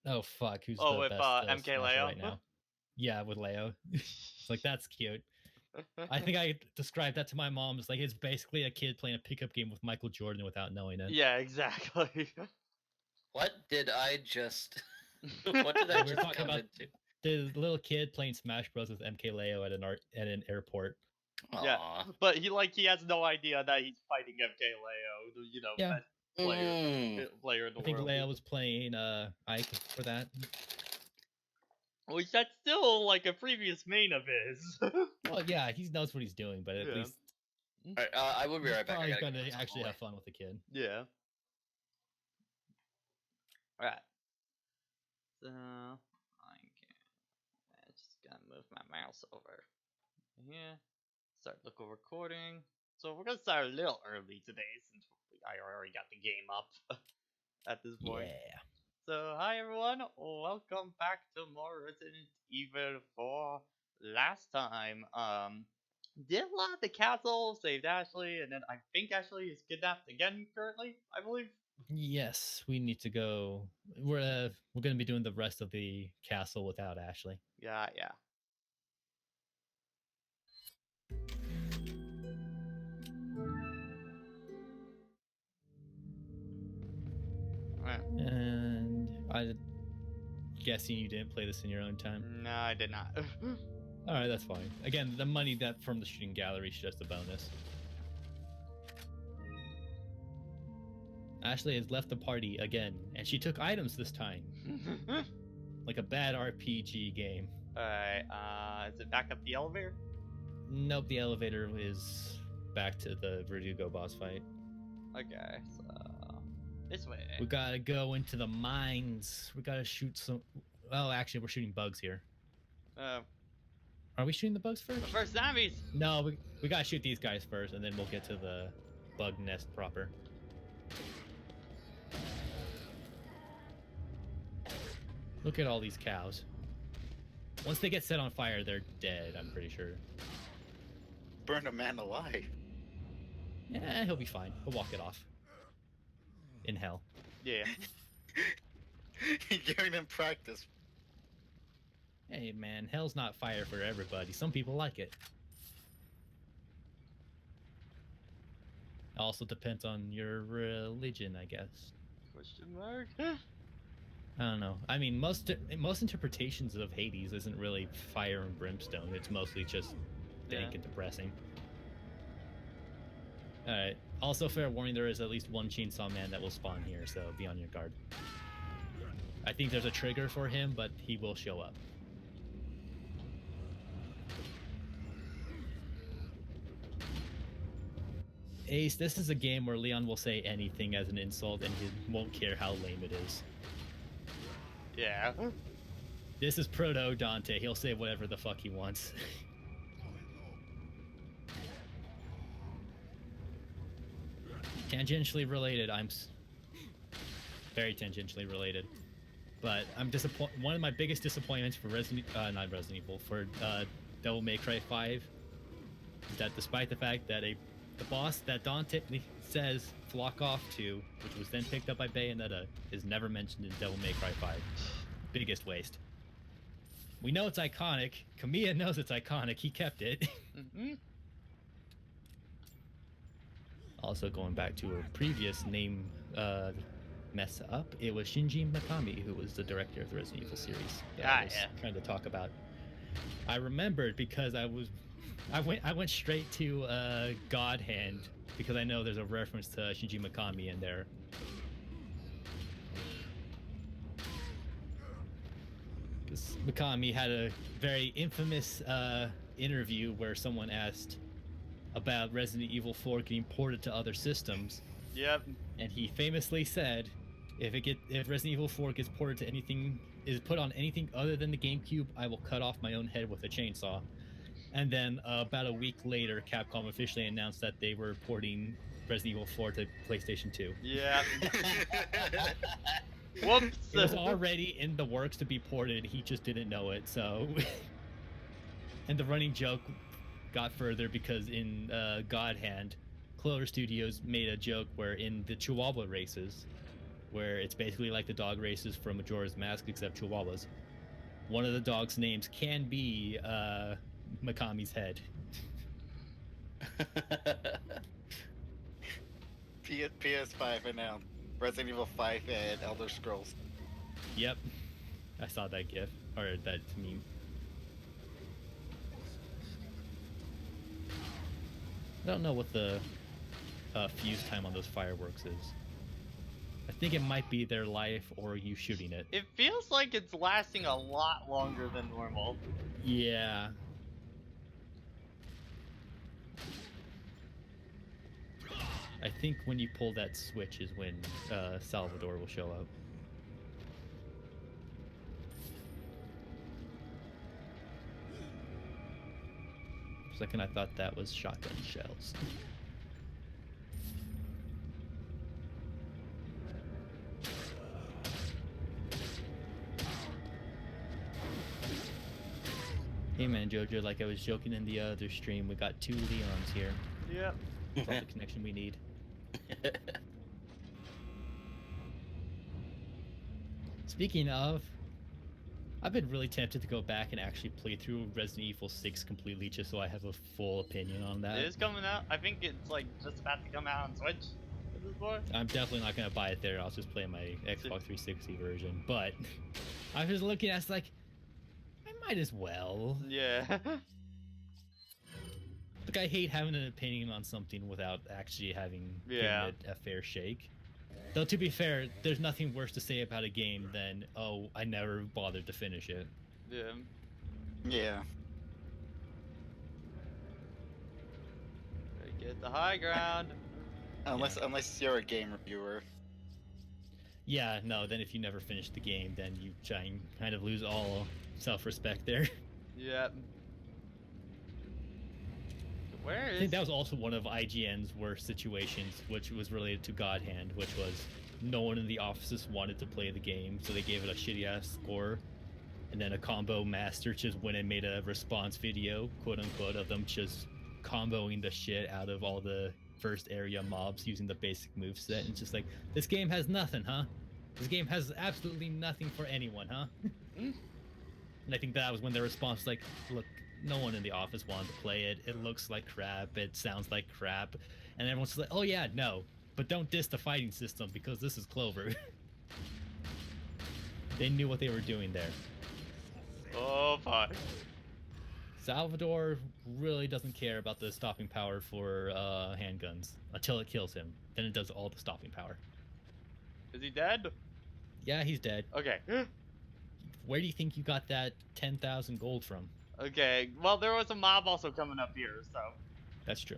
Oh fuck, who's Oh, the with best MK Smasher Leo. right now? Yeah, with Leo. It's like that's cute. I think I described that to my mom as like it's basically a kid playing a pickup game with Michael Jordan without knowing it. Yeah, exactly. What did I just? What did I We were just talking come about into? the little kid playing Smash Bros with MK Leo at an airport. Yeah, Aw. but he has no idea that he's fighting MK Leo, Yeah, best player Mm. player in the I think world. Leo was playing Ike for that. Which that's still like a previous main of his. Well, yeah, he knows what he's doing, but at Yeah. least All right, I will be he's right back. I probably gotta going go to to the actually hallway. have fun with the kid. Yeah. Alright. So I just gotta move my mouse over here. Start local recording. So we're gonna start a little early today since I already got the game up at this point. Yeah. So hi everyone, welcome back to more Resident Evil 4. Last time, did a lot of the castle, saved Ashley, and then I think Ashley is kidnapped again currently, I believe. Yes, we need to go. We're going to be doing the rest of the castle without Ashley. Yeah. Alright. And I'm guessing you didn't play this in your own time. No, I did not. All right, that's fine. Again, the money that from the shooting gallery is just a bonus. Ashley has left the party again, and she took items this time, like a bad RPG game. Alright, is it back up the elevator? Nope, the elevator is back to the Verdugo boss fight. Okay, so this way. We gotta go into the mines. We gotta shoot some. Well, actually, we're shooting bugs here. Are we shooting the bugs first? The first zombies! No, we gotta shoot these guys first, and then we'll get to the bug nest proper. Look at all these cows. Once they get set on fire, they're dead, I'm pretty sure. Burn a man alive. Yeah, he'll be fine. He'll walk it off. In hell. Yeah. Giving them practice. Hey, man, hell's not fire for everybody. Some people like it. Also depends on your religion, I guess. Question mark? I don't know. I mean, most interpretations of Hades isn't really fire and brimstone. It's mostly just dank and depressing. Alright. Also, fair warning, there is at least one chainsaw man that will spawn here, so be on your guard. I think there's a trigger for him, but he will show up. Ace, this is a game where Leon will say anything as an insult and he won't care how lame it is. Yeah. This is Proto Dante. He'll say whatever the fuck he wants. Tangentially related. I'm very tangentially related. But I'm disappointed. One of my biggest disappointments for not Resident Evil, for Devil May Cry 5 is that despite the fact that the boss that Dante says flock off to, which was then picked up by Bayonetta, is never mentioned in Devil May Cry 5. Biggest waste. We know it's iconic. Kamiya knows it's iconic. He kept it. Mm-hmm. Also, going back to a previous name mess up, it was Shinji Mikami who was the director of the Resident Evil series. I was trying to talk about. I remembered because I went straight to God Hand because I know there's a reference to Shinji Mikami in there. Because Mikami had a very infamous interview where someone asked about Resident Evil 4 getting ported to other systems. Yep. And he famously said, if Resident Evil 4 gets ported to anything, is put on anything other than the GameCube, I will cut off my own head with a chainsaw. And then about a week later, Capcom officially announced that they were porting Resident Evil 4 to PlayStation 2. Yeah. Whoops. It was already in the works to be ported. He just didn't know it. So, and the running joke got further because in God Hand, Clover Studios made a joke where in the Chihuahua races, where it's basically like the dog races from Majora's Mask except Chihuahuas. One of the dogs' names can be Mikami's head. PS5 and now Resident Evil 5 and Elder Scrolls. Yep, I saw that gif or that meme. I don't know what the fuse time on those fireworks is. I think it might be their life or you shooting it. It feels like it's lasting a lot longer than normal. Yeah. I think when you pull that switch is when Salvador will show up. For a second, I thought that was shotgun shells. Hey man, Jojo, like I was joking in the other stream, we got 2 Leons here. Yep. That's all the connection we need. Speaking of, I've been really tempted to go back and actually play through Resident Evil 6 completely just so I have a full opinion on that. It is coming out. I think it's like just about to come out on Switch. This is for. I'm definitely not going to buy it there. I'll just play my Xbox 360 version. But I was looking at it, it's like, I might as well. Yeah. Look, I hate having an opinion on something without actually having given it a fair shake. Though, to be fair, there's nothing worse to say about a game than, oh, I never bothered to finish it. Yeah. Yeah. Gotta get the high ground. Unless you're a game reviewer. Yeah, no, then if you never finish the game, then you kind of lose all self-respect there. Yep. Where I is... think that was also one of IGN's worst situations, which was related to God Hand, which was no one in the offices wanted to play the game, so they gave it a shitty-ass score. And then a combo master just went and made a response video, quote-unquote, of them just comboing the shit out of all the first area mobs using the basic moveset. And it's just like, this game has nothing, huh? This game has absolutely nothing for anyone, huh? And I think that was when their response was like, look, no one in the office wanted to play it. It looks like crap. It sounds like crap. And everyone's just like, oh yeah, no. But don't diss the fighting system because this is Clover. They knew what they were doing there. Oh, fuck. Salvador really doesn't care about the stopping power for handguns until it kills him. Then it does all the stopping power. Is he dead? Yeah, he's dead. Okay. Where do you think you got that 10,000 gold from? Okay. Well, there was a mob also coming up here, so. That's true.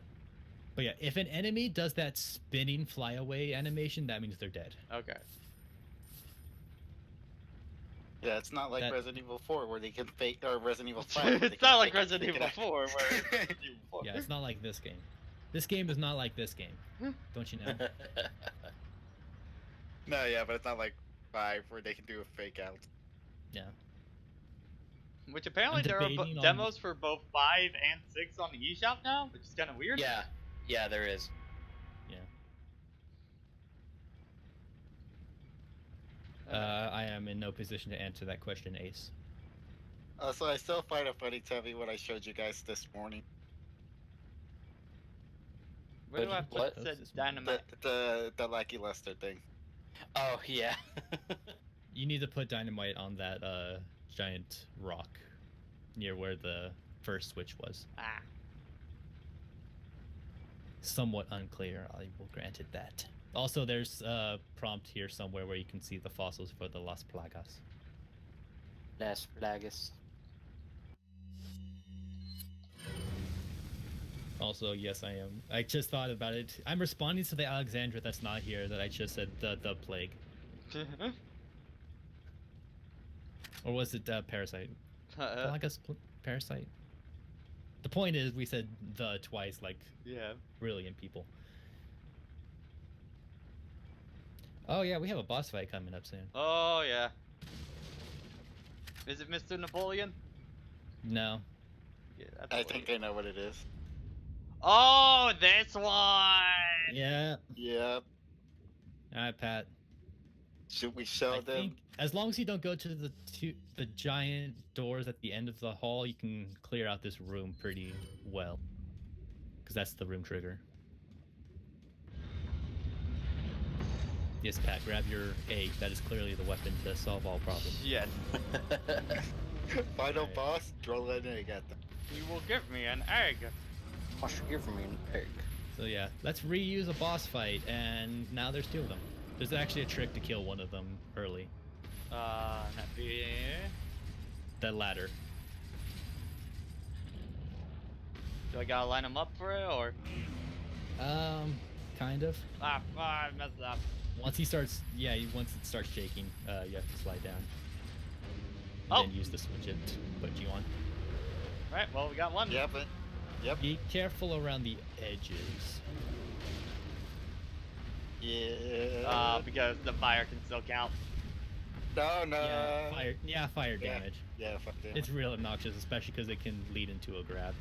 But yeah, if an enemy does that spinning flyaway animation, that means they're dead. Okay. Yeah, it's not like That- Resident Evil 4 where they can fake, or Resident Evil 5. where they It's can not like fake it, Resident fake it Evil out. 4, where Resident Evil 4. Yeah, it's not like this game. This game is not like this game. Don't you know? No, yeah, but it's not like 5 where they can do a fake out. Yeah. Which apparently I'm there are debating on- demos for both 5 and 6 on the eShop now, which is kind of weird. Yeah, yeah, there is. I am in no position to answer that question, Ace. So I still find it funny, Tevy, what I showed you guys this morning. Where do I put What? said dynamite? The Lucky Lester thing. Oh, yeah. You need to put dynamite on that giant rock near where the first switch was. Ah. Somewhat unclear, I will grant it that. Also, there's a prompt here somewhere where you can see the fossils for the Las Plagas. Las Plagas. Also, yes, I am. I just thought about it. I'm responding to the Alexandra that's not here that I just said the plague. Or was it Parasite? Well, I guess Parasite. The point is, we said the twice, like, Yeah. brilliant people. Oh yeah, we have a boss fight coming up soon. Oh, yeah. Is it Mr. Napoleon? No. Yeah, that's I what think it I is. know what it is. Oh, this one! Yeah. Yep. Alright, Pat. Should we show I them? think as long as you don't go to the giant doors at the end of the hall, you can clear out this room pretty well. Because that's the room trigger. Yes, Pat, grab your egg. That is clearly the weapon to solve all problems. Yes. Final Alright. boss, throw an egg at them. You will give me an egg. Why should you give me an egg? So yeah, let's reuse a boss fight, and now there's 2 of them. There's actually a trick to kill one of them early. That be... The ladder. Do I gotta line them up for it, or? Kind of. I messed up. Once he starts, once it starts shaking, you have to slide down. And Oh. then use the switch it to put you on. Alright, well, we got one. Yep. Yep. Be careful around the edges. Yeah. Because the fire can still count. No. Fire Yeah. damage. Yeah, fuck them. It's real obnoxious, especially because it can lead into a grab.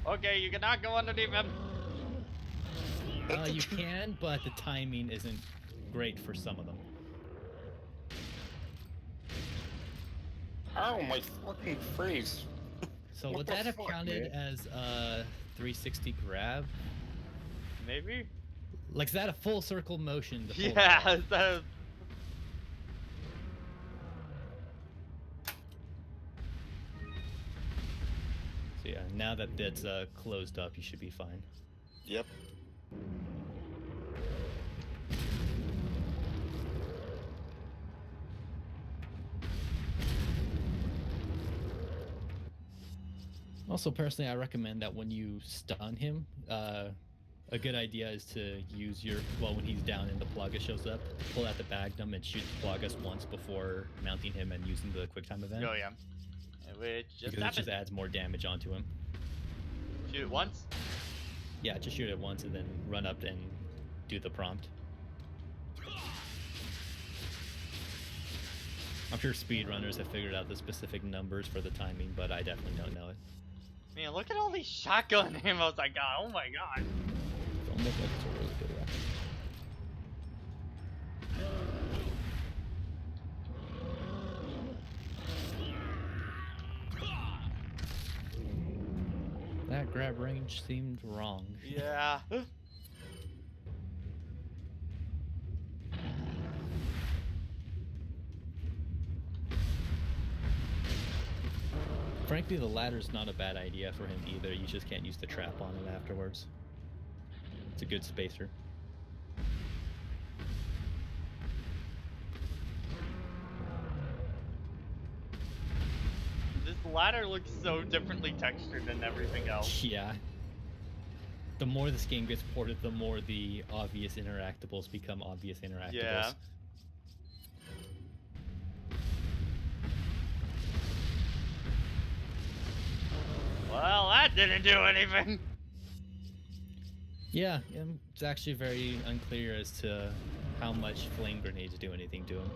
Okay, you cannot go underneath him. You can, but the timing isn't great for some of them. Ow, my fucking face. So What would the that have fuck, counted man? as a 360 grab? Maybe? Like, is that a full circle motion? To pull it Yeah, off? that... So yeah, now that that's closed up, you should be fine. Yep. Also, personally, I recommend that when you stun him, a good idea is to use your, when he's down and the Plaga shows up, pull out the Magnum and shoot the Plagas once before mounting him and using the QuickTime event. Oh, yeah. Which just Because it happened. just adds more damage onto him. Shoot it once. Yeah, just shoot it once and then run up and do the prompt. I'm sure speedrunners have figured out the specific numbers for the timing, but I definitely don't know it. Man, look at all these shotgun ammos I got. Oh my god. Don't look like it's a really good weapon. That grab range seemed wrong. Yeah. Frankly, the ladder's not a bad idea for him either. You just can't use the trap on it afterwards. It's a good spacer. This ladder looks so differently textured than everything else. Yeah. The more this game gets ported, the more the obvious interactables become obvious interactables. Yeah. Well, that didn't do anything. Yeah, it's actually very unclear as to how much flame grenades do anything to him.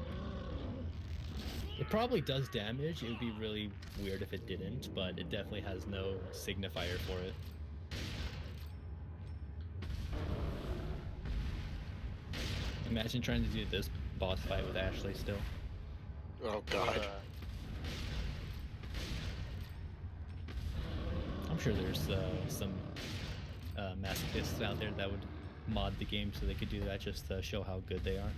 It probably does damage. It would be really weird if it didn't, but it definitely has no signifier for it. Imagine trying to do this boss fight with Ashley still. Oh god. I'm sure there's some masochists out there that would mod the game so they could do that just to show how good they are.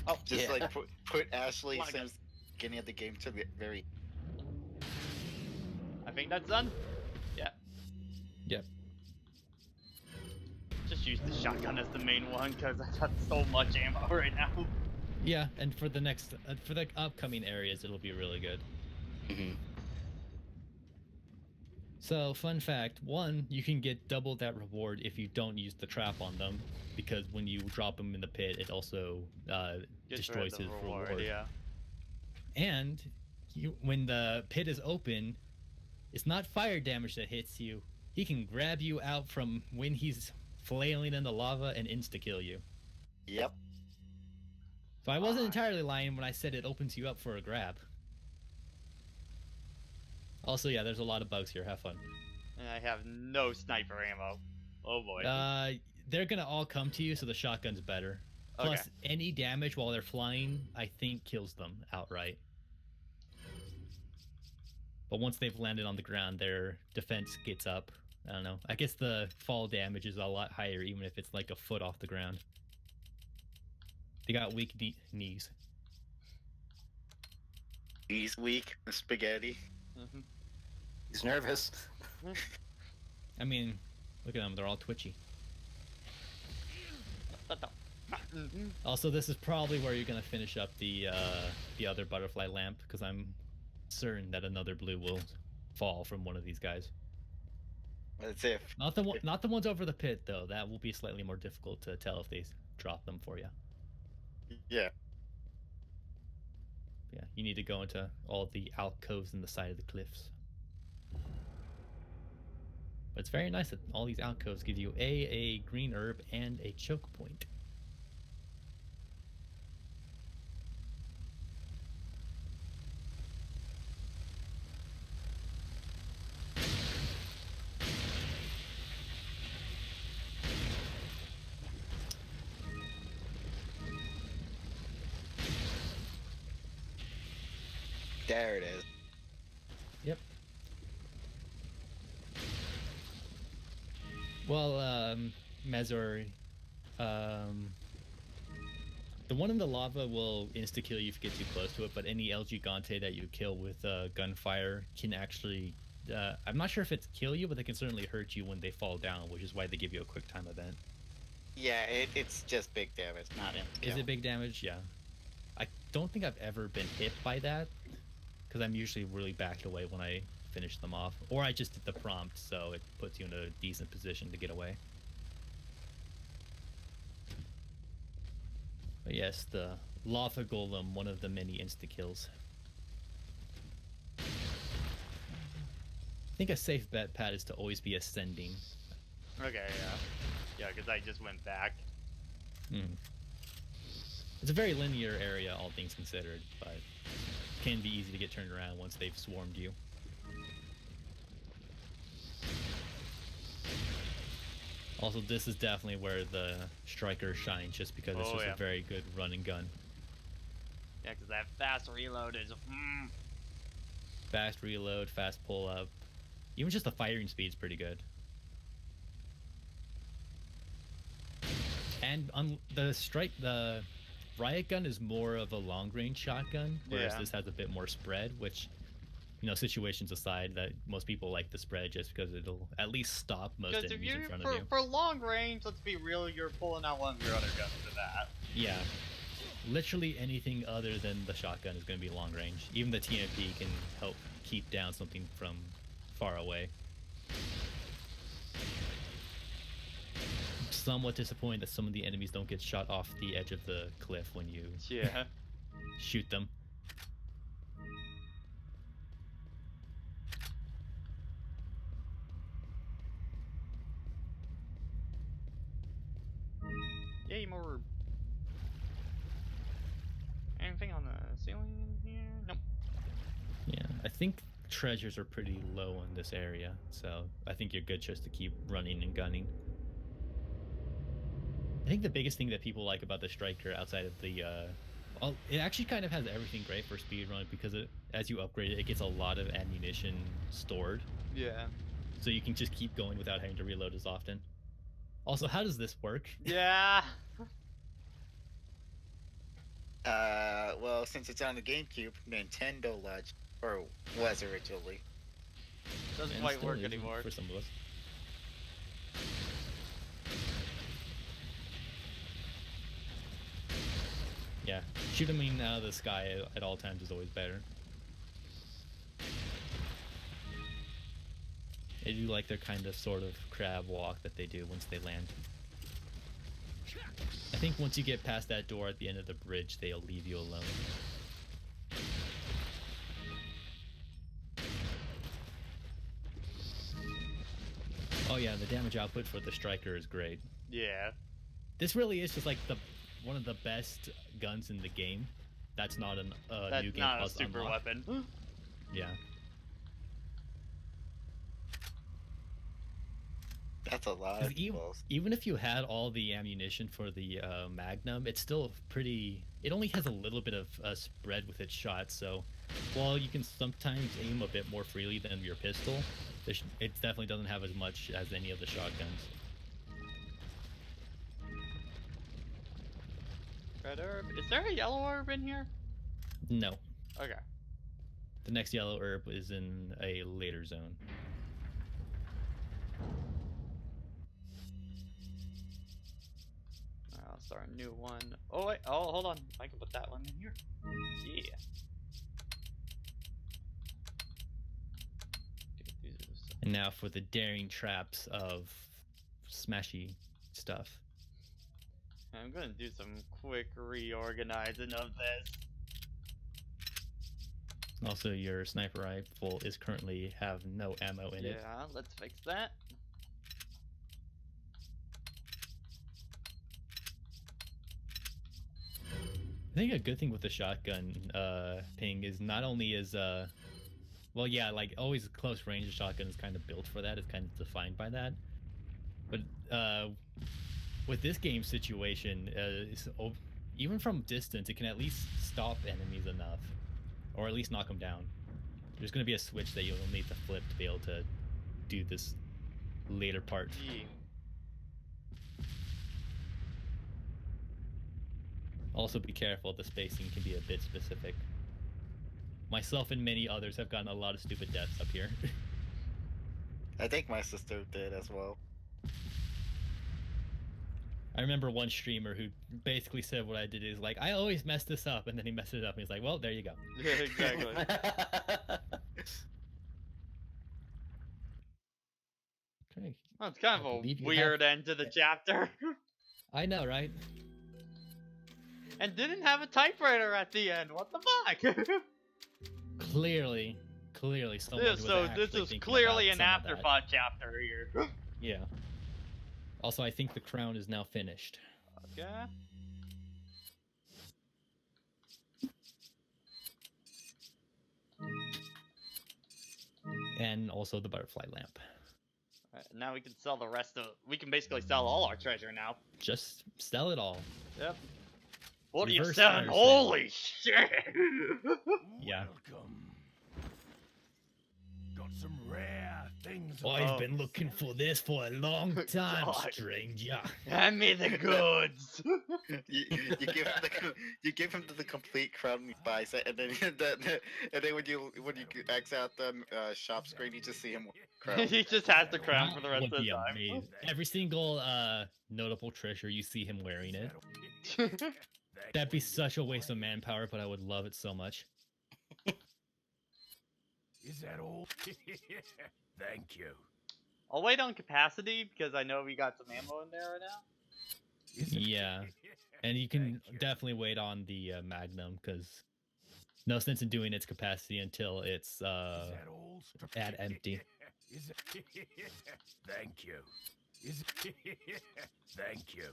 Oh, Just Yeah. like put Ashley Come on, since beginning of the game to the very. I think that's done. Yeah. Yep. Just use the shotgun as the main one because I got so much ammo right now. Yeah, and for the next, for the upcoming areas, it'll be really good. Mhm. So, fun fact, one, you can get double that reward if you don't use the trap on them, because when you drop them in the pit, it also Gets rid destroys of the his reward. Yeah. And when the pit is open, it's not fire damage that hits you. He can grab you out from when he's flailing in the lava and insta-kill you. Yep. So I wasn't entirely lying when I said it opens you up for a grab. Also, yeah, there's a lot of bugs here. Have fun. And I have no sniper ammo. Oh boy. They're gonna all come to you, so the shotgun's better. Plus, Okay. any damage while they're flying, I think, kills them outright. But once they've landed on the ground, their defense gets up. I don't know. I guess the fall damage is a lot higher, even if it's like a foot off the ground. They got weak knees. He's weak. Spaghetti. Mm-hmm. He's nervous. I mean, look at them. They're all twitchy. Also, this is probably where you're going to finish up the other butterfly lamp, because I'm certain that another blue will fall from one of these guys. That's if. Not the ones over the pit, though. That will be slightly more difficult to tell if they drop them for you. Yeah. Yeah, you need to go into all the alcoves in the side of the cliffs. But it's very nice that all these alcoves give you a green herb and a choke point. There it is. Yep. Well, Mazor, the one in the lava will insta-kill you if you get too close to it, but any El Gigante that you kill with gunfire can actually, I'm not sure if it's kill you, but they can certainly hurt you when they fall down, which is why they give you a quick time event. Yeah, it's just big damage, not in. Is it big damage? Yeah. I don't think I've ever been hit by that, because I'm usually really backed away when I finish them off. Or I just did the prompt, so it puts you in a decent position to get away. But yes, the Lava Golem, one of the many insta-kills. I think a safe bet, Pat, is to always be ascending. Okay, yeah. Yeah, because I just went back. It's a very linear area, all things considered, but it can be easy to get turned around once they've swarmed you. Also, this is definitely where the striker shines, just because it's just a very good run and gun. Yeah, because that fast reload is... Fast reload, fast pull up. Even just the firing speed's pretty good. And the riot gun is more of a long range shotgun, whereas this has a bit more spread, which, you know, situations aside, that most people like the spread just because it'll at least stop most enemies in front of you. For long range, let's be real, you're pulling out one of your other guns for that. Yeah. Literally anything other than the shotgun is going to be long range. Even the TMP can help keep down something from far away. I'm somewhat disappointed that some of the enemies don't get shot off the edge of the cliff when you shoot them. Yay, more. Anything on the ceiling in here? Nope. Yeah, I think treasures are pretty low in this area, so I think you're good just to keep running and gunning. I think the biggest thing that people like about the striker outside of the well, it actually kind of has everything great for speedrun, because as you upgrade it, it gets a lot of ammunition stored. Yeah. So you can just keep going without having to reload as often. Also, how does this work? Yeah. Well, since it's on the GameCube, Nintendo Lodge, or was originally. Doesn't And quite still work isn't anymore. for some of us. Yeah, shooting out of the sky at all times is always better. They do like their kind of sort of crab walk that they do once they land. I think once you get past that door at the end of the bridge, they'll leave you alone. Oh yeah, the damage output for the striker is great. Yeah. This really is just like one of the best guns in the game. That's not a That's new game not a plus super unlock. weapon. Yeah. That's a lot. Because Of balls. even if you had all the ammunition for the Magnum, it's still pretty. It only has a little bit of spread with its shots, so while you can sometimes aim a bit more freely than your pistol, it definitely doesn't have as much as any of the shotguns. Red herb. Is there a yellow herb in here? No, Okay. the next yellow herb is in a later zone. I'll start a new one. Oh wait. Oh, hold on. I can put that one in here. Yeah. And now for the daring traps of smashy stuff. I'm gonna do some quick reorganizing of this. Also, your sniper rifle is currently have no ammo in it. Yeah, let's fix that. I think a good thing with the shotgun ping is not only is well, yeah, like always close range shotgun is kind of built for that. It's kind of defined by that. But with this game situation, even from distance, it can at least stop enemies enough, or at least knock them down. There's going to be a switch that you'll need to flip to be able to do this later part. Yeah. Also, be careful. The spacing can be a bit specific. Myself and many others have gotten a lot of stupid deaths up here. I think my sister did as well. I remember one streamer who basically said what I did is like, I always mess this up, and then he messed it up, and he's like, well, there you go. Yeah, exactly. Okay. Well, it's kind I of believe a you weird end to the chapter. I know, right? And didn't have a typewriter at the end. What the fuck? Clearly someone was So actually this is thinking clearly about an some of that. afterthought chapter here. Yeah. Also, I think the crown is now finished. Okay. And also the butterfly lamp. Alright, now we can sell the rest of. We can basically sell all our treasure now. Just sell it all. Yep. What are you Reverse selling? fire sale. Holy shit! Yeah. Welcome. Got some rare things. Oh, I've been looking for this for a long time, God. stranger. Hand me the goods. You give him the complete crown and he buys it, and then when you X out the shop screen, you just see him crown. He just has the crown That for the rest would of the be time. amazing. Every single notable treasure, you see him wearing it. That'd be such a waste of manpower, but I would love it so much. Is that all? Thank you. I'll wait on capacity because I know we got some ammo in there right now. Is it? Yeah. And you can Thank you. definitely wait on the Magnum, because no sense in doing its capacity until it's Is that all? at empty. Is it? Thank you. Is it? Thank you.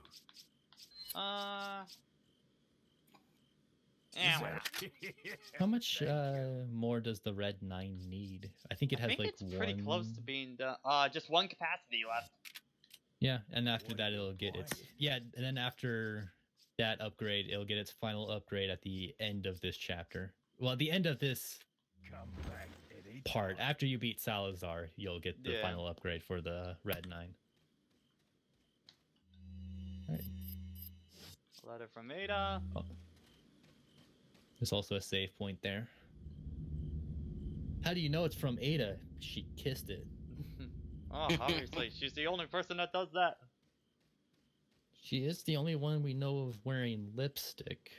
Yeah, Is why not? that- How much Thank you. more does the Red 9 need? I think it I has think like it's pretty close to one- being done. Just one capacity left. Yeah, and after What that do you it'll get its want? yeah, and then after that upgrade, it'll get its final upgrade at the end of this chapter. Well, at the end of this Come back any part, time. after you beat Salazar, you'll get the Yeah. final upgrade for the Red 9. Alright. Letter from Ada. There's also a save point there. How do you know it's from Ada? She kissed it. Oh, obviously, she's the only person that does that. She is the only one we know of wearing lipstick.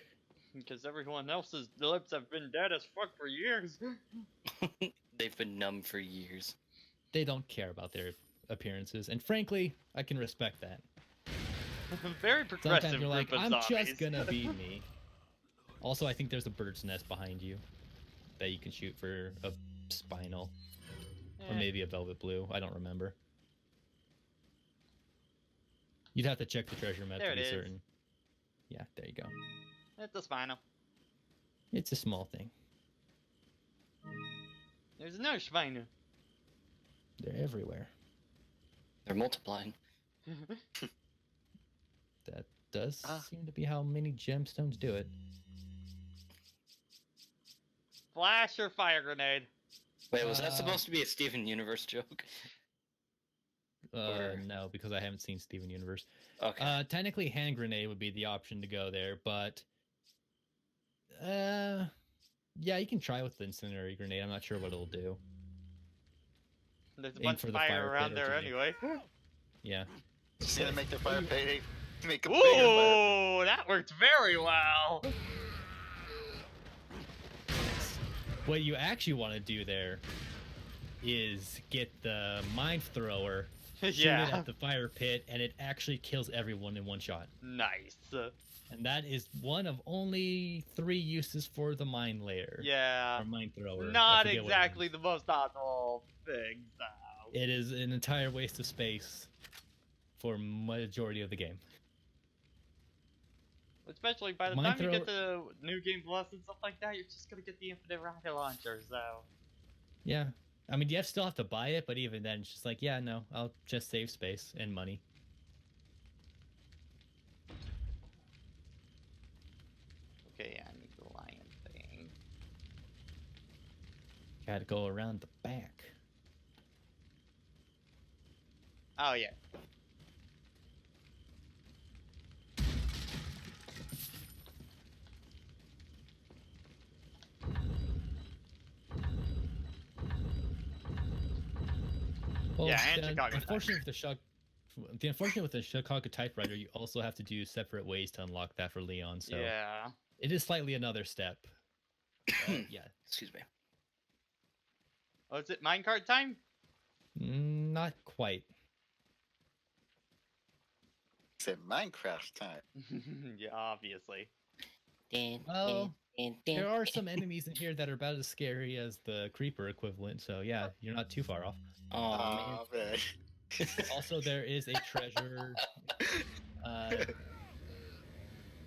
Because everyone else's lips have been dead as fuck for years. They've been numb for years. They don't care about their appearances, and frankly, I can respect that. Very progressive Sometimes you're like, group of I'm zombies. just gonna be me. Also, I think there's a bird's nest behind you that you can shoot for a spinal. Or Eh, maybe a velvet blue. I don't remember. You'd have to check the treasure map There to be it is. certain. Yeah, there you go. It's a spinal. It's a small thing. There's no spinal. They're everywhere. They're multiplying. That does Ah. seem to be how many gemstones do it. Flash or fire grenade? Wait, was that Uh, supposed to be a Steven Universe joke? Or- No, because I haven't seen Steven Universe. Okay. Technically, hand grenade would be the option to go there, but yeah, you can try with the incendiary grenade. I'm not sure what it'll do. There's a Aim bunch for of the fire fire around pit or there something. anyway. Yeah. Just gonna make the fire pay. Make a bigger Ooh, that worked very well. What you actually want to do there is get the mine thrower, shoot it Yeah. at the fire pit, and it actually kills everyone in one shot. Nice. And that is one of only 3 uses for the mine layer. Yeah. Or mine thrower. I Not forget what it exactly is. the most optimal thing, so. It is an entire waste of space for majority of the game. Especially by the Mine time you get to New Game Plus and stuff like that, you're just gonna get the infinite rocket launcher, so. Yeah. I mean, you still have to buy it, but even then, it's just like, yeah, no, I'll just save space and money. Okay, yeah, I need the lion thing. Gotta go around the back. Oh, yeah. Well, Yeah, and the Chicago unfortunate with the unfortunate with the Chicago typewriter, you also have to do separate ways to unlock that for Leon. So Yeah. it is slightly another step. Yeah, Excuse me. Oh, is it minecart time? not quite. It's in Minecraft time. Yeah, obviously. Well, there are some enemies in here that are about as scary as the creeper equivalent. So yeah, you're not too far off. Oh, man. Oh man. Also, there is a treasure.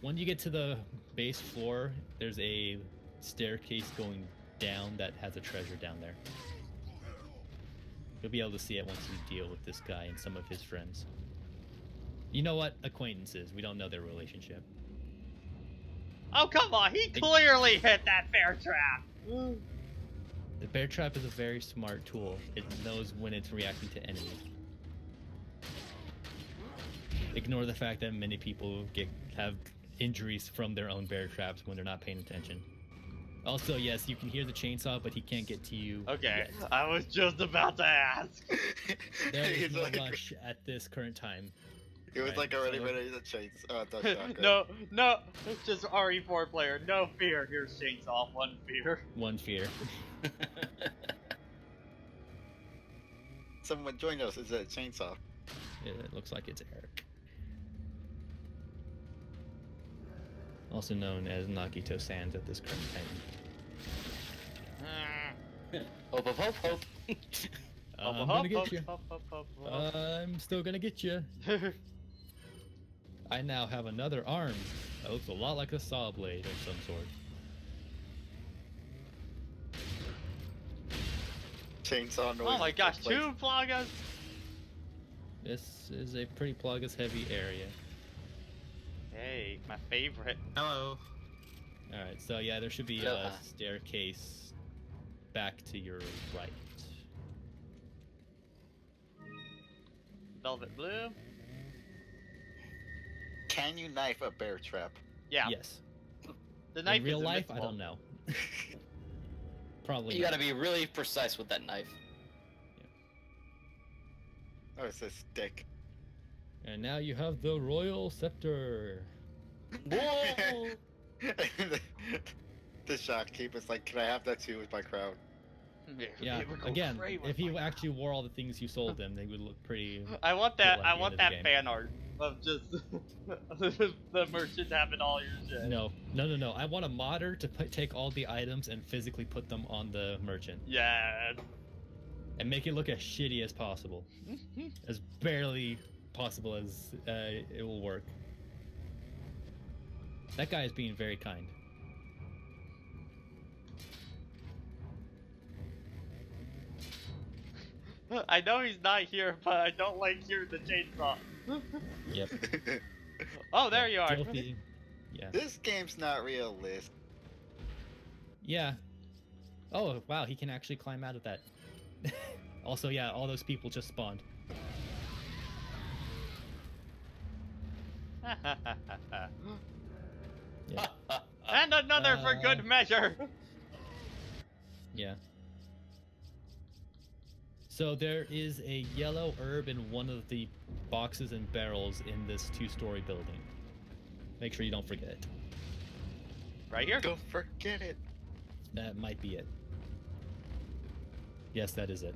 When you get to the base floor, there's a staircase going down that has a treasure down there. You'll be able to see it once you deal with this guy and some of his friends. You know what? Acquaintances. We don't know their relationship. Oh, come on! He clearly hit that bear trap! The bear trap is a very smart tool. It knows when it's reacting to enemies. Ignore the fact that many people have injuries from their own bear traps when they're not paying attention. Also, yes, you can hear the chainsaw, but he can't get to you. Okay, yet. I was just about to ask. There is He's no like, rush at this current time. It was Right, like already so- ready to chase. The shotgun. No, it's just RE4 player. No fear. Here's chainsaw. One fear. One fear. Someone joined us. Is a chainsaw. It looks like it's Eric. Also known as Nagito Sans at this current time. Hope, hope, hope, hope. I'm gonna get you. I'm still gonna get you. I now have another arm that looks a lot like a saw blade of some sort. Chainsaw noise. Oh my gosh, Place. 2 plagas? This is a pretty Plagas heavy area. Hey, my favorite. Hello. Alright, so yeah, there should be Aloha. a staircase back to your right. Velvet blue? Can you knife a bear trap? Yeah. Yes. The knife In real is life, I invincible. don't know. Probably You not. gotta be really precise with that knife. Oh, it's a stick. And now you have the Royal Scepter. Whoa! The shopkeeper's like, can I have that too with my crown? Yeah, It would go again, great with if he my- actually wore all the things you sold them, they would look pretty... I want Feel that. like I the want end of the that game. fan art of just the merchant having all your shit. No. I want a modder to take all the items and physically put them on the merchant. Yeah. And make it look as shitty as possible. As barely possible as it will work. That guy is being very kind. I know he's not here, but I don't like hearing the chainsaw. Yep. Oh, there Yeah, you are. Filthy. Yeah. This game's not realistic. Yeah. Oh wow, he can actually climb out of that. Also, yeah, all those people just spawned. Yeah. And another for good measure. Yeah. So there is a yellow herb in one of the boxes and barrels in this 2-story building. Make sure you don't forget it. Right here. Don't forget it. That might be it. Yes, that is it.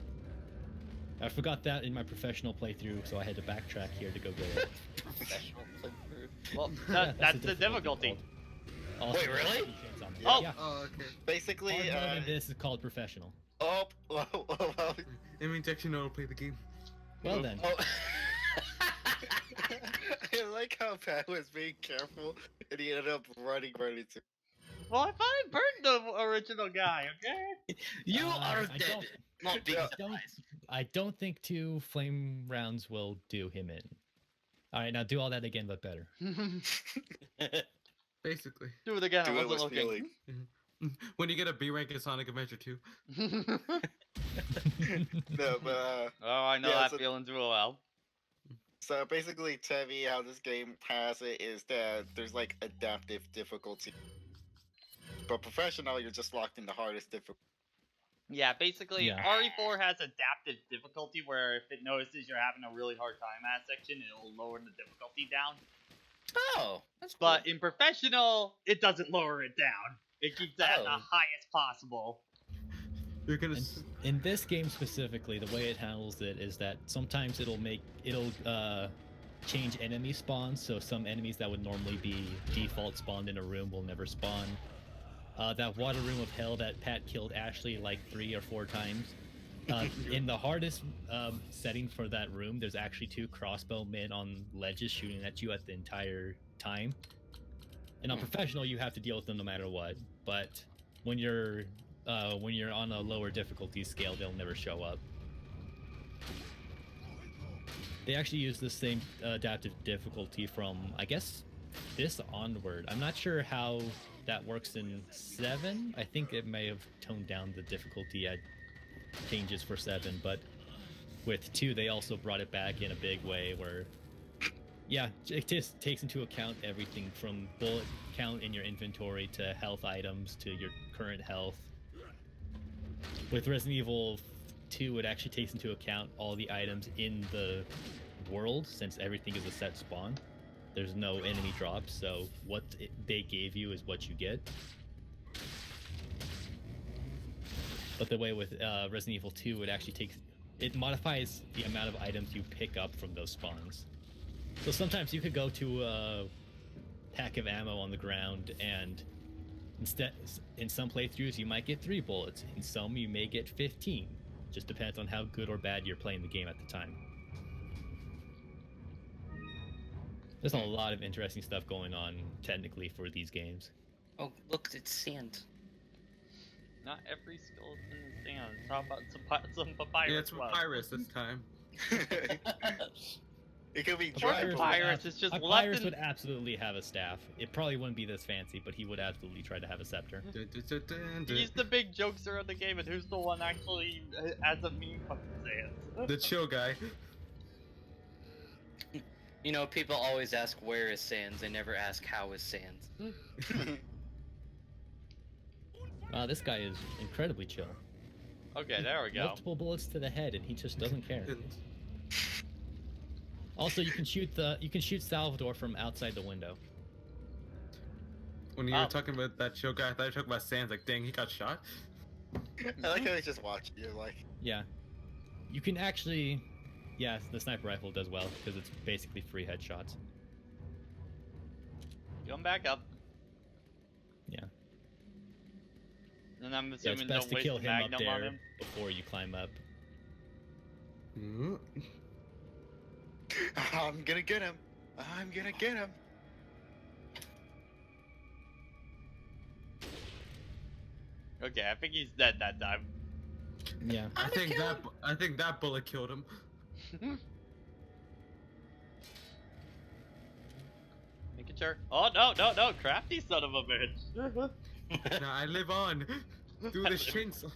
I forgot that in my professional playthrough, so I had to backtrack here to go get it. Professional playthrough. Well, Yeah, that's the difficulty. called. Wait, really? chance on it. Oh. Yeah. Oh, okay. Basically, Hard mode in this is called professional. well, It means actually know how to play the game. Well then. Oh. I like how Pat was being careful and he ended up running right into. Well, I finally burned the original guy. Okay. You I are don't- dead. Not being I don't think 2 flame rounds will do him in. Alright, now do all that again, but better. Basically. Do it again. I Do it wasn't with looking. feeling. When you get a B rank in Sonic Adventure 2. No, but Oh, I know Yeah, that so- feeling too well. so basically, Tevi, how this game has it is that there's like adaptive difficulty. But professional, you're just locked in the hardest difficulty. Yeah, basically, Yeah. RE4 has adaptive difficulty where if it notices you're having a really hard time at a section, it'll lower the difficulty down. Oh, that's cool. But in professional, it doesn't lower it down. It keeps it at the Oh. highest possible. You're gonna. In this game specifically, the way it handles it is that sometimes it'll change enemy spawns, so some enemies that would normally be default spawned in a room will never spawn. That water room of hell that Pat killed Ashley like 3 or 4 times. In the hardest setting for that room, there's actually 2 crossbow men on ledges shooting at you at the entire time. And on professional, you have to deal with them no matter what. But when you're on a lower difficulty scale, they'll never show up. They actually use the same adaptive difficulty from, I guess, this onward. I'm not sure how that works in 7. I think it may have toned down the difficulty at changes for 7, but with 2, they also brought it back in a big way where, yeah, it just takes into account everything from bullet count in your inventory to health items to your current health. With Resident Evil 2, it actually takes into account all the items in the world, since everything is a set spawn. There's no enemy drops, so what they gave you is what you get. But the way with Resident Evil 2, it actually modifies the amount of items you pick up from those spawns. So sometimes you could go to a pack of ammo on the ground, and instead, in some playthroughs, you might get 3 bullets. In some, you may get 15. Just depends on how good or bad you're playing the game at the time. There's a lot of interesting stuff going on, technically, for these games. Oh, look, it's sand. Not every skeleton is sand. How about some papyrus? Yeah, it's web? Papyrus this time. It could be Or dry. Papyrus is just left Papyrus in... would absolutely have a staff. It probably wouldn't be this fancy, but he would absolutely try to have a scepter. Dun, dun, dun, dun, dun. He's the big jokester of the game, and who's the one actually has a meme fucking sands? The chill guy. You know, people always ask where is Sans, they never ask how is Sans. This guy is incredibly chill. Okay, there we go. Multiple bullets to the head, and he just doesn't care. And Also, you can shoot Salvador from outside the window. when you Oh. were talking about that chill guy, I thought you were talking about Sans. Like, dang, he got shot. I like how they just watch you. Like, Yeah, you can actually. Yeah, the sniper rifle does well because it's basically free headshots. Come back up. Yeah. And I'm Yeah, it's assuming best don't to waste kill the him up magnum on there him. before you climb up. Mm. I'm gonna get him. I'm gonna get him. Okay, I think he's dead that time. Yeah. I think that bullet killed him. Making sure. Oh no, crafty son of a bitch. Now I live on through this chainsaw.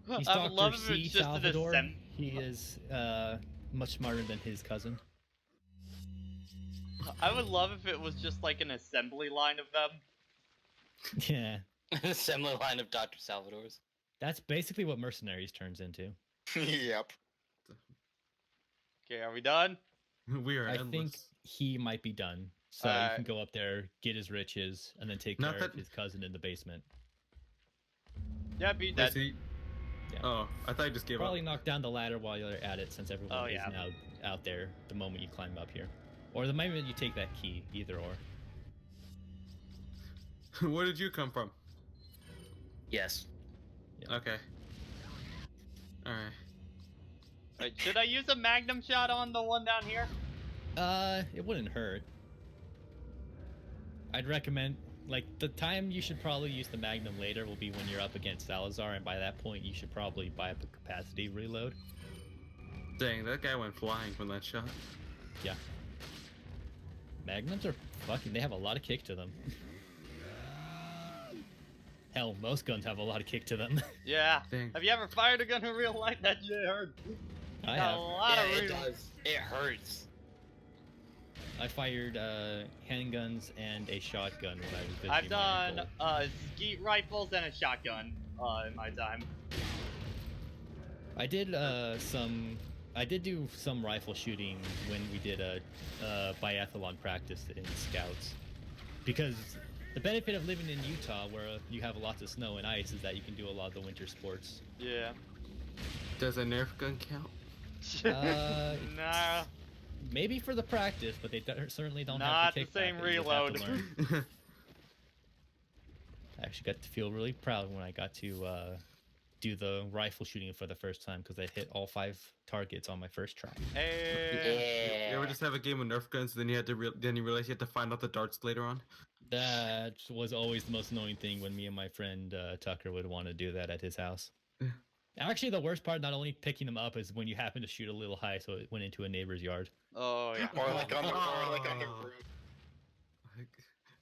He's I would Dr. love if C. it's just an Salvador. ascent. He is much smarter than his cousin. I would love if it was just like an assembly line of them. Yeah. Assembly line of Dr. Salvador's. That's basically what Mercenaries turns into. Yep. Okay, are we done? We are I endless. think he might be done. So you can go up there, get his riches, and then take Not care of that- his cousin in the basement. Yeah, be Wait, dead. so you- Yeah. Oh, I thought you just gave Probably up. knock down the ladder while you're at it, since everyone Oh, is yeah. now out there the moment you climb up here. Or the moment you take that key, either or. Where did you come from? Yes. Yeah. Okay. Alright. Wait, should I use a magnum shot on the one down here? It wouldn't hurt. I'd recommend, like, the time you should probably use the Magnum later will be when you're up against Salazar, and by that point you should probably buy up a capacity reload. Dang, that guy went flying from that shot. Yeah. Magnums are fucking, they have a lot of kick to them. Hell, most guns have a lot of kick to them. Yeah. Dang. Have you ever fired a gun in real life? That shit hurt. I Got have. a lot Yeah, of it reload. does. It hurts. I fired handguns and a shotgun when I was visiting I've my done uncle. skeet rifles and a shotgun in my time. I did do some rifle shooting when we did a biathlon practice in Scouts, because the benefit of living in Utah, where you have lots of snow and ice, is that you can do a lot of the winter sports. Yeah. Does a Nerf gun count? Nah. Maybe for the practice, but they certainly don't Not have the the same kickback that you would have to reload. learn. I actually got to feel really proud when I got to do the rifle shooting for the first time, because I hit all 5 targets on my first try. Hey. Yeah. You ever just have a game of Nerf guns, then you had to then you realize you had to find out the darts later on? That was always the most annoying thing when me and my friend Tucker would want to do that at his house. Actually, the worst part, not only picking them up, is when you happen to shoot a little high, so it went into a neighbor's yard. Oh yeah. Or like on the roof. Like,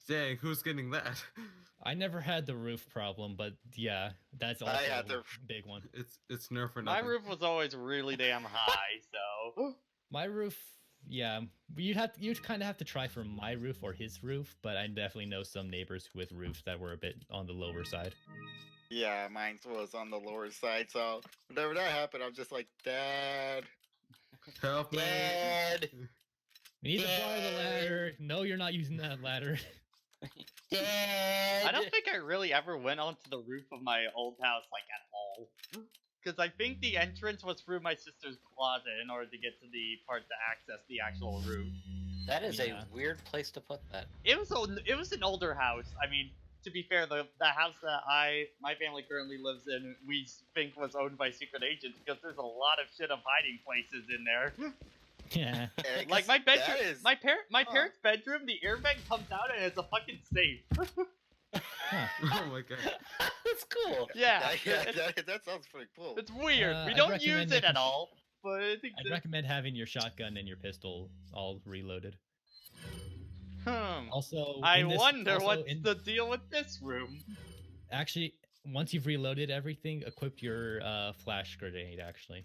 dang, who's getting that? I never had the roof problem, but yeah, that's also had a the- big one. It's Nerf or My nothing. roof was always really damn high, so. My roof, yeah, you'd kind of have to try for my roof or his roof, but I definitely know some neighbors with roofs that were a bit on the lower side. Yeah, mine was on the lower side, so whenever that happened, I'm just like, Dad. Help me! Dad! We need to borrow the ladder. No, you're not using that ladder. Dad! I don't think I really ever went onto the roof of my old house, like, at all. Because I think the entrance was through my sister's closet in order to get to the part to access the actual roof. That is Yeah. a weird place to put that. It was an older house. I mean, to be fair, the house that my family currently lives in, we think was owned by secret agents, because there's a lot of shit of hiding places in there. Yeah. And I Like guess my bedroom, that is- my parents' bedroom, the airbag comes out and it's a fucking safe. Oh my god. That's cool. Yeah, that sounds pretty cool. it's weird. We I'd don't recommend use it at making- all, but I think I'd recommend having your shotgun and your pistol all reloaded. Also, I in this- wonder also what's in- the deal with this room. Actually, once you've reloaded everything, equip your flash grenade, actually.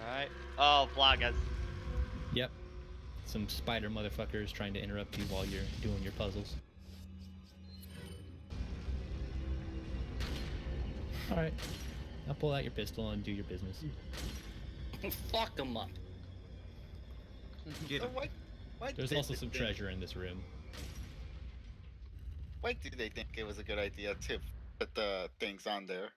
Alright. Oh, Plagas. Yep. Some spider motherfuckers trying to interrupt you while you're doing your puzzles. Alright. I'll pull out your pistol and do your business. Fuck them up. Get So him. why There's did also they some think- treasure in this room. Why do they think it was a good idea to put the things on there?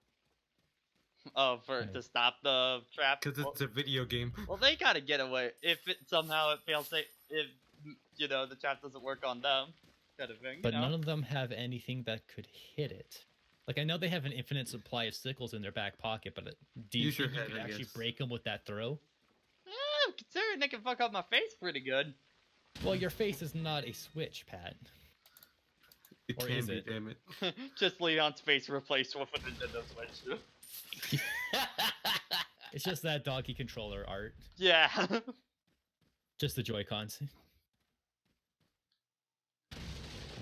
Oh, to stop the trap. Because Well, it's a video game. well, they gotta get away. If it somehow it fails, if the trap doesn't work on them, kind of thing. But you know? none of them have anything that could hit it. Like, I know they have an infinite supply of sickles in their back pocket, but do you Use your think you head, could I actually guess. break them with that throw? Considering they can fuck up my face pretty good. Well, your face is not a Switch, Pat. It Or can is be, it? damn it. Just Leon's face replaced with a Nintendo Switch. It's just that doggy controller art. Yeah. Just the Joy-Cons.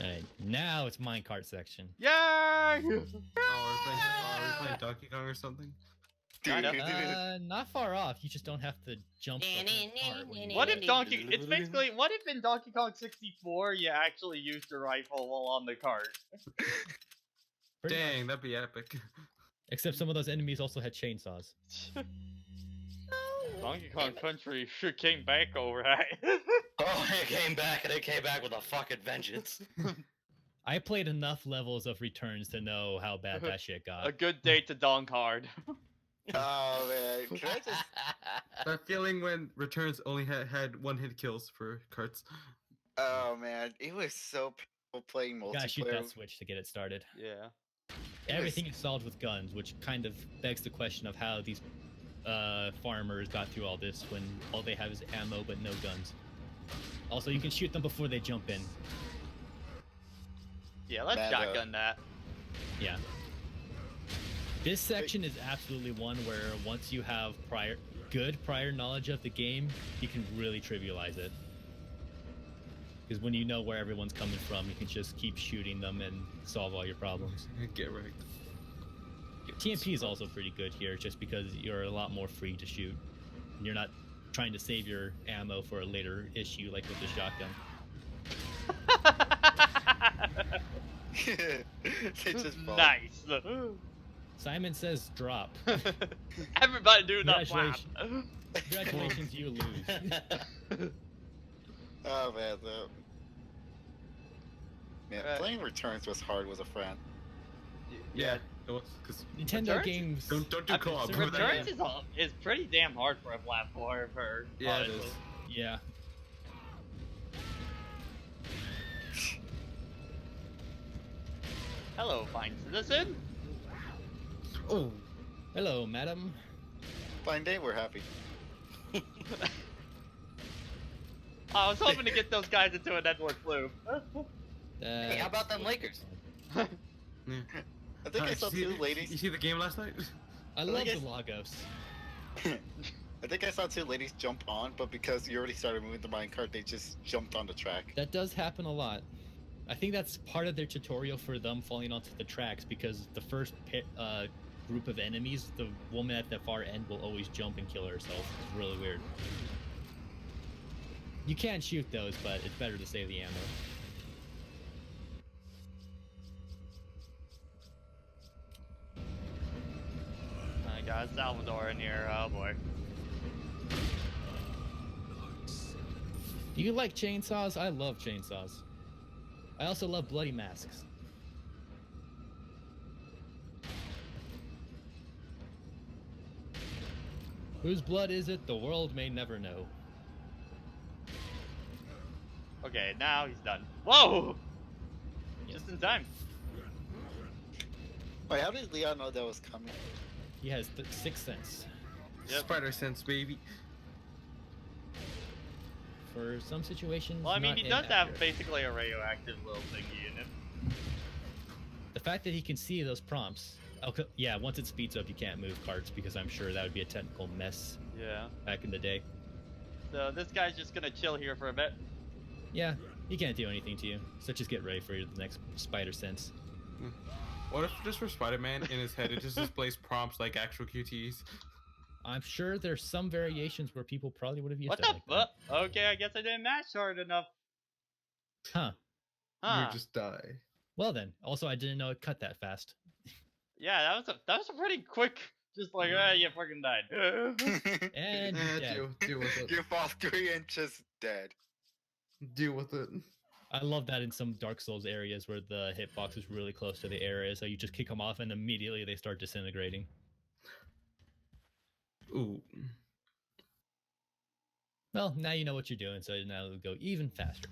Alright, now it's minecart section. Yay! Oh, are we playing Donkey Kong or something? Kind of. Not far off. You just don't have to jump the whole part when you What do if it. Donkey? It's basically what if in Donkey Kong 64 you actually used your rifle while on the cart? Pretty much. Dang, that'd be epic. Except some of those enemies also had chainsaws. Donkey Kong Country sure came back alright. Oh, it came back, and it came back with a fucking vengeance. I played enough levels of Returns to know how bad that shit A got. good day to donk hard. Oh man, can I just? That feeling when Returns only had one-hit kills for carts. Oh man, it was so painful playing You gotta shoot multiplayer. that switch to get it started. Yeah. Everything is solved with guns, which kind of begs the question of how these farmers got through all this when all they have is ammo but no guns. Also, you can shoot them before they jump in. Yeah, let's Meta. shotgun that. Yeah. This section is absolutely one where once you have good prior knowledge of the game, you can really trivialize it. Because when you know where everyone's coming from, you can just keep shooting them and solve all your problems. Get right. TMP is also pretty good here, just because you're a lot more free to shoot. You're not trying to save your ammo for a later issue like with the shotgun. They just fall. Nice. Simon says drop. Everybody do not flap. Congratulations, you lose. Oh man, man, Right. playing Returns was hard with a friend. Yeah, it was because Nintendo Returns? games. don't do I mean, co-op. so Remember that? Returns is pretty damn hard for a platformer. Yeah, it honestly. is. Yeah. Hello, fine citizen. Oh, Hello, madam. Fine day, we're happy. I was hoping to get those guys into a network loop. Hey, how about them Lakers? yeah. I think I saw two You ladies. see the game last night? I love guess- the Lagos. I think I saw two ladies jump on, but because you already started moving the minecart, they just jumped on the track. That does happen a lot. I think that's part of their tutorial for them falling onto the tracks, because the first group of enemies, the woman at the far end will always jump and kill herself. It's really weird. You can shoot those, but it's better to save the ammo. I got Salvador in here. Oh boy. Do you like chainsaws? I love chainsaws. I also love bloody masks. Whose blood is it? The world may never know. Okay, now he's done. Whoa! Yes. Just in time. Wait, how did Leon know that was coming? He has sixth sense. Yep. Spider sense, baby. For some situations. Well, I mean, not he does have inaccurate. basically a radioactive little thingy in him. The fact that he can see those prompts. Okay, yeah, once it speeds up, you can't move carts because I'm sure that would be a technical mess Yeah. back in the day. So this guy's just gonna chill here for a bit. Yeah, he can't do anything to you. So just get ready for the next spider sense. What if just for Spider-Man in his head it just displays prompts like actual QTEs? I'm sure there's some variations where people probably would have used What it the like that. fuck? Okay, I guess I didn't match hard enough. Huh. Huh. You just die. Well then. Also, I didn't know it cut that fast. Yeah, that was a pretty quick. Just like, you fucking died. And yeah, Deal with it. You fall 3 inches dead. Deal with it. I love that in some Dark Souls areas where the hitbox is really close to the area, so you just kick them off and immediately they start disintegrating. Ooh. Well, now you know what you're doing, so now it'll go even faster.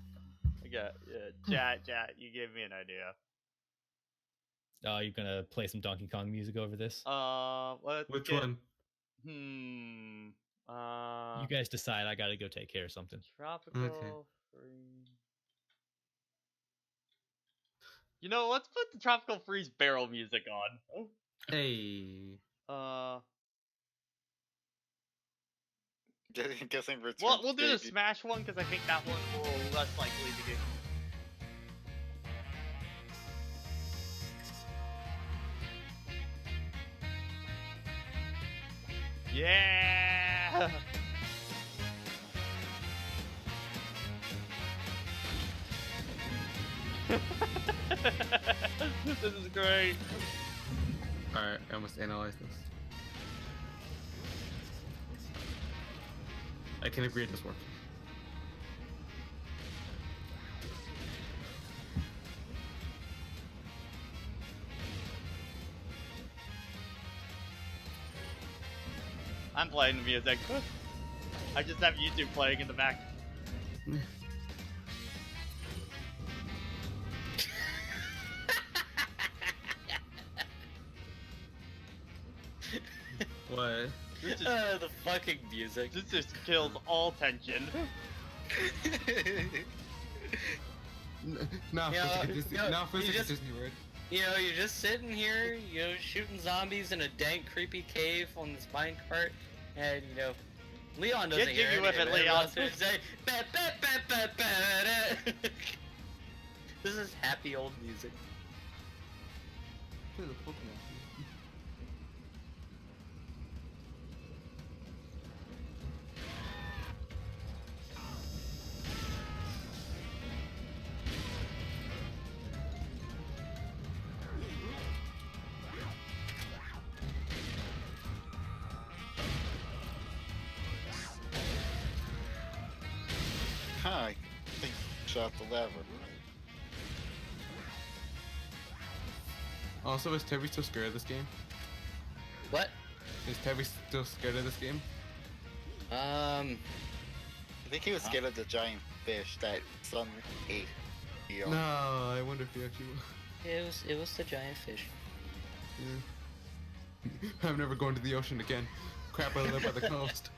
Chat, you gave me an idea. You're gonna play some Donkey Kong music over this? Let's Which get- one? You You guys decide. I gotta go take care of something. tropical. Okay. You know, let's put the Tropical Freeze barrel music on. Hey. Guessing return. Well, we'll do the Smash one because I think that one will less likely to get. Yeah! This is great. Alright, I must analyze this. I can agree this works. I'm playing the music. I just have YouTube playing in the back. What? The fucking music. This just kills all tension. Now, Yeah, Disney, no, now you physics just- Disney word. You know, you're just sitting here, you know, shooting zombies in a dank, creepy cave on this minecart, and you know, Leon doesn't Get hear jiggy with it, Everyone Leon. else would say, "Ba, ba, ba, ba, ba, da." This is happy old music. Play the Pokemon. Hi. I think shot the lever. Also, is Tebby still scared of this game? What? Is Tebby still scared of this game? I think he was scared of the giant fish that Sun ate. You know? No, I wonder if he actually will. It was the giant fish. Yeah. I'm never going to the ocean again. Crap, I live by the coast.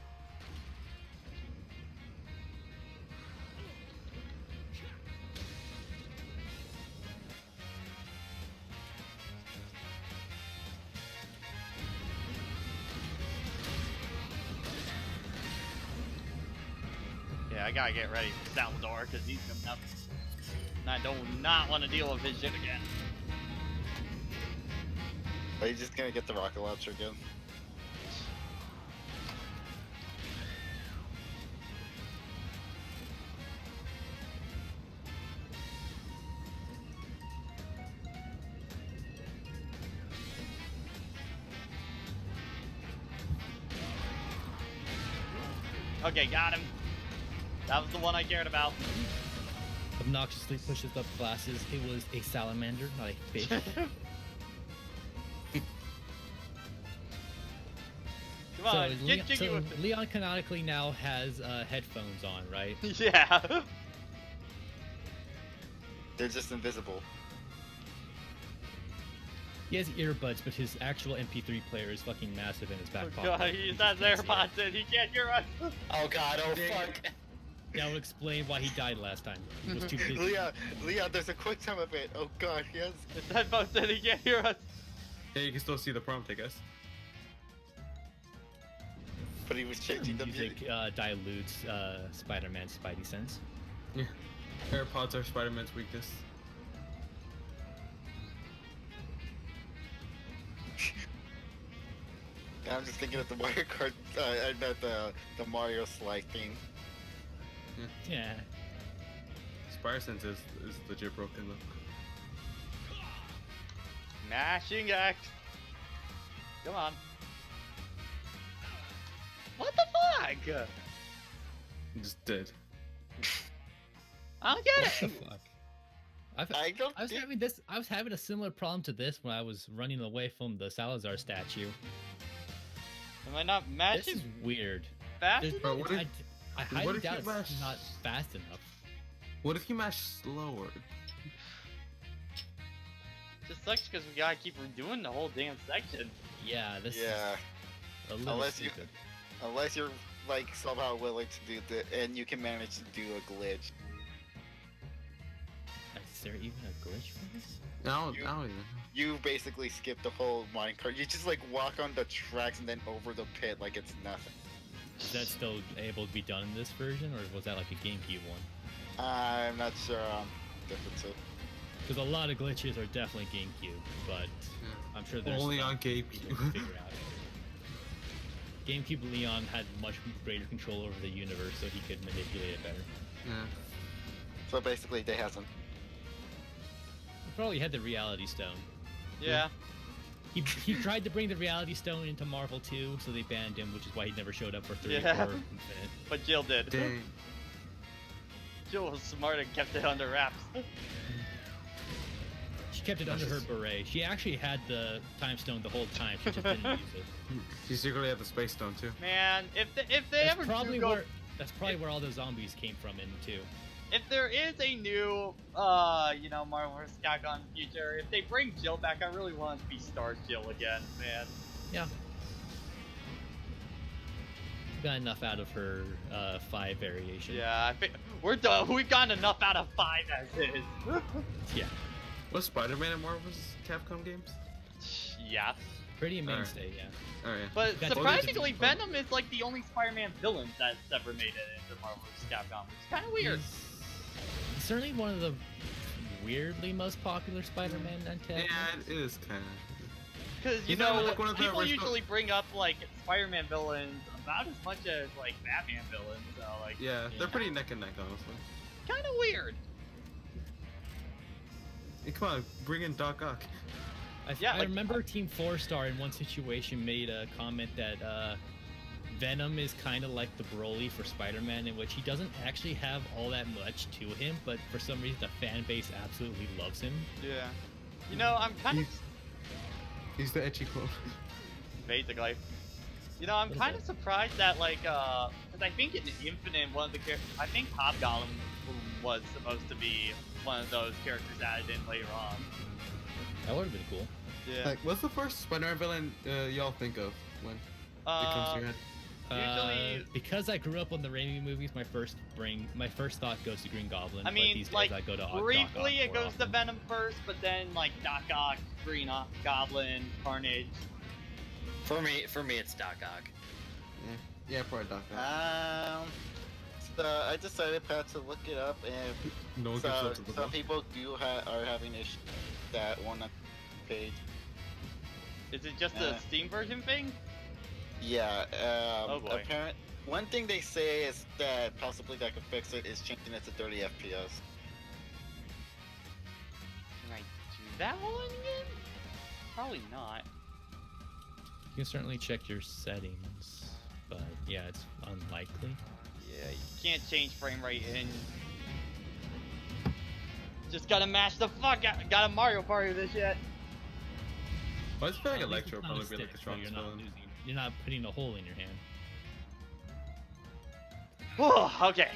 Yeah, I gotta get ready for Salvador because he's coming up. And I do not want to deal with his shit again. Are you just gonna get the rocket launcher again? Okay, got him. That was the one I cared about. Obnoxiously pushes up glasses. It was a salamander, not a fish. Come on, get jiggy so with it. Leon canonically now has headphones on, right? Yeah. They're just invisible. He has earbuds, but his actual MP3 player is fucking massive in his back Oh pocket. god, he You has can't see it. AirPods in. He can't hear us. Oh god, oh fuck. That would explain why he died last time. He was too busy. Leon, there's a quick time event. Oh god, yes. His headphones in. He can't hear us. Hey, you can still see the prompt, I guess. But he was changing the music. Music dilutes Spider-Man's Spidey sense. Yeah. AirPods are Spider-Man's weakness. I'm just thinking of the Mario Kart, the Mario slide theme. Yeah. Spider-Sense is legit broken though. Mashing X. Come on. What the fuck? I'm just dead. I don't get What the it. fuck? I was having a similar problem to this when I was running away from the Salazar statue. Am I not This matching is weird. fast There's- enough? Bro, what if- I highly what if doubt you it's mash- not fast enough. What if you mash slower? Just sucks because we gotta keep redoing the whole damn section. Yeah, this Yeah, is a little Unless you- stupid. unless you're like somehow willing to do the, and you can manage to do a glitch. there even a glitch for this? I don't even. You basically skip the whole minecart. You just like walk on the tracks and then over the pit like it's nothing. Is that still able to be done in this version, or was that like a GameCube one? I'm not sure if it's it. Because a lot of glitches are definitely GameCube, but I'm sure there's Only some on people GameCube. can figure out. GameCube Leon had much greater control over the universe, so he could manipulate it better. Yeah. So basically, they hasn't. He probably had the Reality Stone. Yeah. He tried to bring the Reality Stone into Marvel 2, so they banned him, which is why he never showed up for 3 Yeah. or Infinite. But Jill did. Dang. Jill was smart and kept it under wraps. She kept it under her beret. She actually had the Time Stone the whole time. She just didn't use it. She secretly had the Space Stone too. Man, if they That's ever probably do go, that's probably where all the zombies came from in 2. if there is a new, Marvel vs. Capcom future, if they bring Jill back, I really want it to be Star Jill again, man. Yeah. Got enough out of her 5 variation. Yeah, I think we're done. We've gotten enough out of 5 as is. Yeah. Was Spider-Man in Marvel vs. Capcom games? Yeah. Pretty a mainstay, yeah. Oh yeah. But Got to surprisingly, use it. Venom is like the only Spider-Man villain that's ever made it into Marvel vs. Capcom, which is kind of weird. He's certainly one of the weirdly most popular Spider-Man antagonist. Yeah, it is kind of. Because, you He's not know, like one of the people original- usually bring up, like, Spider-Man villains about as much as, like, Batman villains, so, like, Yeah, they're Yeah. pretty neck and neck, honestly. kind of weird. Hey, come on, bring in Doc Ock. Yeah, I like- remember Team 4-Star in one situation made a comment that Venom is kind of like the Broly for Spider-Man, in which he doesn't actually have all that much to him, but for some reason the fan base absolutely loves him. Yeah. You know, I'm kind of... He's the etchy clone. Basically. You know, I'm What is kind of that? surprised that, like, because I think in Infinite, one of the characters... I think Hobgoblin was supposed to be one of those characters added in later on. That would have been cool. Yeah. Like, what's the first Spider-Man villain y'all think of when it comes to your head? Usually- Because I grew up on the Raimi movies, my first thought goes to Green Goblin. I but mean, these days like, I go to Doc briefly Ock it more goes to often. Venom first, but then, like, Doc Ock, Green Goblin, Carnage. For me, it's Doc Ock. Yeah, probably Doc Ock. So I decided, Pat, to look it up, and No one gives up to the some book. people are having issues that one page. Is it just a Steam version thing? Yeah. Oh, boy. Apparent. One thing they say is that possibly that could fix it is changing it to 30 FPS. Can I do that one again? Probably not. You can certainly check your settings, but yeah, it's unlikely. Yeah, you can't change frame rate in. Just gotta mash the fuck out. Gotta Mario Party this shit. Well, I just feel like At least Electro it's would not probably be like stick, the so strongest villain. you're not putting a hole in your hand. Whew, okay.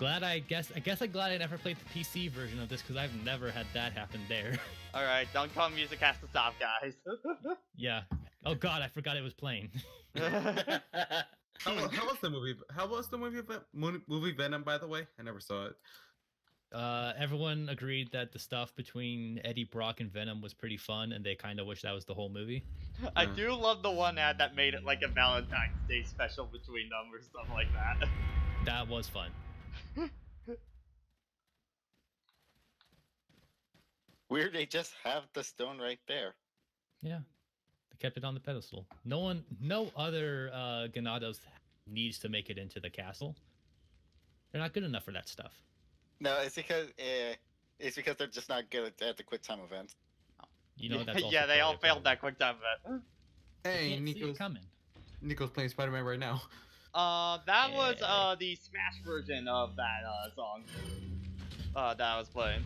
I guess I'm glad I never played the PC version of this because I've never had that happen there. Alright, don't call music has to stop, guys. Yeah. Oh god, I forgot it was playing. How was the movie? How was the movie Venom? By the way, I never saw it. Everyone agreed that the stuff between Eddie Brock and Venom was pretty fun, and they kind of wish that was the whole movie. I do love the one ad that made it like a Valentine's Day special between them or stuff like that. That was fun. Weird, they just have the stone right there. Yeah. They kept it on the pedestal. No other Ganados needs to make it into the castle. They're not good enough for that stuff. No, it's because they're just not good at the quick time events. You know that's also yeah, they all probably a failed that problem. quick time event. They Hey, can't see it Nico's coming. playing Spider-Man right now. That was Yeah. the Smash version of that song. That I was playing.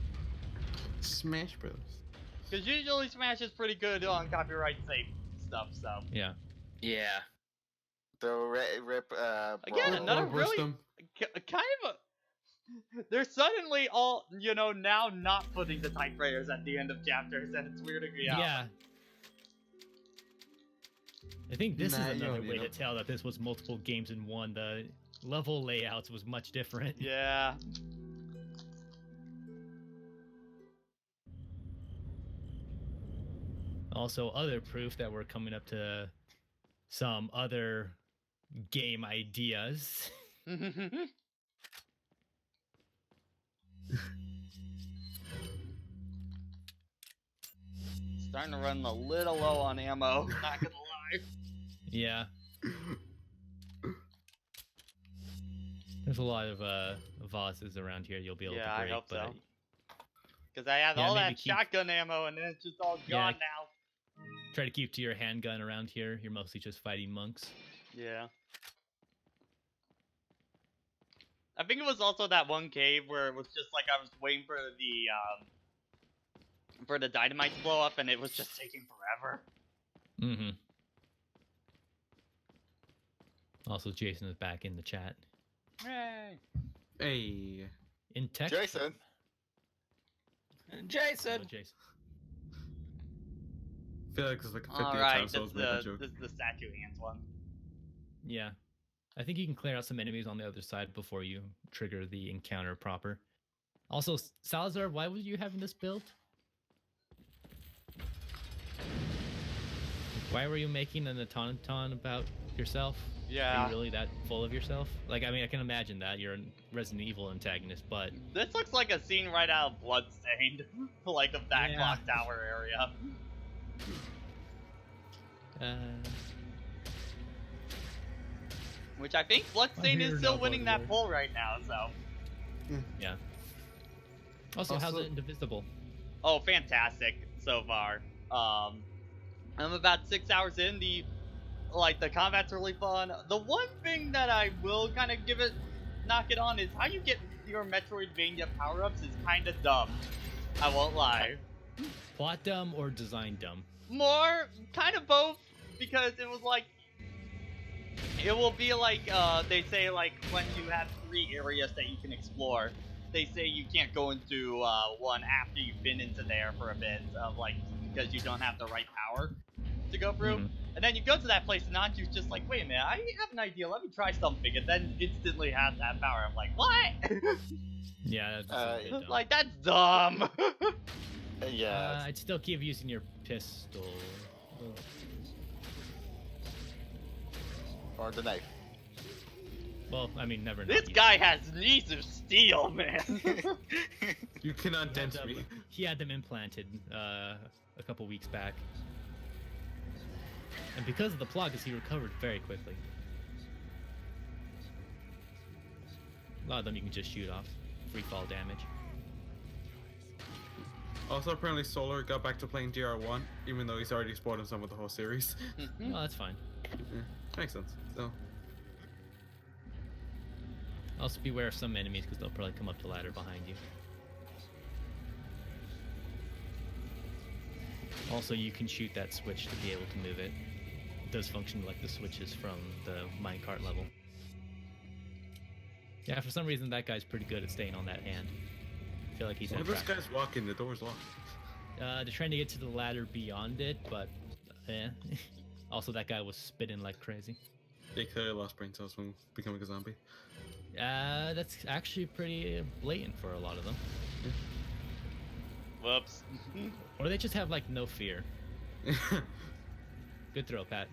Smash Bros. Because usually Smash is pretty good on copyright safe stuff, so. Yeah. Yeah. So rip. Again, Brawl. another Lord really Wisdom. kind of a. They're suddenly all, now not putting the typewriters at the end of chapters, and it's weirding me out. Yeah. I think this Nah, is you another don't way need to tell that this was multiple games in one. The level layouts was much different. Yeah. Also, other proof that we're coming up to some other game ideas. Starting to run a little low on ammo, not gonna lie. Yeah. There's a lot of vases around here you'll be able Yeah, to I break, hope but so. Because I had Yeah, all maybe that keep- shotgun ammo and then it's just all Yeah. gone now. try to keep to your handgun around here. You're mostly just fighting monks. Yeah. I think it was also that one cave where it was just like I was waiting for the dynamite to blow up and it was just taking forever. Mm-hmm. Also, Jason is back in the chat. Yay! Hey. In tech. Jason. Hello, Jason. Jason. I feel like it's like a 50 Alright, times this so is made that the joke. this is the statue hands one. Yeah. I think you can clear out some enemies on the other side before you trigger the encounter proper. Also, Salazar, why were you having this build? Why were you making an automaton about yourself? Are Yeah. you really that full of yourself? Like, I mean, I can imagine that. You're a Resident Evil antagonist, but... This looks like a scene right out of Bloodstained. Like of that Yeah. clock tower area. Which I think Bloodstained here is still now, winning by the that way. poll right now, so. Yeah. Also, how's Also- it indivisible? Oh, fantastic so far. I'm about 6 hours in. The combat's really fun. The one thing that I will kind of knock it on is how you get your Metroidvania power-ups is kind of dumb. I won't lie. Plot dumb or design dumb? More, kind of both, because it was like, it will be like, they say like when you have 3 areas that you can explore, they say you can't go into one after you've been into there for a bit, because you don't have the right power to go through. Mhm. And then you go to that place and Anju's just like, wait a minute, I have an idea, let me try something, and then instantly has that power. I'm like, what? Yeah, that's a bit dumb. Like, that's dumb. Yeah. I'd still keep using your pistol. Or the knife. Well, I mean, never. This not guy using has knees of steel, man. You cannot it. dent And, me. He had them implanted a couple weeks back. And because of the plugs, he recovered very quickly. A lot of them you can just shoot off. Free fall damage. Also, apparently Solar got back to playing DR1, even though he's already spoiled himself with the whole series. Well, that's fine. Yeah, makes sense. So, Also beware of some enemies because they'll probably come up the ladder behind you. Also, you can shoot that switch to be able to move it. It does function like the switches from the minecart level. Yeah, for some reason that guy's pretty good at staying on that hand. I feel like he's when in this practice. guy's walking, the door's locked. They're trying to get to the ladder beyond it, but eh. Also, that guy was spitting like crazy. They clearly lost brain cells from becoming a zombie. That's actually pretty blatant for a lot of them. Whoops. Or they just have like no fear. Good throw, Pat.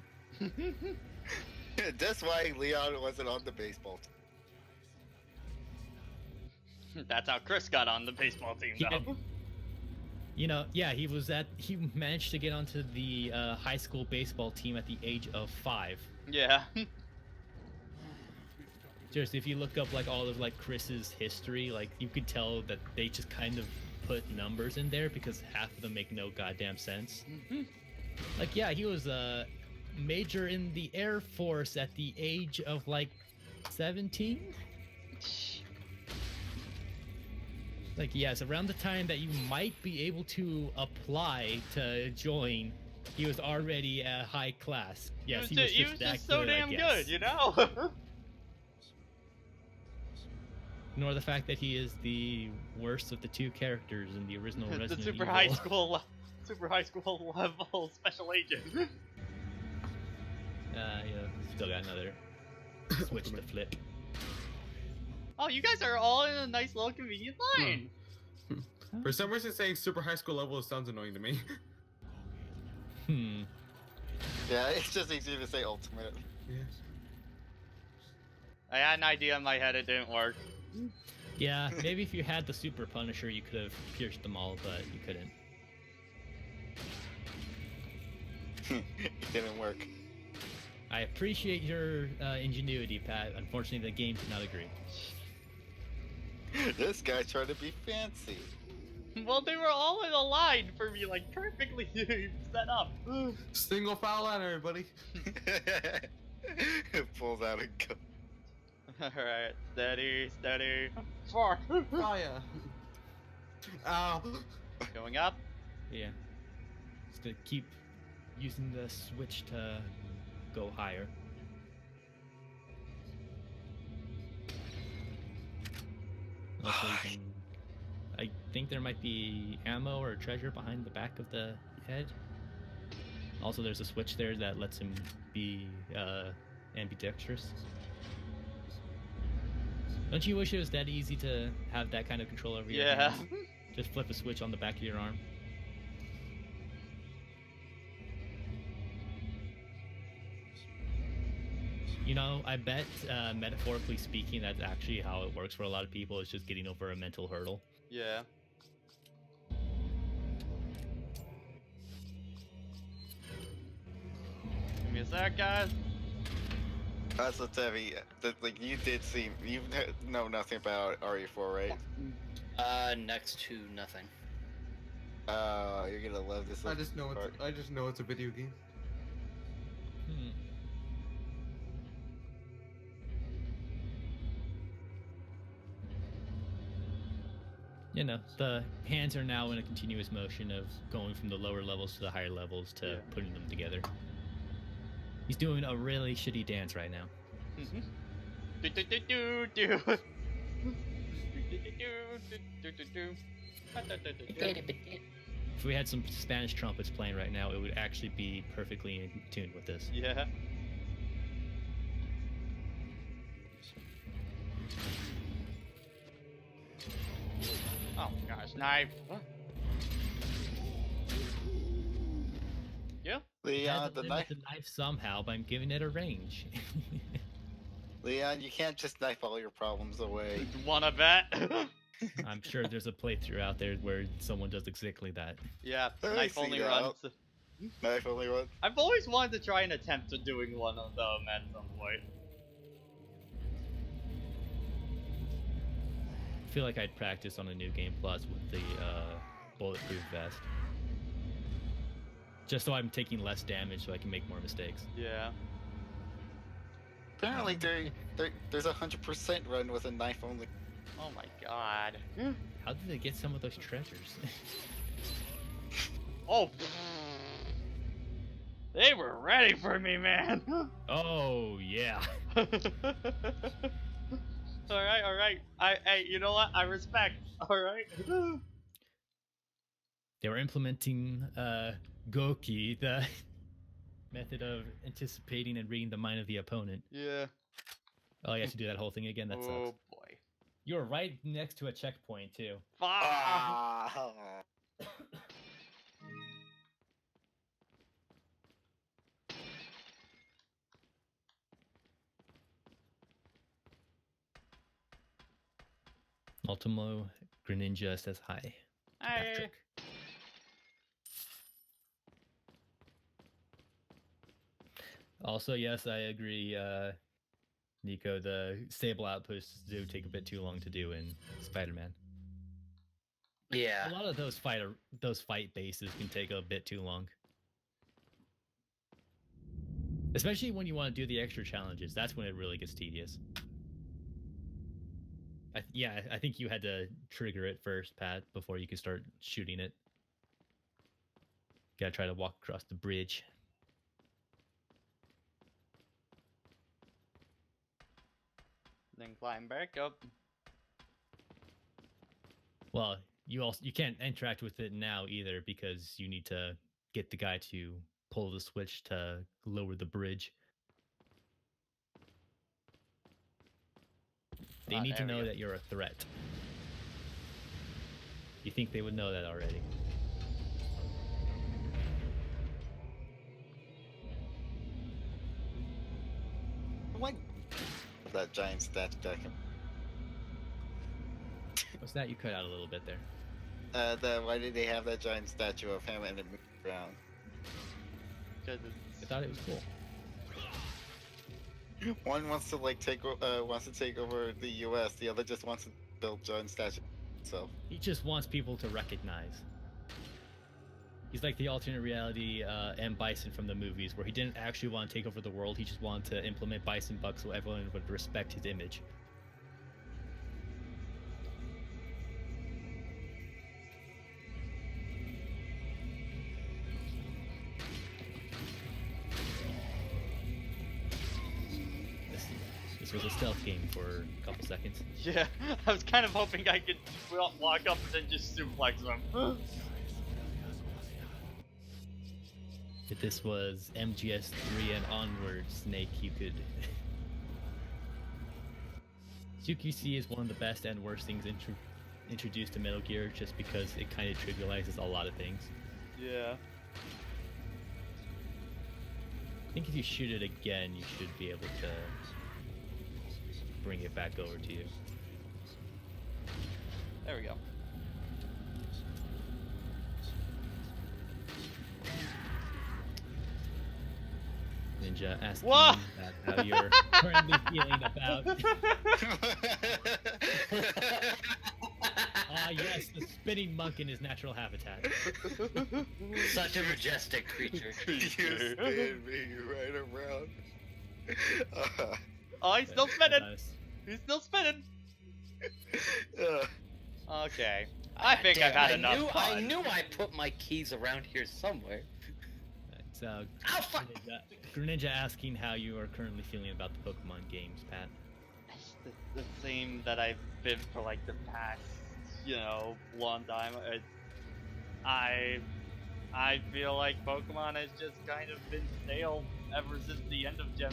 That's why Leon wasn't on the baseball team. That's how Chris got on the baseball team, He though. did. You know, yeah, he managed to get onto the high school baseball team at the age of 5. Yeah. Seriously, if you look up like all of like Chris's history, like you could tell that they just kind of put numbers in there because half of them make no goddamn sense. Like, yeah, he was a major in the Air Force at the age of like 17. Like, yes, around the time that you might be able to apply to join, he was already a high class. Yes, he was just so good, I damn guess. good, you know? Nor the fact that he is the worst of the 2 characters in the original the Resident super Evil. high school level special agent. Yeah, still got another switch to flip. Oh, you guys are all in a nice little convenient line. For some reason, saying super high school level sounds annoying to me. Hmm. Yeah, it's just easier to say ultimate. Yes. I had an idea in my head, it didn't work. Yeah, maybe if you had the Super Punisher, you could have pierced them all, but you couldn't. It didn't work. I appreciate your ingenuity, Pat. Unfortunately, the game did not agree. This guy's trying to be fancy. Well, they were all in a line for me, like perfectly set up. Single foul line, everybody. It pulls out a gun. Alright, steady, steady. Fuck! Fire. Ow. Going up. Yeah. Just to keep using the switch to go higher. Also, you can, I think there might be ammo or treasure behind the back of the head. Also, there's a switch there that lets him be ambidextrous. Don't you wish it was that easy to have that kind of control over your Yeah. hands? Just flip a switch on the back of your arm. You know, I bet, metaphorically speaking, that's actually how it works for a lot of people. It's just getting over a mental hurdle. Yeah. Give me a sec, guys. That's what's heavy. Like you did seem you know nothing about RE4, right? Next to nothing. You're gonna love this. I just know part. it's a video game. Hmm. You know, the hands are now in a continuous motion of going from the lower levels to the higher levels to Yeah. putting them together. He's doing a really shitty dance right now. Do do do do do. Do do do do do. If we had some Spanish trumpets playing right now, it would actually be perfectly in tune with this. Yeah. Oh gosh, knife. Yeah. Leon, Had to the limit knife. the knife somehow by giving it a range. Leon, you can't just knife all your problems away. Wanna bet? I'm sure there's a playthrough out there where someone does exactly that. Yeah, I knife see only that. runs. Knife only one. I've always wanted to try an attempt at doing one of them at some point. I feel like I'd practice on a new game plus with the bulletproof vest. Just so I'm taking less damage so I can make more mistakes. Yeah. Apparently, there's 100% run with a knife only. Oh my god. How did they get some of those treasures? Oh. They were ready for me, man. Oh, yeah. Alright, alright. Hey, you know what? I respect. Alright. They were implementing Goki, the method of anticipating and reading the mind of the opponent. Yeah. Oh, you have to do that whole thing again? That sucks. Oh boy. You were right next to a checkpoint, too. Fuck. Ah. Ultimo Greninja says hi. to Hey. Patrick. Also, yes, I agree, Nico. The stable outposts do take a bit too long to do in Spider-Man. Yeah. A lot of those fight bases can take a bit too long. Especially when you want to do the extra challenges. That's when it really gets tedious. I think you had to trigger it first, Pat, before you could start shooting it. Gotta try to walk across the bridge. Then climb back up. Well, you can't interact with it now either because you need to get the guy to pull the switch to lower the bridge. They need to know area. that you're a threat. You think they would know that already? my that giant statue that can What's that? You cut out a little bit there. why did they have that giant statue of him and it moved around? Because I thought it was cool. One wants to like take over the U.S. The other just wants to build giant statue himself. He just wants people to recognize. He's like the alternate reality M. Bison from the movies, where he didn't actually want to take over the world. He just wanted to implement Bison Buck so everyone would respect his image. This was a stealth game for a couple seconds. yeah, I was kind of hoping I could walk up and then just suplex him. If this was MGS3 and onward, Snake, you could... QQC is one of the best and worst things introduced to Metal Gear, just because it kind of trivializes a lot of things. Yeah. I think if you shoot it again, you should be able to bring it back over to you. There we go. Ninja asking Whoa! about how you're currently feeling about... yes, the spinning monk in his natural habitat. Such a majestic creature. You spin me right around. Oh, he's still spinning! Nice. He's still spinning! uh, Okay. I think I've had enough I fun. knew I put my keys around here somewhere. So, Ow, fuck! Greninja asking how you are currently feeling about the Pokemon games, Pat. It's the same that I've been for like the past, long time. I feel like Pokemon has just kind of been stale ever since the end of Gen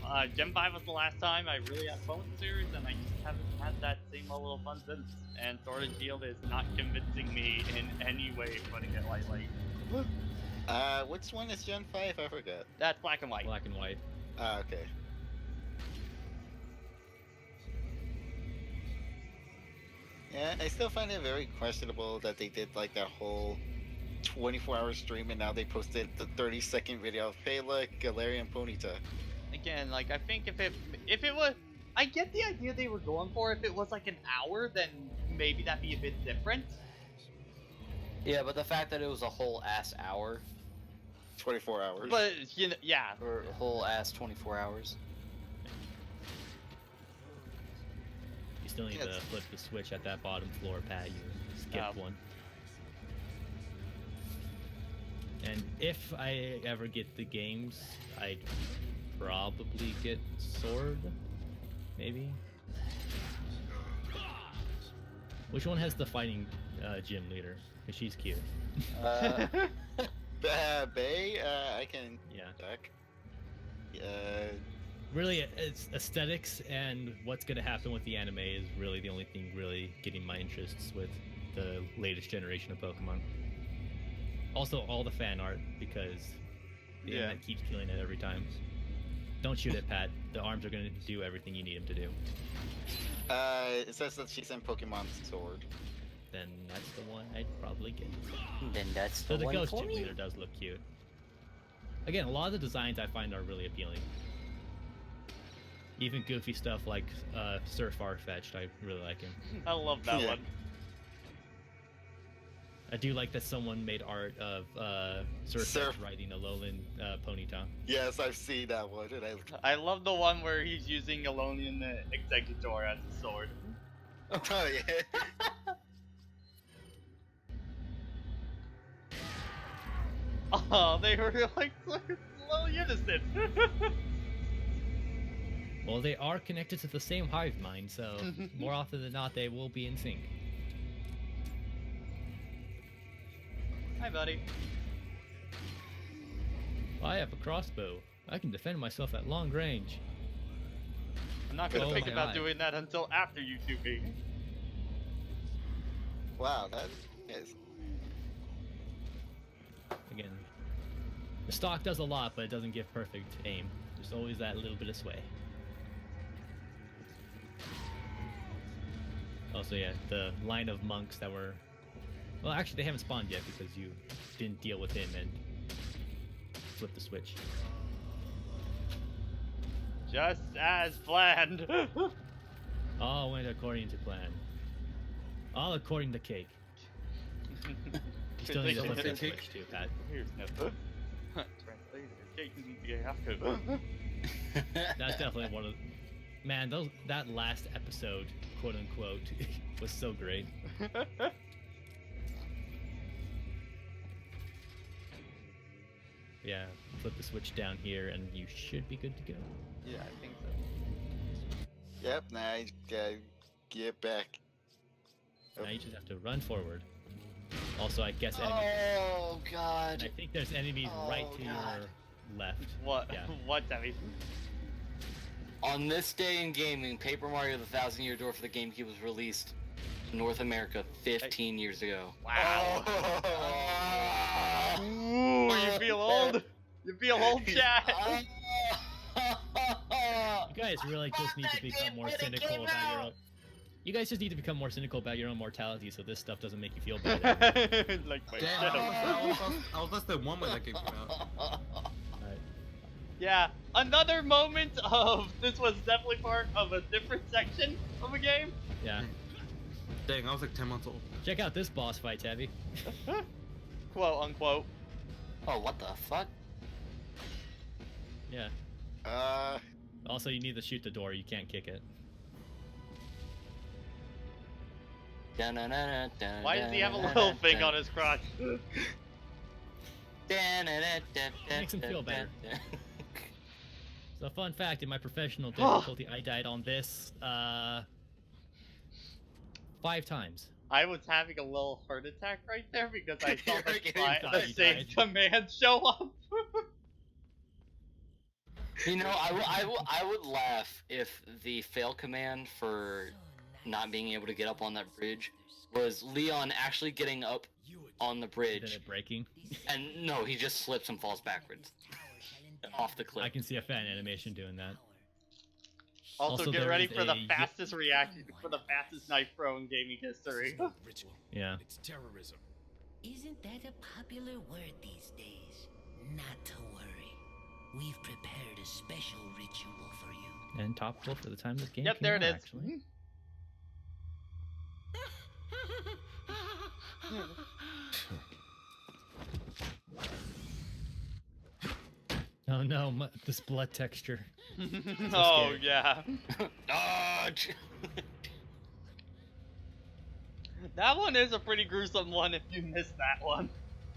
5. Gen 5 was the last time I really had fun with the series, and I just haven't had that same level of fun since. And Sword and Shield is not convincing me in any way, putting it lightly. which one is Gen 5? I forgot. That's Black and White. Black and white. Ah, okay. Yeah, I still find it very questionable that they did like that whole 24-hour stream and now they posted the 30-second video of, hey look, Galarian Ponyta. Again, like, I think if it was, I get the idea they were going for. If it was like an hour, then maybe that'd be a bit different. Yeah, but the fact that it was a whole ass hour, 24 hours. But yeah, or a whole ass 24 hours. You still need to Yes. flip the switch at that bottom floor, Pat. You skipped one. And if I ever get the games, I'd probably get Sword, maybe. Which one has the fighting gym leader? Because she's cute. Bay, I can Yeah. check. Really, it's aesthetics and what's going to happen with the anime is really the only thing really getting my interests with the latest generation of Pokemon. Also, all the fan art, because the Yeah. internet keeps killing it every time. Don't shoot it, Pat. The arms are going to do everything you need them to do. It says that she's in Pokemon Sword. Then that's the one I'd probably get. Then that's So the the one Ghost for Gym me. Leader does look cute. Again, a lot of the designs I find are really appealing. Even goofy stuff like Sir Farfetch'd, I really like him. I love that Yeah. one. I do like that someone made art of Sir Sir- Farfetch'd riding a lowland Ponyta. Yes, I've seen that one, and I love the one where he's using Elonian Executor as a sword. oh yeah. Oh, they were like so unison. Well, they are connected to the same hive mind, so more often than not, they will be in sync. Hi, buddy. I have a crossbow. I can defend myself at long range. I'm not gonna Oh think my about God. doing that until after you two me. Wow, that is. Again, the stock does a lot, but it doesn't give perfect aim. There's always that little bit of sway. Also, yeah, the line of monks that were... Well, actually, they haven't spawned yet because you didn't deal with him and flip the switch. Just as planned. All went according to plan. All according to cake. You still need to flip that switch too, Pat. Here's no translator. That's definitely one of... Man, that last episode, quote unquote, was so great. Yeah, flip the switch down here and you should be good to go. Yeah, I think so. Yep, now you gotta get back. Now you just have to run forward. Also, I guess enemies. Oh god. And I think there's enemies right to God. your left. What? Yeah. What, Debbie? On this day in gaming, Paper Mario: The Thousand Year Door for the GameCube was released in North America 15 years ago. Wow. Oh. Ooh, you feel old? You feel old, chat? You guys really just need to become more cynical about your own. You guys just need to become more cynical about your own mortality, so this stuff doesn't make you feel bad. Like my Damn, shadow. I was less than 1 when that game came out. Alright. Yeah, another moment of this was definitely part of a different section of a game. Yeah. Dang, I was like 10 months old. Check out this boss fight, Tabby. Quote unquote. Oh, what the fuck? Yeah. Also, you need to shoot the door. You can't kick it. Why does he have a little thing on his crotch? Makes him feel better. So, fun fact: in my professional difficulty, I died on this 5 times. I was having a little heart attack right there because I saw thought the you same died. command show up. You know, I would laugh if the fail command for not being able to get up on that bridge was Leon actually getting up on the Then bridge, it breaking. and no, he just slips and falls backwards off the cliff. I can see a fan animation doing that. Also, Also, get there ready is for the a- fastest reaction, for the fastest knife throw in gaming history. Ritual. Yeah. It's terrorism. Isn't that a popular word these days? Not to worry. We've prepared a special ritual for you. And topical for the time this game Yep, came there it out, is. actually. Oh no, this blood texture. Oh scary. yeah, Dodge! that one is a pretty gruesome one if you missed that one.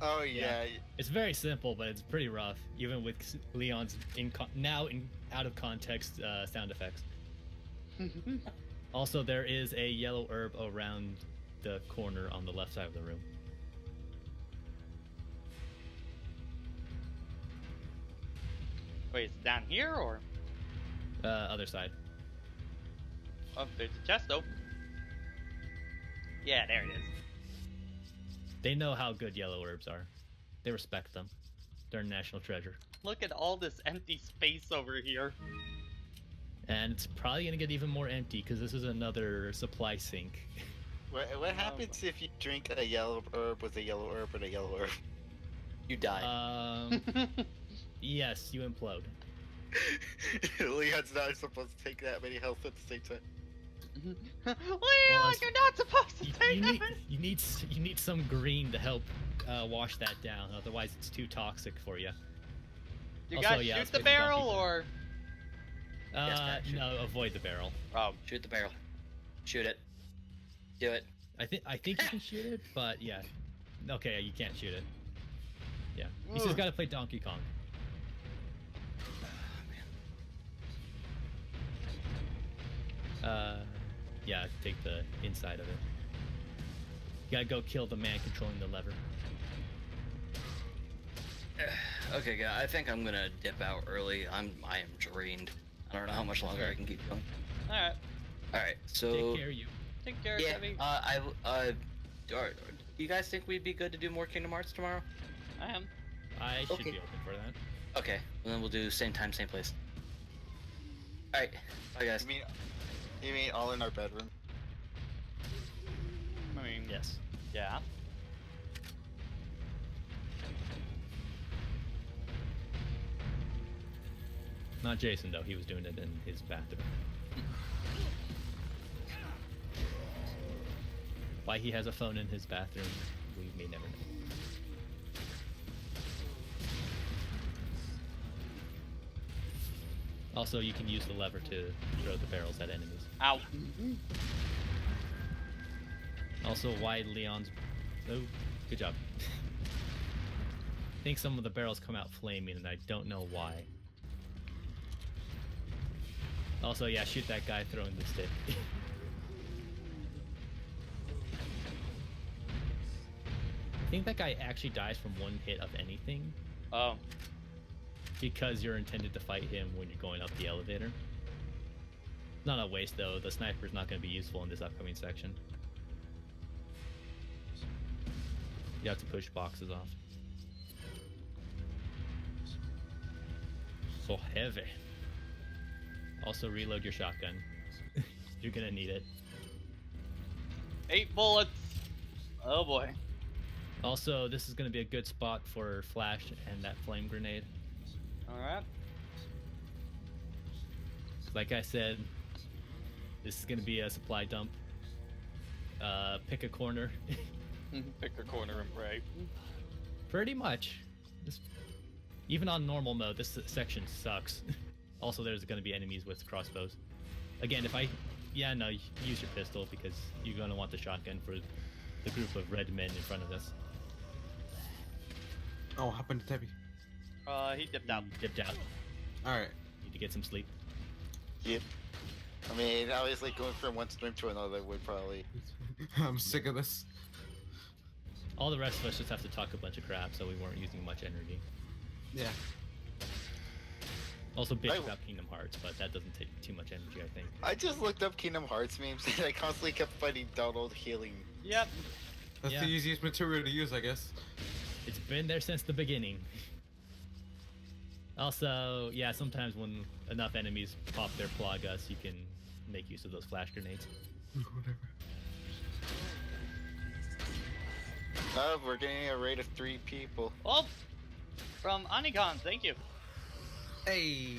Oh yeah. It's very simple, but it's pretty rough, even with Leon's out of context sound effects. Also, there is a yellow herb around the corner on the left side of the room. Wait, it's down here or? Other side. Oh, there's a chest open. Yeah, there it is. They know how good yellow herbs are. They respect them. They're a national treasure. Look at all this empty space over here. And it's probably gonna get even more empty because this is another supply sink. What happens if you drink a yellow herb with a yellow herb and a yellow herb? You Um, yes, you implode. Leon's not supposed to take that many health at the same time. Leon, it's- you're not supposed to You, take you that. need you need some green to help wash that down. Otherwise, it's too toxic for you. You Also, guys yeah, shoot it's the good for barrel donkey or? Yes, Pat, shoot. No, avoid the barrel. Oh, Shoot the barrel. Shoot it. Do it. I think you can shoot it, but yeah. Okay, you can't shoot it. Yeah, he's just got to play Donkey Kong. Yeah, take the inside of it. You gotta go kill the man controlling the lever. Okay, guys, I think I'm gonna dip out early. I am drained. I don't know how much longer I can keep going. all right. All right, so Take care of you. Take care, yeah, Debbie. do you guys think we'd be good to do more Kingdom Hearts tomorrow? I am. I should Okay. be open for that. Okay, well, then we'll do same time, same place. All right, bye guys. You mean all in our bedroom? Yes. Yeah. Not Jason though. He was doing it in his bathroom. Why he has a phone in his bathroom, we may never know. Also, you can use the lever to throw the barrels at enemies. Ow. Also, why Leon's... Oh, good job. I think some of the barrels come out flaming, and I don't know why. Also, yeah, shoot that guy throwing the stick. I think that guy actually dies from one hit of anything, Oh. because you're intended to fight him when you're going up the elevator. Not a waste though, the sniper's not going to be useful in this upcoming section. You have to push boxes off. So heavy. Also reload your shotgun. You're going to need it. 8 bullets. Oh boy. Also, this is going to be a good spot for flash and that flame grenade. Alright. Like I said, this is going to be a supply dump. Pick a corner. Pick a corner and pray. Pretty much. Even on normal mode, this section sucks. Also, there's going to be enemies with crossbows. Again, yeah, no, use your pistol because you're going to want the shotgun for the group of red men in front of us. Oh, what happened to Tebby? He dipped out. Dipped out. Alright. Need to get some sleep. Yep. I mean, obviously going from one stream to another would probably... I'm sick of this. All the rest of us just have to talk a bunch of crap, so we weren't using much energy. Yeah. Also bitch about Kingdom Hearts, but that doesn't take too much energy, I think. I just looked up Kingdom Hearts memes and I constantly kept finding Donald healing. Yep. That's Yeah. the easiest material to use, I guess. It's been there since the beginning. Also, yeah, sometimes when enough enemies pop their Plagas, you can make use of those flash grenades. Whatever. We're getting a raid of 3 people. Oh! From Anikon, thank you. Hey.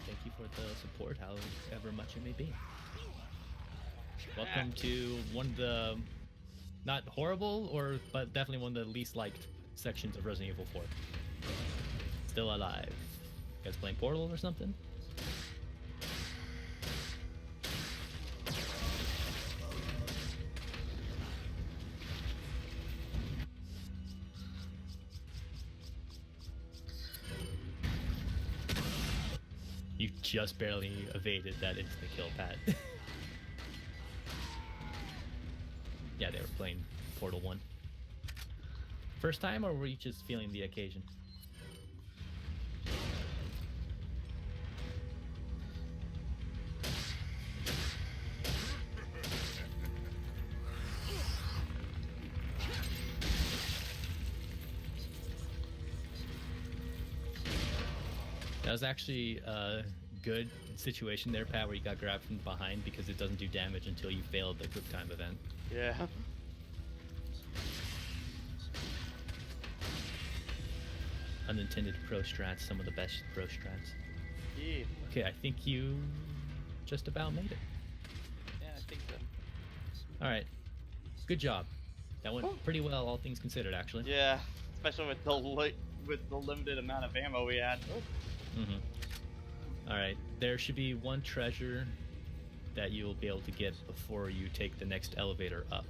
Thank you for the support, however much it may be. Welcome to one of the, not horrible, but definitely one of the least liked sections of Resident Evil 4. Still alive. You guys playing Portal or something? You just barely evaded that instant kill, Pat. Yeah, they were playing Portal 1. First time, or were you just feeling the occasion? That was actually a good situation there, Pat, where you got grabbed from behind because it doesn't do damage until you failed the quick time event. Yeah. Unintended pro strats, some of the best pro strats. Yeah. Okay, I think you just about made it. Yeah, I think so. All right, good job. That went pretty well, all things considered, actually. Yeah, especially with the limited amount of ammo we had. Oh. All right, there should be one treasure that you'll be able to get before you take the next elevator up.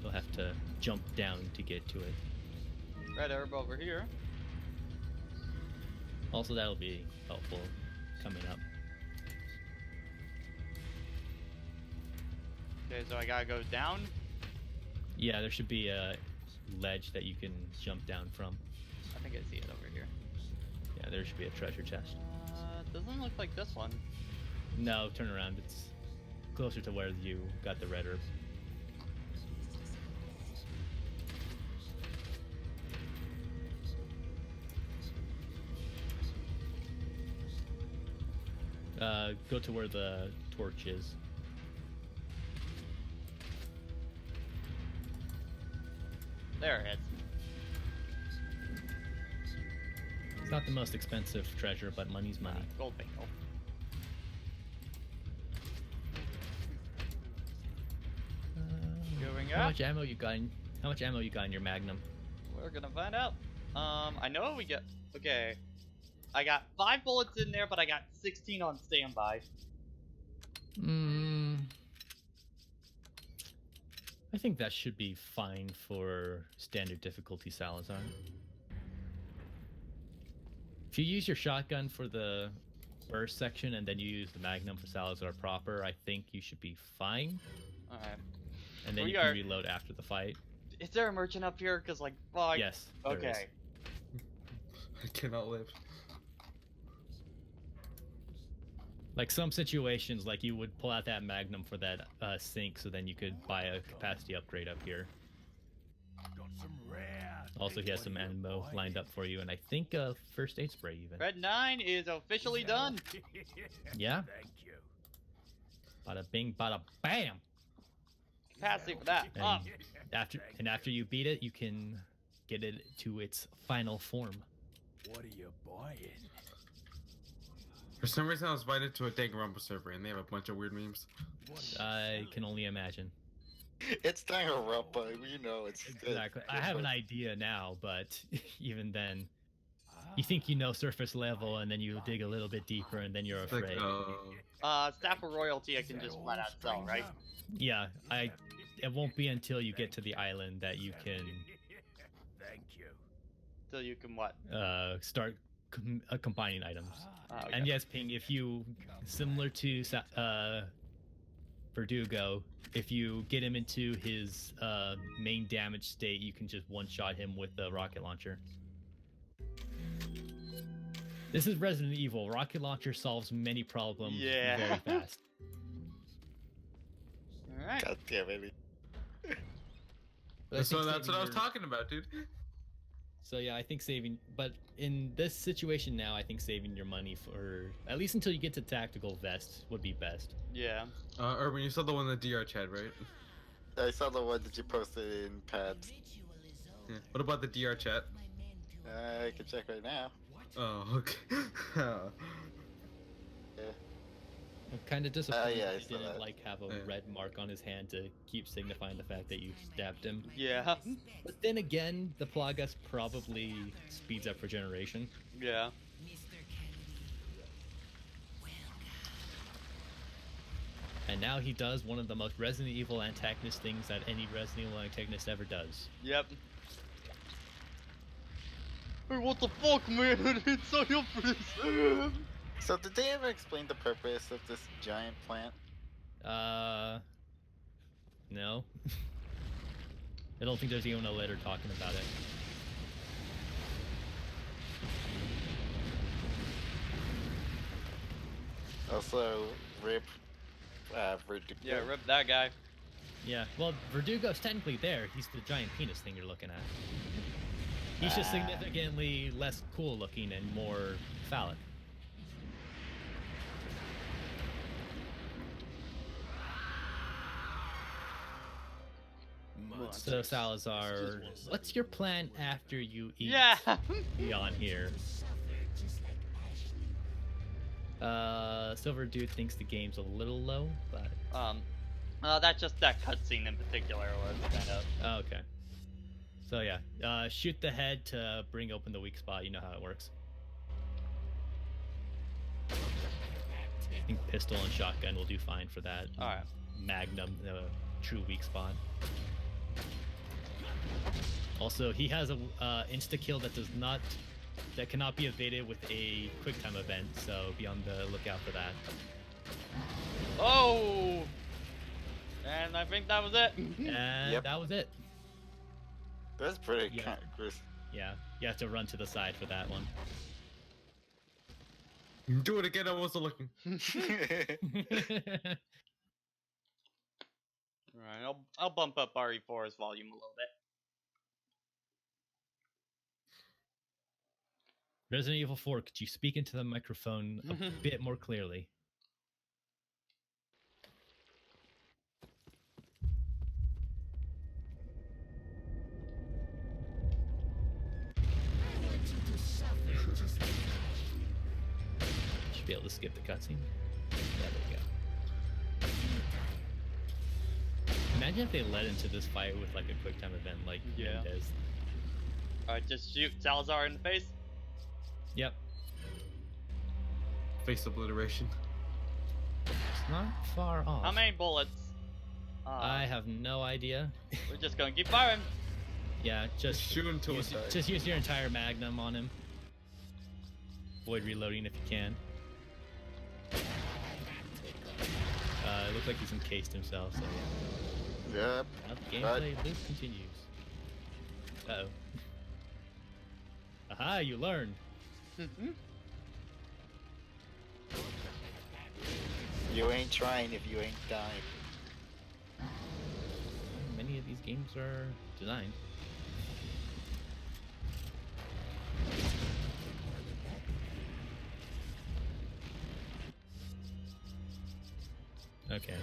You'll have to jump down to get to it. Red herb over here. Also, that'll be helpful coming up. Okay, so I gotta go down. Yeah, there should be a ledge that you can jump down from. I think I see it over here. Yeah, there should be a treasure chest. Doesn't look like this one. No, turn around. It's closer to where you got the red herb. Go to where the torch is. There it is. It's not the most expensive treasure, but money's money. Gold bingo. Going How up. much ammo you got? How much ammo you got in your Magnum? We're gonna find out. I know we get. Okay. I got 5 bullets in there, but I got 16 on standby. I think that should be fine for standard difficulty Salazar. If you use your shotgun for the burst section and then you use the Magnum for Salazar proper, I think you should be fine. Alright. And then We you can are- reload after the fight. Is there a merchant up here? Cause like, fuck. Yes. there is. Okay. I cannot live. Like some situations, like you would pull out that Magnum for that sink, so then you could buy a capacity upgrade up here. Got some rare. Also, he has some ammo lined up for you, and I think first aid spray even. Red 9 is officially done. Yeah. Thank you. Bada bing, bada bam. Capacity for that. And Up. after you beat it, you can get it to its final form. What are you buying? For some reason, I was invited to a Danganronpa server, and they have a bunch of weird memes. I can only imagine. It's Danganronpa, you know. It's Exactly. I have an idea now, but even then, you think you know surface level, and then you dig a little bit deeper, and then you're It's like, afraid. Staff of Royalty I can just flat out sell, right? Yeah, it won't be until you get to the island that you can Thank you. So you can what? start combining items. Oh, okay. And yes, Ping, if you, similar to Verdugo, if you get him into his main damage state, you can just one-shot him with the rocket launcher. This is Resident Evil. Rocket launcher solves many problems Yeah. very fast. Alright. God damn it. But I So think that's what I was saving your- talking about, dude. So yeah, I think but in this situation now, I think saving your money for, at least until you get to tactical vest, would be best. Yeah. Urban, you saw the one in the DR chat, right? I saw the one that you posted in Pads. Yeah. What about the DR chat? I can check right now. Oh, okay. I'm kind of disappointed yeah, I he saw didn't that. like have a Yeah. red mark on his hand to keep signifying the fact that you stabbed him. Yeah. But then again, the Plagas probably speeds up regeneration. Yeah. And now he does one of the most Resident Evil antagonist things that any Resident Evil antagonist ever does. Yep. Hey, what the fuck, man? It's so your face. So did they ever explain the purpose of this giant plant? No. I don't think there's even a letter talking about it. Also, rip Verdugo. Yeah, rip that guy. Yeah, well, Verdugo's technically there. He's the giant penis thing you're looking at. He's just significantly less cool looking and more phallic. So Salazar, what's your plan after you eat Yeah. beyond here? Silver Dude thinks the game's a little low, but That cutscene in particular was kind of. oh, okay. So yeah, shoot the head to bring open the weak spot. You know how it works. I think pistol and shotgun will do fine for that. All right. Magnum, the true weak spot. Also, he has a insta kill that cannot be evaded with a quick time event. So be on the lookout for that. Oh. And I think that was it. And Yep. that was it. That's pretty Yeah. kind of gross. Yeah, you have to run to the side for that one. Do it again, I wasn't looking. Alright, I'll bump up RE4's volume a little bit. Resident Evil 4, could you speak into the microphone a bit more clearly? be able to skip the cutscene. Yeah, there we go. Imagine if they led into this fight with like a quick time event like Yeah. Mendez. Alright, just shoot Salazar in the face. Yep. Face obliteration. It's not far off. How many bullets? I have no idea. We're just gonna keep firing. Yeah, just Shoot him till use, it's died. just use your entire magnum on him. Avoid reloading if you can. It looks like he's encased himself, so yeah. Yep. Now the gameplay loop continues. Uh-oh. Aha, you learned. You ain't trying if you ain't dying. Many of these games are designed. Okay.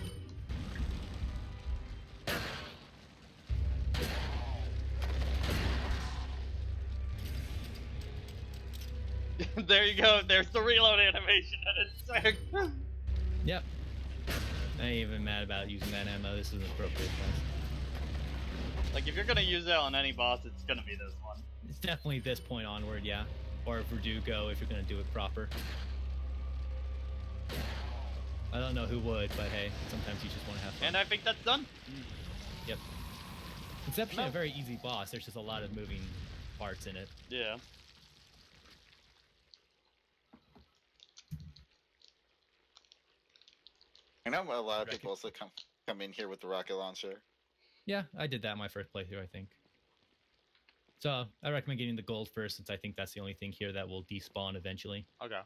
There you go. There's the reload animation, and it's sick. Yep. I ain't even mad about using that ammo. This is an appropriate place. Like, if you're gonna use it on any boss, it's gonna be this one. It's definitely this point onward, yeah. Or Verdugo if you're gonna do it proper. I don't know who would, but hey, sometimes you just want to have fun. And I think that's done. Yep. It's actually No. a very easy boss. There's just a lot of moving parts in it. Yeah. I know a lot of Reckon- people also come in here with the rocket launcher. Yeah, I did that my first playthrough, I think. So I recommend getting the gold first, since I think that's the only thing here that will despawn eventually. Okay.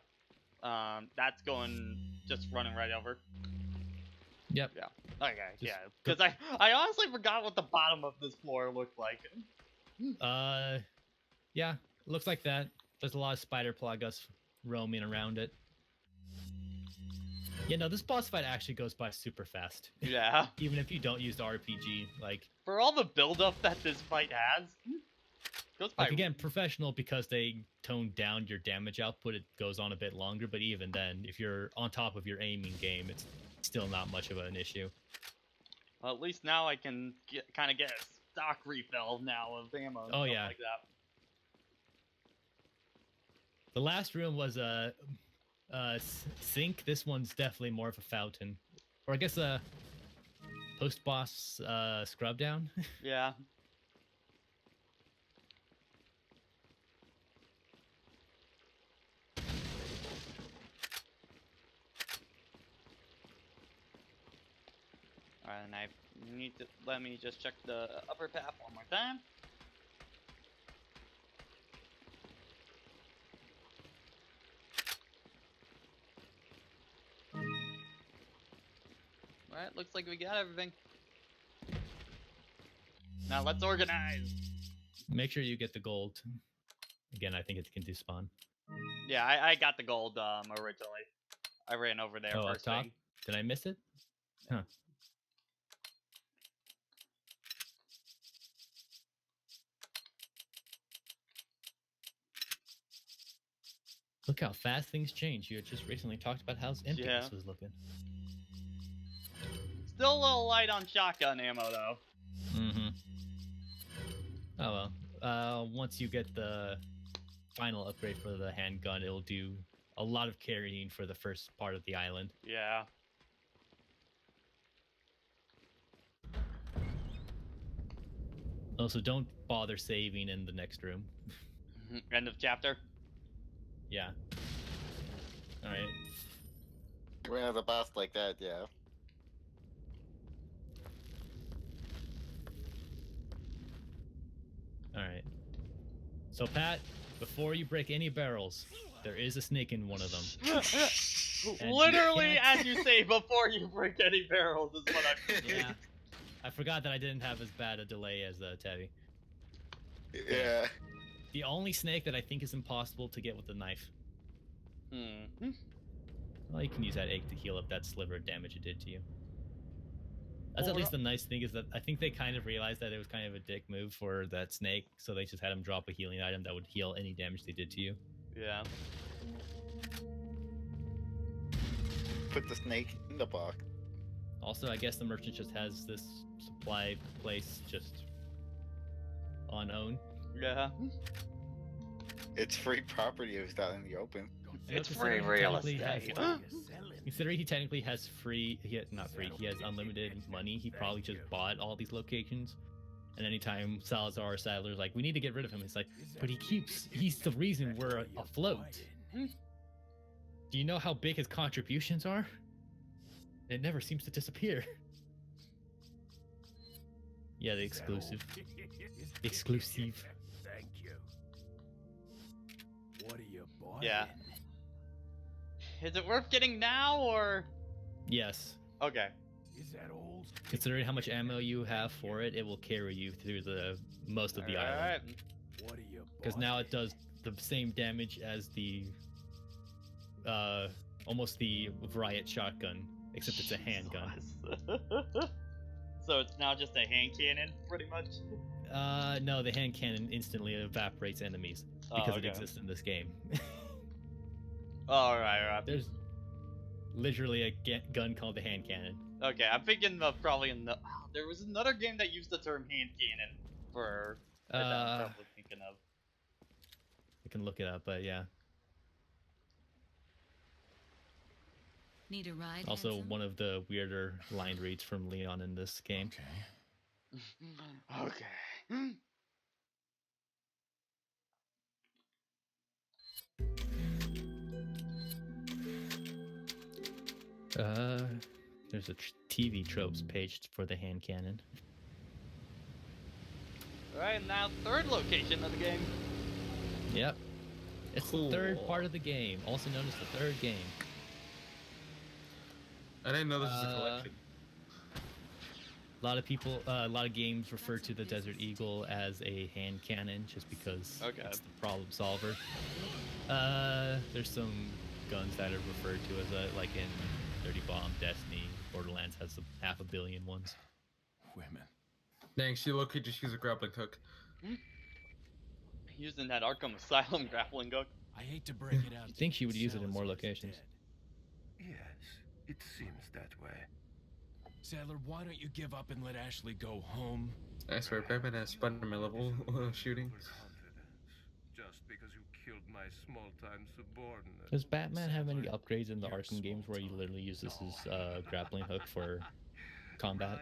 That's going just running right over. Yep. Yeah. Okay. Just Yeah. go- Because I honestly forgot what the bottom of this floor looked like. Yeah, looks like that. There's a lot of spider plagas roaming around it. Yeah, no, this boss fight actually goes by super fast. Yeah. Even if you don't use the RPG, like For all the buildup that this fight has, goes by. again, professional because they toned down your damage output, it goes on a bit longer, but even then, if you're on top of your aiming game, it's still not much of an issue. Well, at least now I can kind of get a stock refill now of ammo and Oh, stuff yeah. like that. The last room was a sink. This one's definitely more of a fountain. Or I guess a post-boss scrub down. Yeah. Alright, and I need to let me just check the upper path one more time. Alright, looks like we got everything. Now let's organize. Make sure you get the gold. Again, I think it can despawn. Yeah, I got the gold originally. I ran over there Oh, up first top? thing. Did I miss it? Huh. Look how fast things change. You had just recently talked about how empty Yeah. this was looking. Still a little light on shotgun ammo though. Mm-hmm. Oh well. Once you get the final upgrade for the handgun, it'll do a lot of carrying for the first part of the island. Yeah. Also, don't bother saving in the next room. End of chapter. Yeah. Alright. When there's a boss like that, yeah. Alright. So, Pat, before you break any barrels, there is a snake in one of them. And you Literally, can't- as you say, before you break any barrels is what I'm. Yeah. I forgot that I didn't have as bad a delay as Teddy. Yeah. The only snake that I think is impossible to get with a knife. Hmm. Well, you can use that egg to heal up that sliver of damage it did to you. That's Well, at least the nice thing is that I think they kind of realized that it was kind of a dick move for that snake, so they just had him drop a healing item that would heal any damage they did to you. Yeah. put the snake in the box. Also, I guess the merchant just has this supply place just on own. Yeah. It's free property if it's out in the open. It's considering free he real technically has- estate. Considering he technically has free, not free, he has unlimited money, he probably just bought all these locations. And anytime Salazar or Sadler's like, we need to get rid of him, it's like, but he's the reason we're afloat. Do you know how big his contributions are? It never seems to disappear. Yeah, the exclusive. Exclusive. Thank you. What are you buying? Yeah. Is it worth getting now or? Yes. Okay. Is that old? Considering how much ammo you have for it, it will carry you through the most of the island. Alright. What are you Because now it does the same damage as the almost the riot shotgun, except it's a handgun. So it's now just a hand cannon, pretty much. No, the hand cannon instantly evaporates enemies because it exists in this game. Alright. There's literally a gun called the hand cannon. Okay, I'm thinking of probably there was another game that used the term hand cannon for that I'm probably thinking of. I can look it up, but yeah. Need a ride? Also, handsome? one of the weirder line reads from Leon in this game. Okay. There's a TV tropes page for the hand cannon. Alright, now third location of the game. Yep. It's the third part of the game, also known as the third game. I didn't know this was a collection. A lot of people, a lot of games refer to the Desert Eagle as a hand cannon just because it's the problem solver. There's some guns that are referred to as a, like in Dirty Bomb, Destiny, Borderlands has half a billion ones. Women. Dang, she low-key just used a grappling hook. Using that Arkham Asylum grappling hook. I hate to break it out. You'd think she would use it in more locations. Yes, it seems that way. Sadler, why don't you give up and let Ashley go home? I swear, Batman has Spider-Man level shooting. Just because you killed my small-time subordinate. Does Batman have any upgrades in the Arkham games where you literally use this as grappling hook for combat?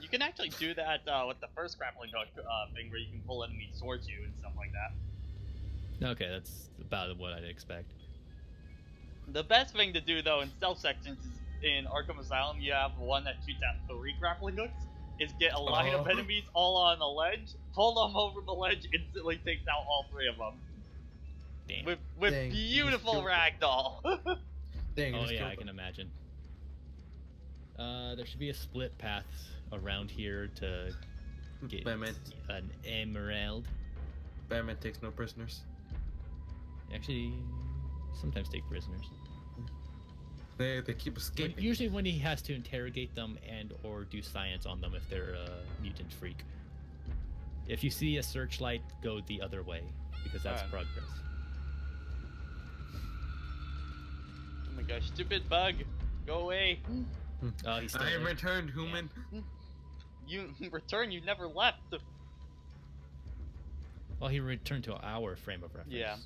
You can actually do that with the first grappling hook thing where you can pull enemies towards you and stuff like that. Okay, that's about what I'd expect. The best thing to do though in stealth sections is in Arkham Asylum you have one that shoots at 3 grappling hooks. Is get a line of enemies all on a ledge, pull them over the ledge, instantly takes out all 3 of them. Damn. With Dang, beautiful you just ragdoll. Dang, Oh yeah, I can imagine. There should be a split path around here to get Batman. an emerald. Batman takes no prisoners. Actually, sometimes take prisoners. They keep escaping. Usually when he has to interrogate them and or do science on them if they're a mutant freak. If you see a searchlight, go the other way because that's Alright. progress. Oh my gosh, stupid bug. Go away. Oh, he's still I there. returned, human. You return, you never left. Well, he returned to our frame of reference. Yeah.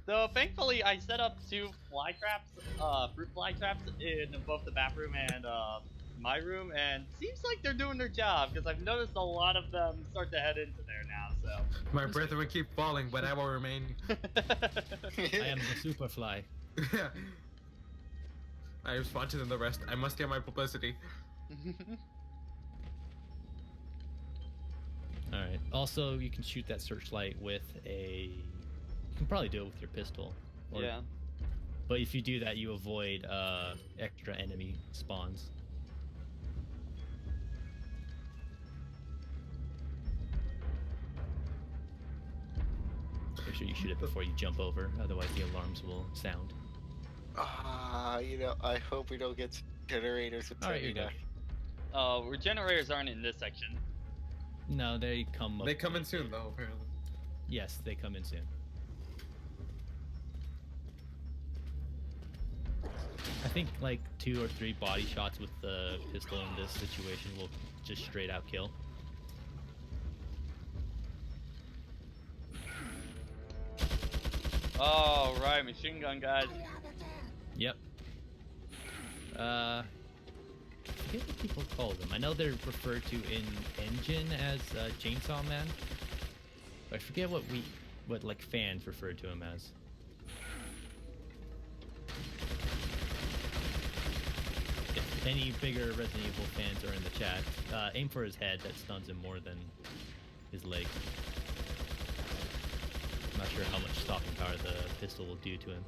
So thankfully I set up 2 fly traps, fruit fly traps in both the bathroom and my room, and seems like they're doing their job because I've noticed a lot of them start to head into there now. So My breath will keep falling, but I will remain. I am the Superfly. I respond to the rest. I must get my publicity. Alright. Also, you can shoot that searchlight with a... You can probably do it with your pistol. Or- yeah. But if you do that, you avoid extra enemy spawns. Make sure you shoot it before you jump over, otherwise the alarms will sound. You know, I hope we don't get generators. Alright, you're good. Regenerators aren't in this section. No, they come up. They come in soon, though, apparently. Yes, they come in soon. I think like 2 or 3 body shots with the pistol in this situation will just straight out kill. Oh, right, machine gun guys. Yep. I forget what people call them. I know they're referred to in Engine as Chainsaw Man. But I forget what like fans refer to him as. If any bigger Resident Evil fans are in the chat, aim for his head. That stuns him more than his leg. I'm not sure how much stopping power the pistol will do to him.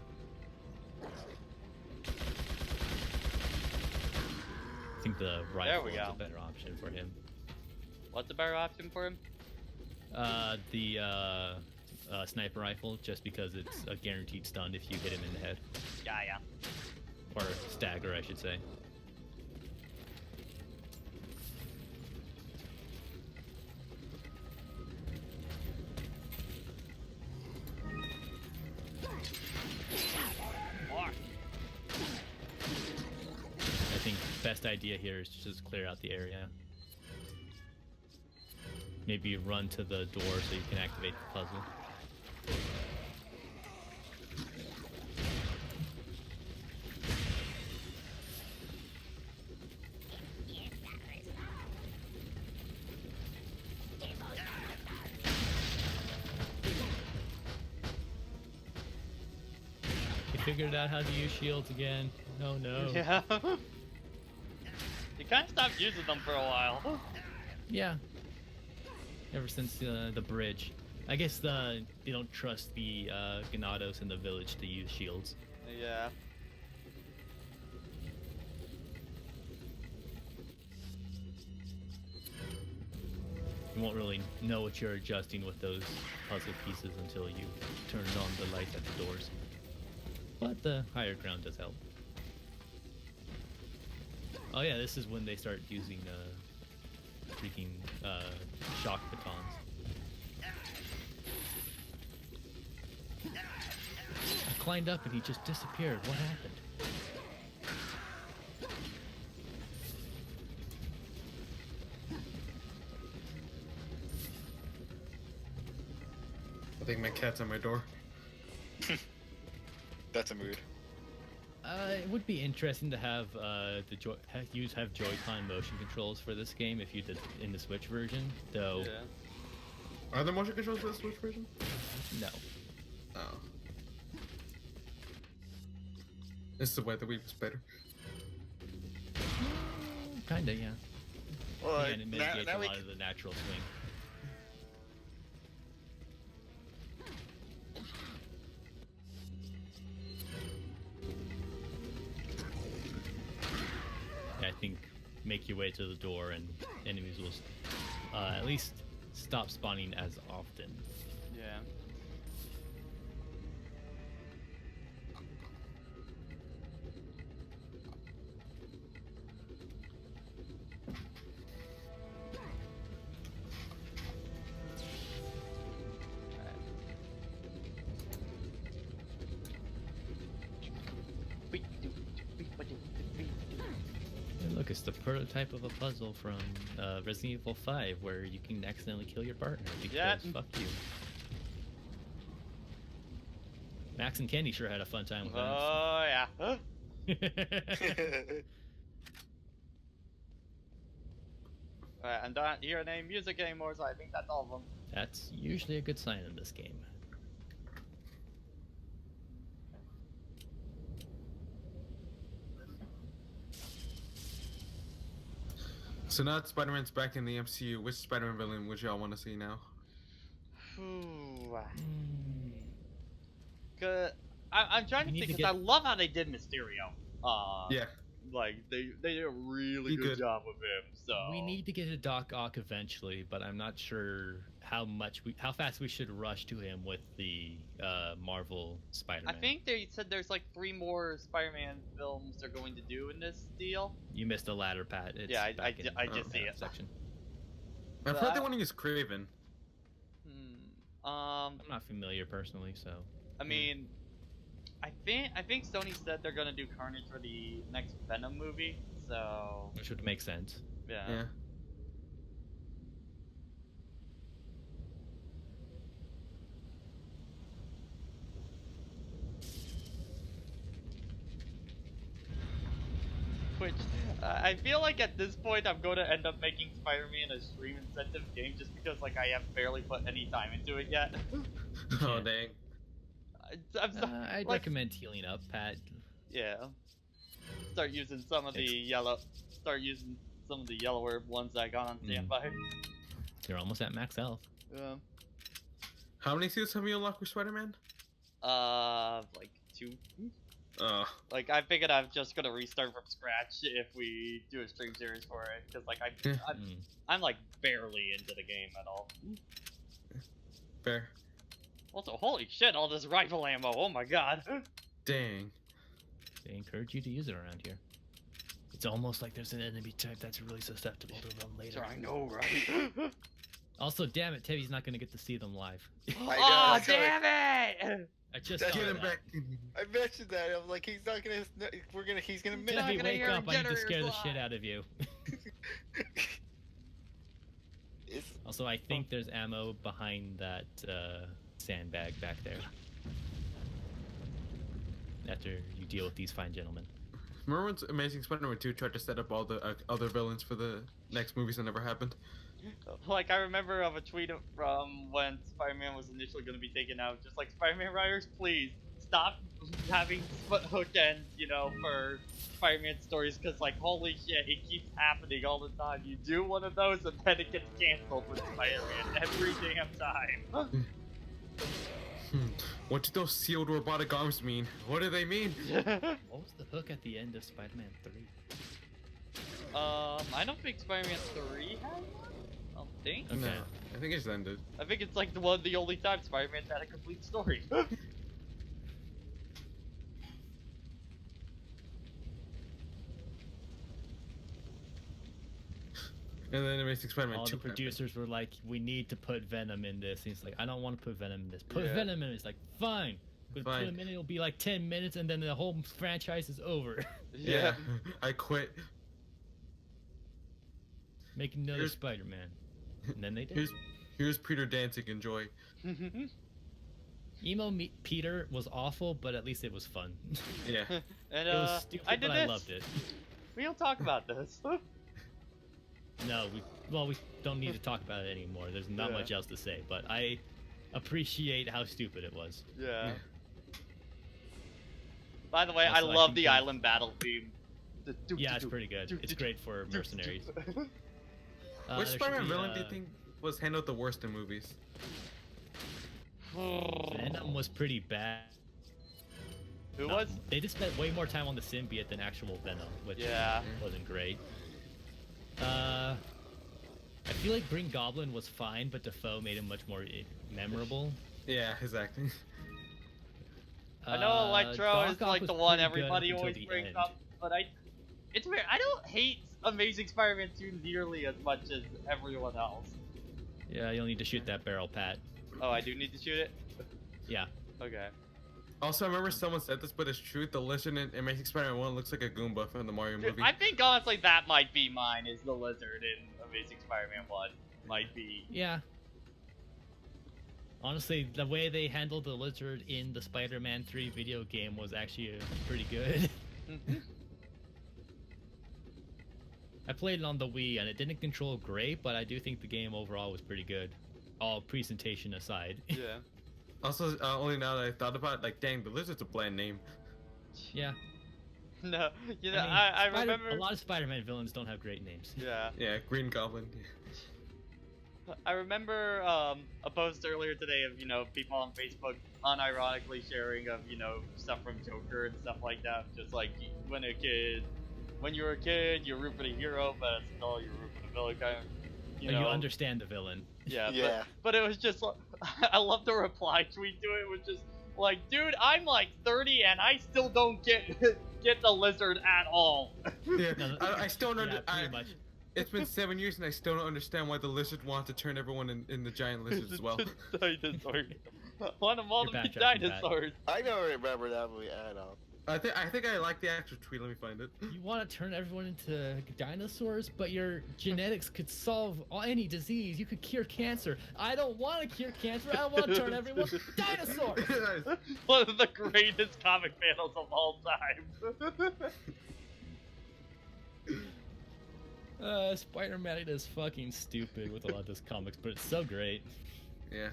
I think the rifle is a better option for him. What's a better option for him? The sniper rifle, just because it's a guaranteed stun if you hit him in the head. Yeah. Or stagger, I should say. I think best idea here is to just clear out the area. Maybe run to the door so you can activate the puzzle. You figured out how to use shields again. Oh no. Yeah. You kind of stopped using them for a while. Yeah. Ever since the bridge. I guess they don't trust the Ganados in the village to use shields. Yeah. You won't really know what you're adjusting with those puzzle pieces until you turn on the lights at the doors. But the higher ground does help. Oh yeah, this is when they start using freaking shock batons. I climbed up and he just disappeared. What happened? I think my cat's on my door. That's a mood. It would be interesting to have have Joy-Con motion controls for this game if you did in the Switch version, though. Yeah. Are there motion controls for the Switch version? No. Oh. This is the way the Wii was better. Kinda, yeah. Well, And it mitigates now a we lot of the natural swing. I think make your way to the door and enemies will at least stop spawning as often. Yeah. Hey, look, it's the prototype of a puzzle from Resident Evil 5 where you can accidentally kill your partner because Yeah. fuck you. Max and Kenny sure had a fun time with that. Oh yeah. Alright, I'm not hearing any music anymore, so I think that's all of them. That's usually a good sign in this game. So now that Spider-Man's back in the MCU, which Spider-Man villain would y'all want to see now? Ooh. Good. I'm trying to You need think to because I love how they did Mysterio. Yeah. Like they did a really He good could. job with him. So We need to get a Doc Ock eventually, but I'm not sure how fast we should rush to him with the Marvel I Spider-Man. think they said there's like 3 more Spider-Man films they're going to do in this deal. You missed the ladder, Pat. It's Yeah, I back in just see that it. section. I've heard they want to use Craven. Hmm. I'm not familiar personally, so I mean, I think Sony said they're gonna do Carnage for the next Venom movie, so Which would make sense. Yeah. Which I feel like at this point I'm going to end up making Spider-Man a stream incentive game just because like I have barely put any time into it yet. Oh dang. I'd like, recommend healing up, Pat. yeah. Start using some of the yellow herb ones I got on standby. You're almost at max health. Yeah. How many suits have you unlocked with Spider-Man? Like 2. Oh. Like I figured I'm just gonna restart from scratch if we do a stream series for it, because like I'm like barely into the game at all. Fair. Also, holy shit, all this rifle ammo! Oh my god. Dang. They encourage you to use it around here. It's almost like there's an enemy type that's really susceptible to them later. I know, right? Also, damn it, Tevi's not gonna get to see them live. Oh, damn it! I just Get saw Get him that. back. I mentioned that. I'm like, he's not gonna. He's gonna miss. Tevi, gonna wake hear up! I need to generators scare the live. shit out of you. It's, Also, I think there's ammo behind that sandbag back there. After you deal with these fine gentlemen. Remember when Amazing Spider-Man 2 tried to set up all the other villains for the next movies that never happened? Like, I remember of a tweet from when Spider-Man was initially going to be taken out, just like, Spider-Man writers, please, stop having hook ends, you know, for Spider-Man stories, because, like, holy shit, it keeps happening all the time. You do one of those, and then it gets cancelled with Spider-Man every damn time. What do those sealed robotic arms mean? What do they mean? What was the hook at the end of Spider-Man 3? I don't think Spider-Man 3 had one. I don't think. Okay. No, I think it just ended. I think it's like the only time Spider-Man's had a complete story. And then Amazing Spider-Man All 2 the producers were like, we need to put Venom in this. And he's like, I don't want to put Venom in this. Put Yeah. Venom in it. It's like, fine. But Fine. put him in it, it'll be like 10 minutes and then the whole franchise is over. Yeah. I quit. Make another Here's- Spider-Man. And then they did. Here's Peter Danzig, enjoy. Peter was awful, but at least it was fun. Yeah. And It was stupid, I did but this. I loved it. We don't talk about this. No, we don't need to talk about it anymore. There's not Yeah. much else to say, but I appreciate how stupid it was. Yeah. By the way, I Also, I love think the the- island battle theme. Yeah, it's pretty good. It's great for mercenaries. Which there should Spider-Man be, villain do you think was handled the worst in movies? Venom was pretty bad. Who was? They just spent way more time on the symbiote than actual Venom, which Yeah. wasn't great. I feel like Green Goblin was fine, but Defoe made him much more memorable. Yeah, his acting. I know Electro Doc is Ock like was the one pretty good everybody until always the brings end. up, but it's weird. I don't hate Amazing Spider-Man 2 nearly as much as everyone else. Yeah, you'll need to shoot that barrel, Pat. Oh, I do need to shoot it? Yeah. Okay. Also, I remember someone said this, but it's true. The lizard in Amazing Spider-Man 1 looks like a Goomba from the Mario Dude, movie. I think honestly that might be mine, is the lizard in Amazing Spider-Man 1. Might be. Yeah. Honestly, the way they handled the lizard in the Spider-Man 3 video game was actually pretty good. I played it on the Wii and it didn't control great, but I do think the game overall was pretty good. All presentation aside. Yeah. Also, only now that I thought about it, like, dang, the lizard's a bland name. Yeah. No, you know, mean, I remember. a lot of Spider-Man villains don't have great names. Yeah. Yeah, Green Goblin. I remember a post earlier today of, you know, people on Facebook unironically sharing of, you know, stuff from Joker and stuff like that. Just like when you were a kid, you root for the hero, but as an adult, you root for the villain kind of. You know, you understand the villain. Yeah. Yeah. But it was just like, I love the reply tweet to it. It was just like, dude, I'm like 30 and I still don't get the lizard at all. Yeah, No, I still don't yeah, pretty understand. much. It's been 7 years and I still don't understand why the lizard wanted to turn everyone in the giant lizards as well. One of all You're the backtracking, dinosaurs. I don't remember that movie at all. I think I like the actual tweet. Let me find it. You want to turn everyone into dinosaurs, but your genetics could solve any disease. You could cure cancer. I don't want to cure cancer. I want to turn everyone dinosaurs. One of the greatest comic panels of all time. Spider-Man is fucking stupid with a lot of those comics, but it's so great. Yeah.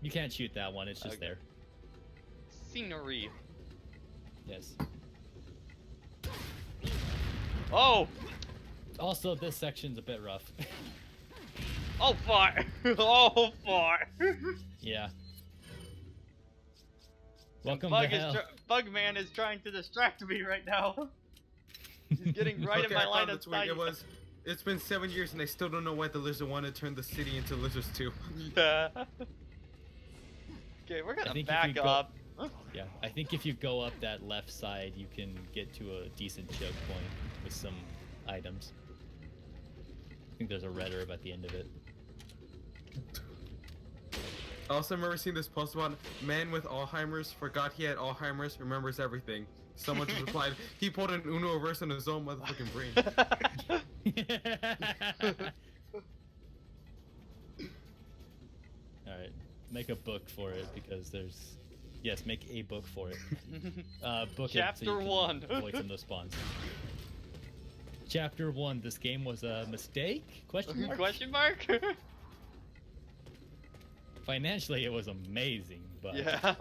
You can't shoot that one. It's just Okay. there. Scenery. Yes. Oh! Also, this section's a bit rough. Oh, far! Oh, far! Yeah. Welcome to hell. Bugman is trying to distract me right now. He's getting right in Okay, my I line found of the tweet. sight. It's been 7 years and I still don't know why the lizard wanted to turn the city into lizards too. Yeah. Okay, we're I gonna think if back you go- up. Yeah, I think if you go up that left side, you can get to a decent choke point with some items. I think there's a red herb at the end of it. I also remember seeing this post about man with Alzheimer's forgot he had Alzheimer's, remembers everything. Someone just replied, he pulled an Uno reverse on his own motherfucking brain. Alright, make a book for it because there's... Yes, make a book for it. Book Chapter it so you can 1. avoid some of those spawns. Chapter 1, this game was a mistake? Question mark? Question mark? Financially, it was amazing, but... Yeah.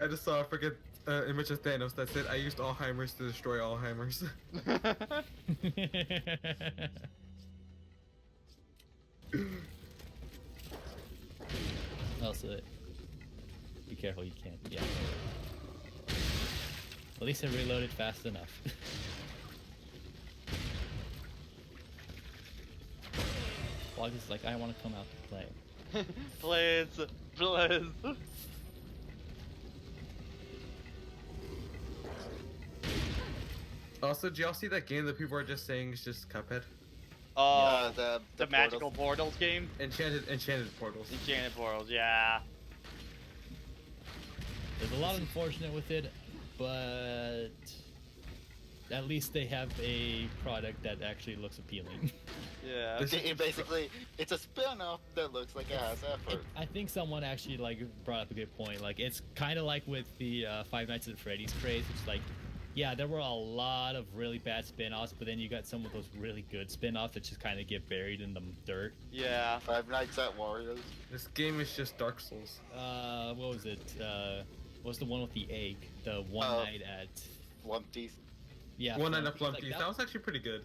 I just saw a freaking image of Thanos that said, I used Alzheimer's to destroy Alzheimer's. Also, be careful, you can't. Yeah. At least it reloaded fast enough. Log is like, I want to come out to play. Please, please. Also, do y'all see that game that people are just saying is just Cuphead? Oh, the the magical portals game? Enchanted Portals. Enchanted portals, yeah. There's a lot unfortunate with it, but at least they have a product that actually looks appealing. Yeah. Basically, it's a spin-off that looks like it has effort. I think someone actually like brought up a good point. Like it's kind of like with the Five Nights at Freddy's craze. It's like, yeah, there were a lot of really bad spin-offs, but then you got some of those really good spin-offs that just kind of get buried in the dirt. Yeah. Five Nights at Warriors. This game is just Dark Souls. What was it? What's the one with the egg? The one night at One Teeth. yeah. One Night at Flumpies. Flumpies. Like, That was actually pretty good.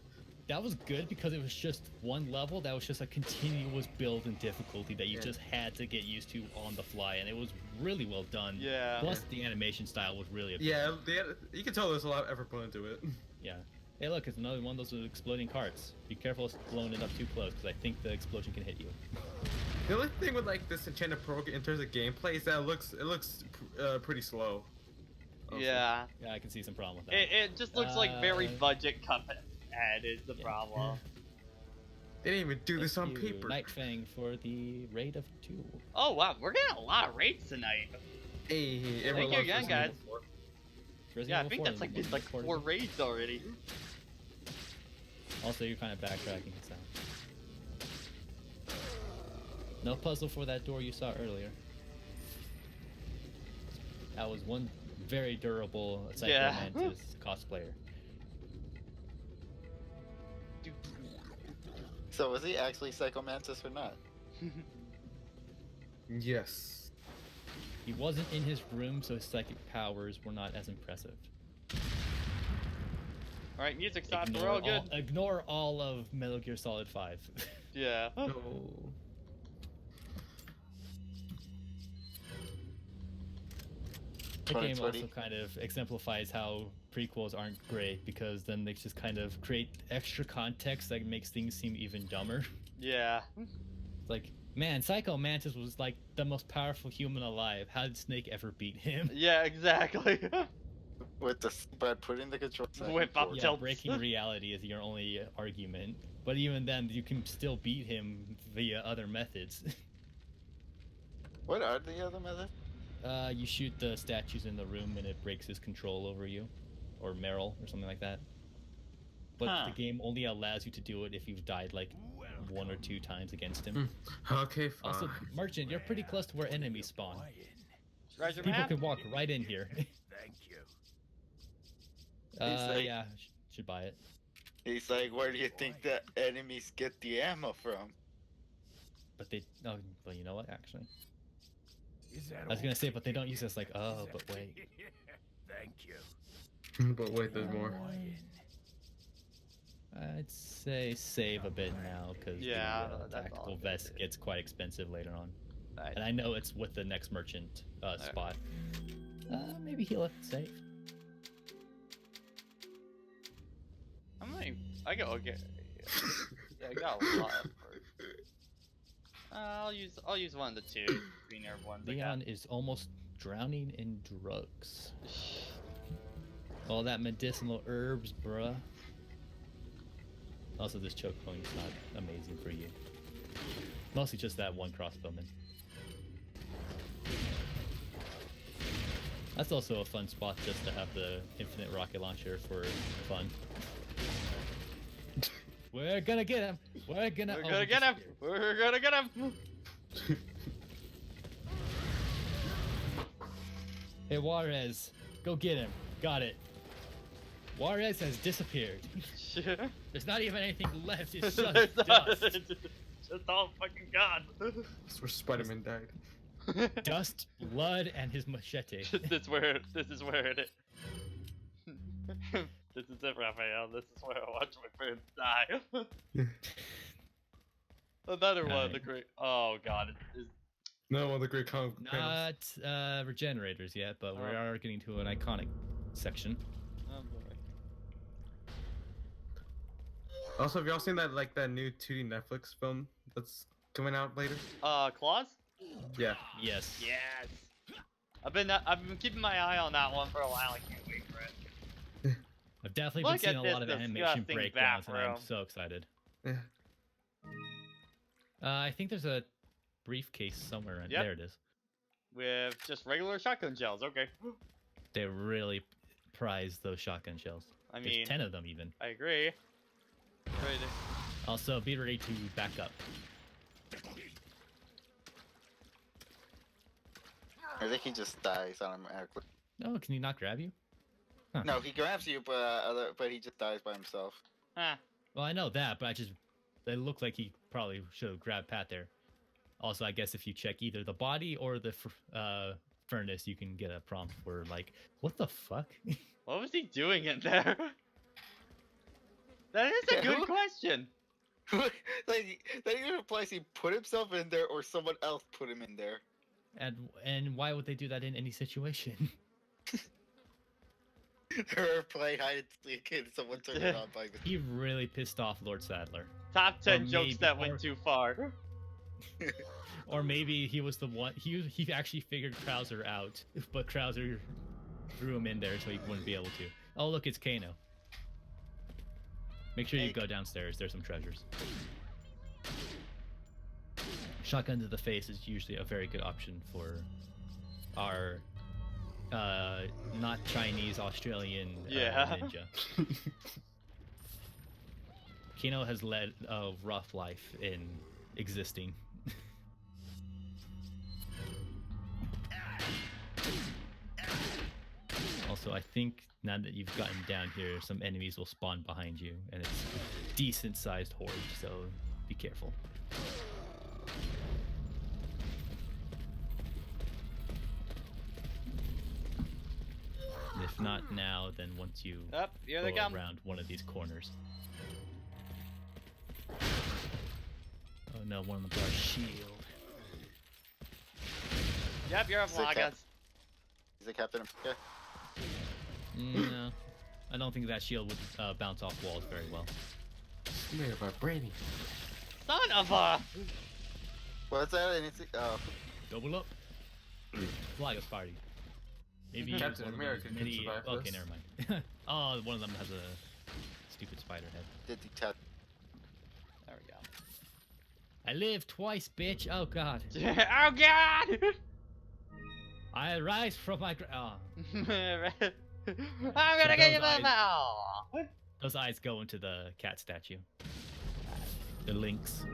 that was good because it was just one level that was just a continuous build in difficulty that you just had to get used to on the fly, and it was really well done. Yeah. Plus, the animation style was really appealing. Yeah, you can tell there's a lot of effort put into it. Yeah. Hey, look, it's another one of those exploding carts. Be careful of blowing it up too close, because I think the explosion can hit you. The only thing with like this Enchanted Pro in terms of gameplay is that it looks pretty slow. Also. Yeah. Yeah, I can see some problem with that. It just looks like very budget Cuphead is the Yeah. problem. They didn't even do this on Thank you, paper. Night Fang for the raid of 2. Oh wow, we're getting a lot of raids tonight. Hey, Thank everyone you loves again, Resident guys. Evil 4. Resident Yeah, I Evil think 4 that's is like one it's like recorded. 4 raids already. Also, you're kind of backtracking, so. No puzzle for that door you saw earlier. That was one very durable Psycho Yeah. Mantis cosplayer. So was he actually Psycho Mantis or not? Yes. He wasn't in his room, so his psychic powers were not as impressive. Alright, music stopped, we're all good. Ignore all of Metal Gear Solid 5. Yeah. No. The game Sweaty. also kind of exemplifies how prequels aren't great, because then they just kind of create extra context that makes things seem even dumber. Yeah. It's like, man, Psycho Mantis was like the most powerful human alive. How did Snake ever beat him? Yeah, exactly. With the but put in the control. Whip up Yeah, tilts. breaking reality is your only argument. But even then, you can still beat him via other methods. What are the other methods? You shoot the statues in the room and it breaks his control over you. Or Meryl, or something like that. But Huh. the game only allows you to do it if you've died like 1 or 2 times against him. Okay, fine. Also, Merchant, you're pretty close to where enemies spawn. Treasure People map? can walk right in here. Thank you. like- Yeah, should buy it. He's like, where do you think the enemies get the ammo from? But they, oh, well, you know what, actually. Is that I was gonna say, okay? but they don't use this like, oh, but wait. Thank you. But wait, there's more. I'd say save a bit now, because Yeah, the that's all tactical I'm vest gonna do. gets quite expensive later on. Nice. And I know it's with the next merchant spot. Maybe he'll have to save. How many? I got okay. Yeah, I got a lot. I'll use one of the 2 green herb ones. Leon is almost drowning in drugs. All that medicinal herbs, bruh. Also, this choke point's not amazing for you. Mostly just that one crossbowman. That's also a fun spot just to have the infinite rocket launcher for fun. We're gonna get him! We're gonna get him! We're gonna get him! Hey Juarez, go get him. Got it. Juarez has disappeared. There's not even anything left. It's just dust. Just all fucking gone. That's where Spider-Man died. Dust, blood, and his machete. This is where it is. This is it, Raphael. This is where I watch my friends die. Another one of the great. Oh god, it's No, one of the great comic book panels. Not regenerators yet, but we Oh. are getting to an iconic section. oh boy. Also, have y'all seen that that new 2D Netflix film that's coming out later? Claws? Yeah. Yes. Yes. I've been keeping my eye on that one for a while. I can't wait for it. I've definitely Look been seeing at a lot of this animation disgusting breakdowns, and I'm bathroom. so excited. Yeah. I think there's a briefcase somewhere. Yep. There it is. With just regular shotgun shells. Okay. They really prize those shotgun shells. I There's mean, 10 of them even. I agree. Ready Also, be ready to back up. I think he just dies automatically. Oh, can he not grab you? No, he grabs you, but he just dies by himself. Ah. Well, I know that, but it looked like he probably should have grabbed Pat there. Also, I guess if you check either the body or the furnace, you can get a prompt for like, what the fuck? What was he doing in there? That is a Yeah, good who- question. Like that either implies he put himself in there or someone else put him in there. And why would they do that in any situation? Or play hide and seek and someone turned it on by He really pissed off Lord Sadler. Top 10 Or jokes maybe- that or- went too far. Or maybe he was the one. He actually figured Krauser out, but Krauser threw him in there so he wouldn't be able to. Oh look, it's Kano. Make sure you Hey. go downstairs. There's some treasures. Shotgun to the face is usually a very good option for our not Chinese Australian Yeah. ninja. Kano has led a rough life in existing. Also, I think now that you've gotten down here, some enemies will spawn behind you, and it's a decent-sized horde, so be careful. And if not now, then once you Up, here go they come. around one of these corners. Oh no, one of them got a shield. Yep, you're up, Is it Cap- Lagas. Is it Captain America? No, I don't think that shield would bounce off walls very well. Made of vibranium. Son of a. What's that? Anything? Oh, Double up. Flyers party. Maybe Captain one of America those can mini... survive Okay, this. never mind. Oh, one of them has a stupid spider head. The detect. There we go. I live twice, bitch. Oh god. Oh god! I rise from my oh. I'm gonna So get you those the bell. Those eyes go into the cat statue. The links.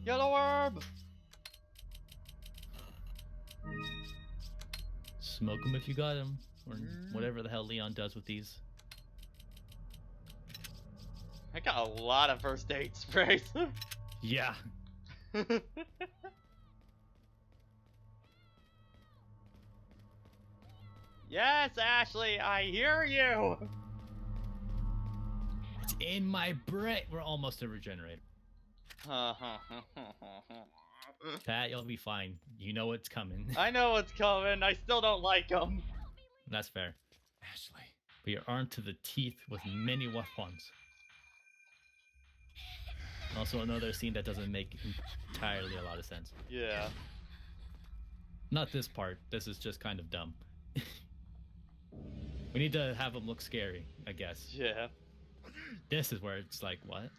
Yellow orb. Smoke them if you got them, or whatever the hell Leon does with these. I got a lot of first aid sprays. Yeah. Yes, Ashley, I hear you. It's in my brain. We're almost a regenerator. Pat, you'll be fine. You know what's coming. I know what's coming. I still don't like them. That's fair. Ashley. But you're armed to the teeth with many weapons. Also, another scene that doesn't make entirely a lot of sense. Yeah. Not this part. This is just kind of dumb. We need to have them look scary, I guess. Yeah. This is where it's like, what?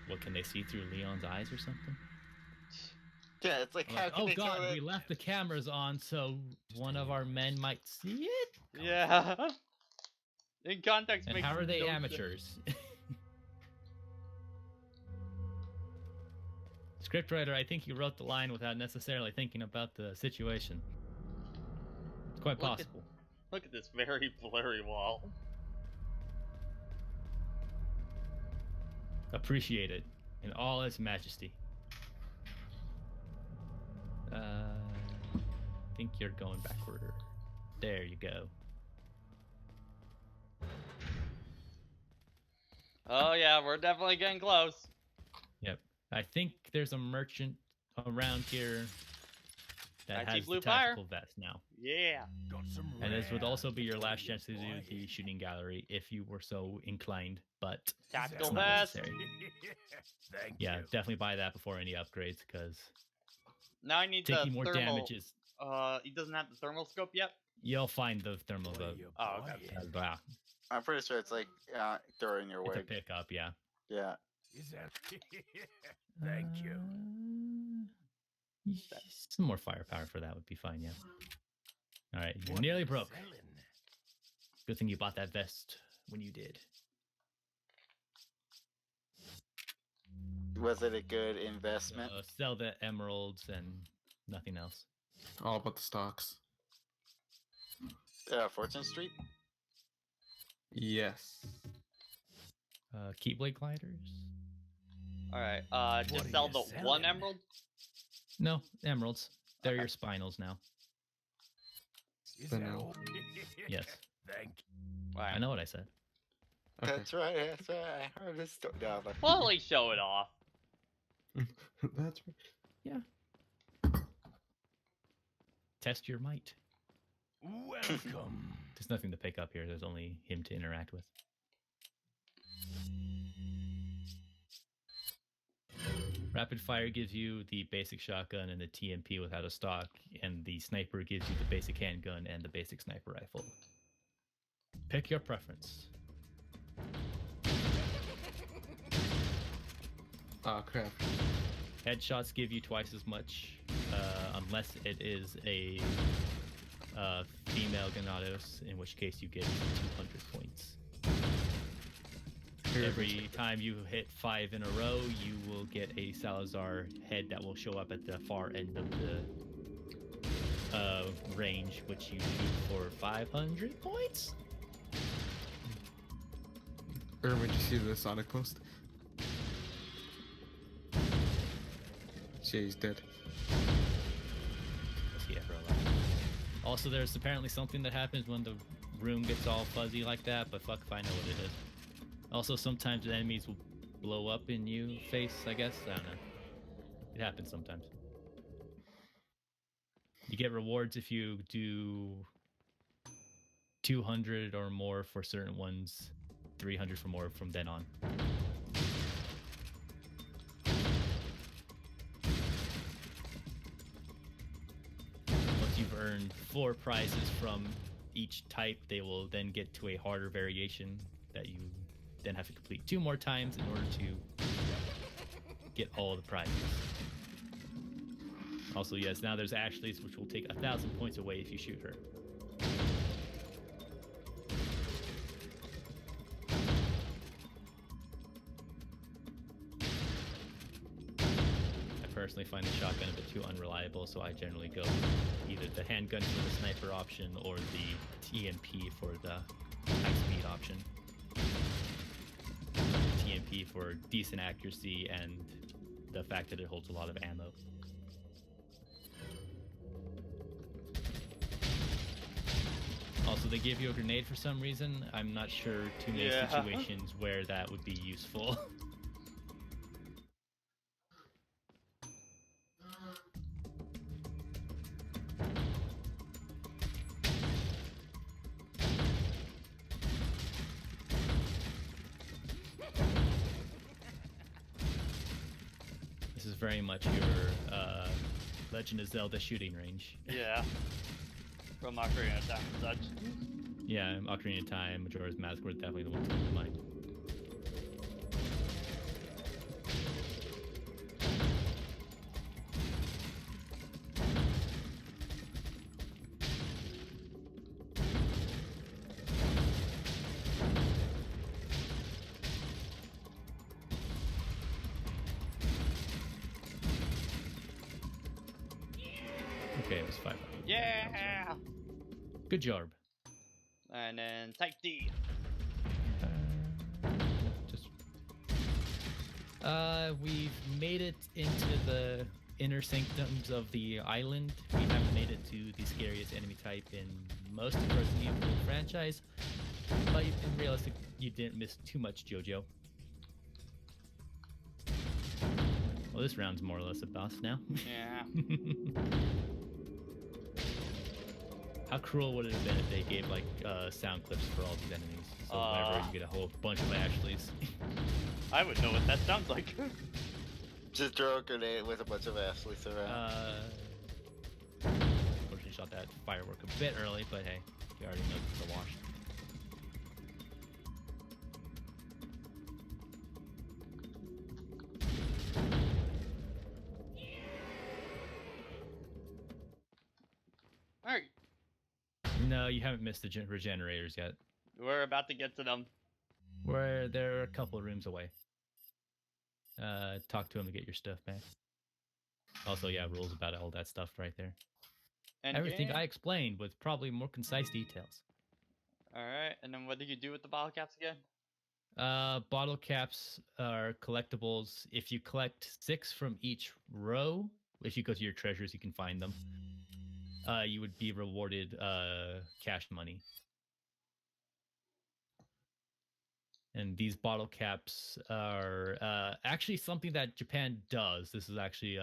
What, can they see through Leon's eyes or something? Yeah, it's like, I'm how like, can oh they tell god, that? we left the cameras on so one of our men might see it? Yeah. In context, And makes how are they no sense. amateurs? Scriptwriter, I think you wrote the line without necessarily thinking about the situation. It's quite Look at- possible. Look at this very blurry wall. Appreciate it in all its majesty. I think you're going backward. There you go. Oh yeah, we're definitely getting close. Yep. I think there's a merchant around here that I see has blue the fire. tactical vest now. Yeah. Got some And this would rare also be your last chance to do boy. the shooting gallery if you were so inclined, but Tactical it's not vest. necessary. Thank Yeah, you. definitely buy that before any upgrades, because Now I need taking the more thermal. damages. He doesn't have the thermal scope yet. You'll find the thermal Where vote. your Oh, boy okay. is. Blah. I'm pretty sure it's like throwing your It's a wig. pickup, yeah. Yeah. Is that? Thank you. Some more firepower for that would be fine, yeah. All right, you're nearly broke. Selling. Good thing you bought that vest when you did. Was it a good investment? Sell the emeralds and nothing else. All about the stocks. Fortune Street? Yes. Keyblade gliders? All right. What Just are sell you the one selling? emerald. No, emeralds. They're Okay. your spinals now. Is The that no. all? Yes. Thank All right. I know what I said. Okay. That's right. That's right. I heard this story. No, but Slowly show it off. That's right. Test your might. Welcome. There's nothing to pick up here. There's only him to interact with. Rapid fire gives you the basic shotgun and the TMP without a stock, and the sniper gives you the basic handgun and the basic sniper rifle. Pick your preference. Oh crap. Headshots give you twice as much, unless it is a female Ganados, in which case you get 200 points. Every time you hit 5 in a row, you will get a Salazar head that will show up at the far end of the range, which you shoot for 500 points? Irvin, did you see the Sonic post? Yeah, he's dead. Yeah, bro. Also, there's apparently something that happens when the room gets all fuzzy like that, but fuck if I know what it is. Also, sometimes the enemies will blow up in you face, I guess. I don't know. It happens sometimes. You get rewards if you do 200 or more for certain ones, 300 for more from then on. earn 4 prizes from each type, they will then get to a harder variation that you then have to complete 2 more times in order to get all the prizes. Also, yes, now there's Ashley's, which will take 1,000 points away if you shoot her. I personally find the shotgun a bit too unreliable, so I generally go either the handgun for the sniper option or the TMP for the high-speed option. TMP for decent accuracy and the fact that it holds a lot of ammo. Also, they give you a grenade for some reason. I'm not sure too many situations where that would be useful. This is very much your Legend of Zelda shooting range. Yeah. From Ocarina of Time and such. Yeah, Ocarina of Time, Majora's Mask were definitely the ones that come to mind. Okay, it was 500. Yeah! Good job. And then type D. We've made it into the inner sanctums of the island. We haven't made it to the scariest enemy type in most of the Resident Evil franchise, but in realistic, you didn't miss too much, JoJo. Well, this round's more or less a boss now. Yeah. How cruel would it have been if they gave like sound clips for all these enemies? So whenever you get a whole bunch of Ashleys. I would know what that sounds like. Just throw a grenade with a bunch of Ashleys around. Unfortunately, shot that firework a bit early, but hey, you already know it's the wash. Alright. No, you haven't missed the regenerators yet. We're about to get to them. Where they're a couple of rooms away. Talk to him to get your stuff back. Also, yeah, rules about all that stuff right there. And Everything I explained with probably more concise details. Alright, and then what do you do with the bottle caps again? Bottle caps are collectibles. If you collect 6 from each row, if you go to your treasures, you can find them. You would be rewarded cash money. And these bottle caps are actually something that Japan does. This is actually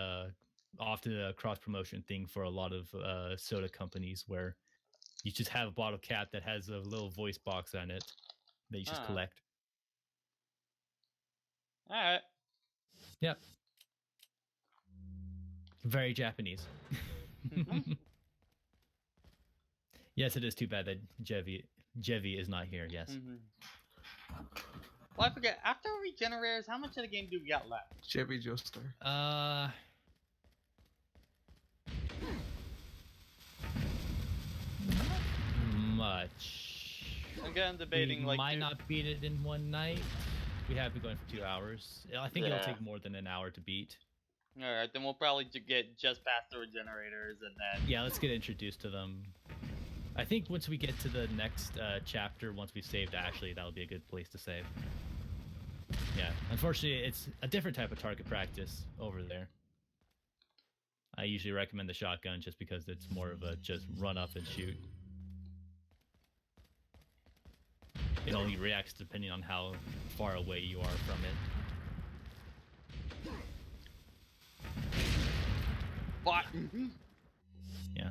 often a cross-promotion thing for a lot of soda companies where you just have a bottle cap that has a little voice box on it that you just collect. Alright. Yep. Very Japanese. Yes, it is too bad that Jevi is not here, yes. Well, I forget, after regenerators, how much of the game do we got left? Chevy Joestar. Much. Again, debating we like might not beat it in one night. We have been going for 2 hours. I think it'll take more than an hour to beat. Alright, then we'll probably get just past the regenerators and then... Yeah, let's get introduced to them. I think once we get to the next chapter, once we've saved Ashley, that'll be a good place to save. Yeah, unfortunately, it's a different type of target practice over there. I usually recommend the shotgun just because it's more of a just run up and shoot. It only reacts depending on how far away you are from it. But... Yeah.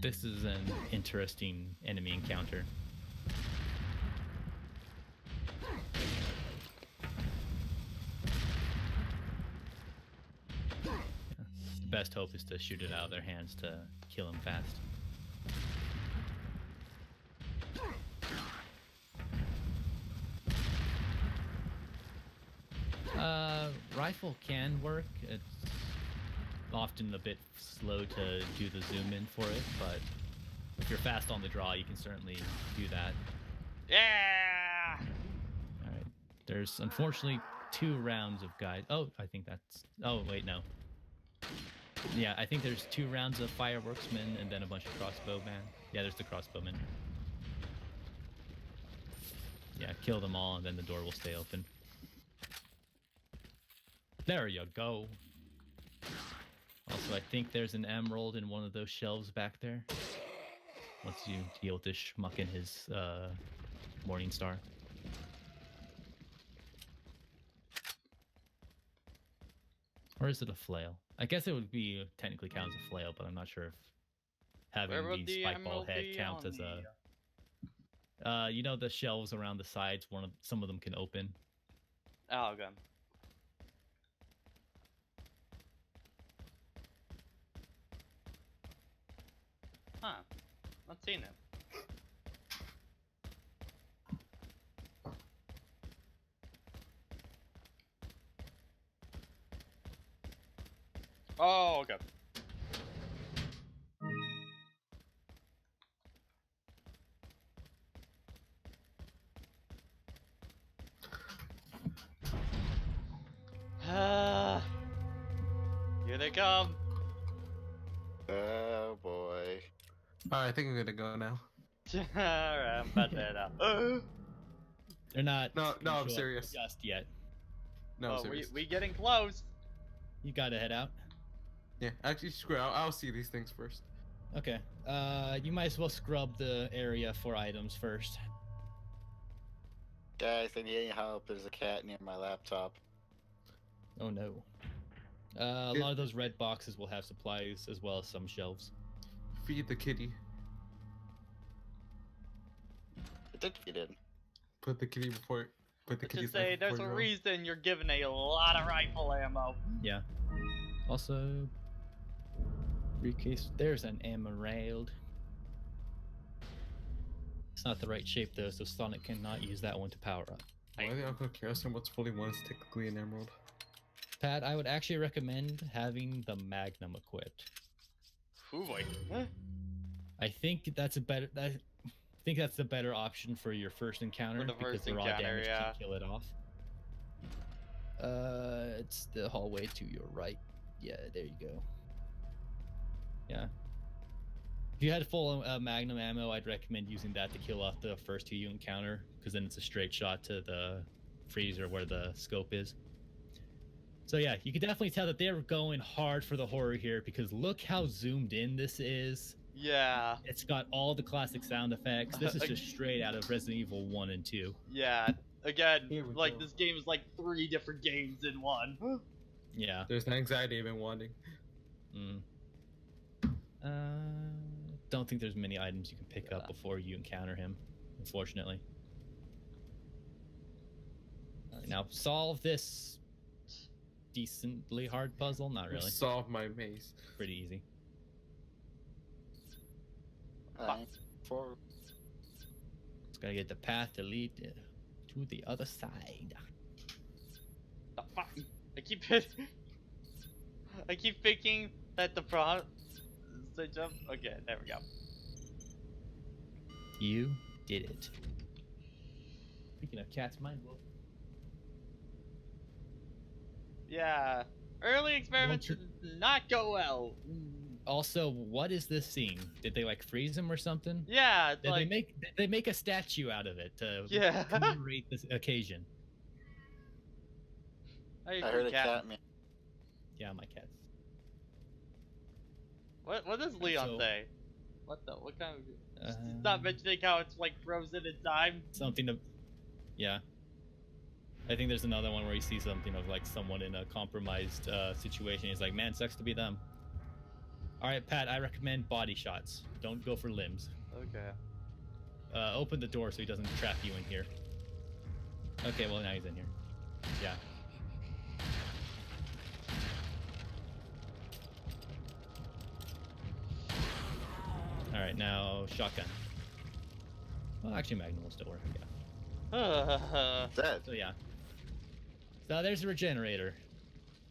This is an interesting enemy encounter. The best hope is to shoot it out of their hands to kill him fast. Rifle can work. It's often a bit slow to do the zoom in for it, but if you're fast on the draw, you can certainly do that. Yeah. All right. There's unfortunately 2 rounds of guys. Oh, I think that's. Oh, wait, no. Yeah, I think there's 2 rounds of fireworksmen and then a bunch of crossbowmen. Yeah, there's the crossbowmen. Yeah, kill them all and then the door will stay open. There you go. Also, I think there's an emerald in one of those shelves back there. Once you deal with this schmuck in his Morning Star. Or is it a flail? I guess it would be technically count as a flail, but I'm not sure if having Where would the the spike ball emerald head be counts on as a. You know the shelves around the sides. Some of them can open. Oh, okay. Huh. Not seen it. Oh, okay. Here they come. Oh boy. Alright, I think I'm gonna go now. Alright, I'm about to head out. They're not. No, gonna I'm show up serious. Just yet. No, I'm Oh, serious. we getting close. You gotta head out. Yeah, actually, screw it. I'll see these things first. Okay. You might as well scrub the area for items first. Guys, I need any help. There's a cat near my laptop. Oh no. A lot of those red boxes will have supplies as well as some shelves. Feed the kitty. It did feed in. Put the kitty before. Put the Let's kitty's just say life there's before a you go. reason you're giving a lot of rifle ammo. Yeah. Also, briefcase. There's an emerald. It's not the right shape though, so Sonic cannot use that one to power up. Why the Uncle Kerosene what's fully one is technically an emerald? Pat, I would actually recommend having the Magnum equipped. Ooh boy. Huh? I think that's a better. I think that's the better option for your first encounter For the because first the raw encounter, damage yeah. can kill it off. It's the hallway to your right. Yeah, there you go. Yeah. If you had full Magnum ammo, I'd recommend using that to kill off the first 2 you encounter, because then it's a straight shot to the freezer where the scope is. So yeah, you can definitely tell that they're going hard for the horror here, because look how zoomed in this is. Yeah. It's got all the classic sound effects. This is just straight out of Resident Evil 1 and 2. Yeah. Again, Here we like go. this game is like 3 different games in one. Yeah. There's an anxiety I've been wanting. Don't think there's many items you can pick up before you encounter him, unfortunately. Alright, now solve this decently hard puzzle. Not really. Solve my maze. Pretty easy. For Just gotta get the path to lead to the other side. The fuck? I keep thinking that the front is the jump. Okay, there we go. You did it. Speaking of cats, mine will. Yeah. Early experiments Well, did not go well. Also, what is this scene? Did they like freeze him or something? Yeah, it's Did like did they make a statue out of it to Yeah. commemorate this occasion? I I heard a cat meow. Yeah, my cats. What does Leon So- say? What kind of? He's Uh, not mentioning how it's like frozen in time. Something to. Yeah. I think there's another one where you see something of like someone in a compromised situation. He's like, man, sucks to be them. All right, Pat, I recommend body shots. Don't go for limbs. Okay. Open the door so he doesn't trap you in here. Okay, well, now he's in here. Yeah. Alright, now shotgun. Well, actually, Magnum will still work. Yeah. Dead. So yeah. So there's a regenerator.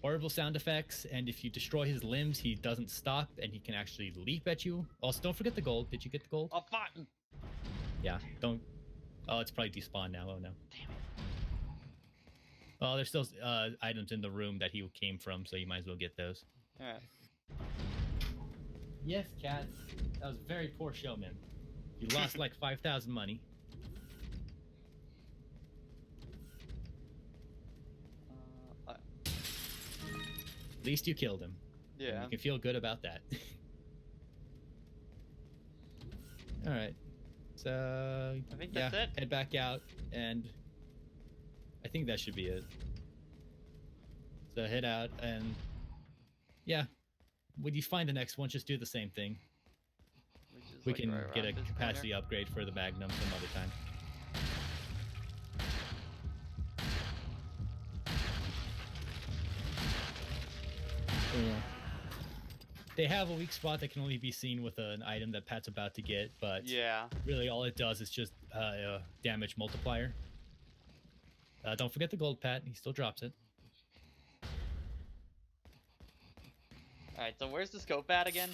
Horrible sound effects, and if you destroy his limbs, he doesn't stop, and he can actually leap at you. Also, don't forget the gold. Did you get the gold? Oh, fuck! Yeah, don't... Oh, it's probably despawned now. Oh, no. Damn it. Well, there's still items in the room that he came from, so you might as well get those. Alright. Yes, Cat. That was a very poor showman. You lost like 5,000 money. At least you killed him. Yeah. You can feel good about that. Alright. So, I think yeah, that's it. head back out, and I think that should be it. So head out, and yeah, when you find the next one, just do the same thing. Which is We like can right get a around this capacity corner. upgrade for the Magnum some other time. Yeah. They have a weak spot that can only be seen with an item that Pat's about to get, but Yeah. really all it does is just damage multiplier. Don't forget the gold, Pat. He still drops it. Alright, so where's the scope at again?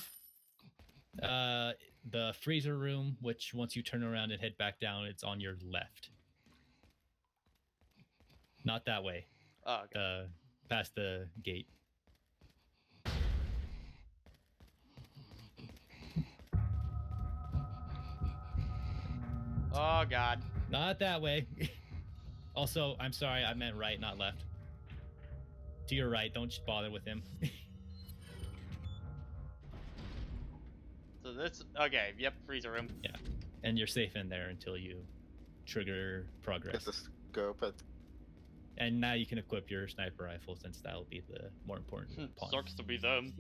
The freezer room, which once you turn around and head back down, it's on your left. Not that way. Oh, okay. Past the gate. Oh, God. Not that way. Also, I'm sorry, I meant right, not left. To your right, don't just bother with him. So this... Okay, yep, freezer room. Yeah. And you're safe in there until you trigger progress. Get the scope at And now you can equip your sniper rifle, since that'll be the more important pawn. Sucks to be them.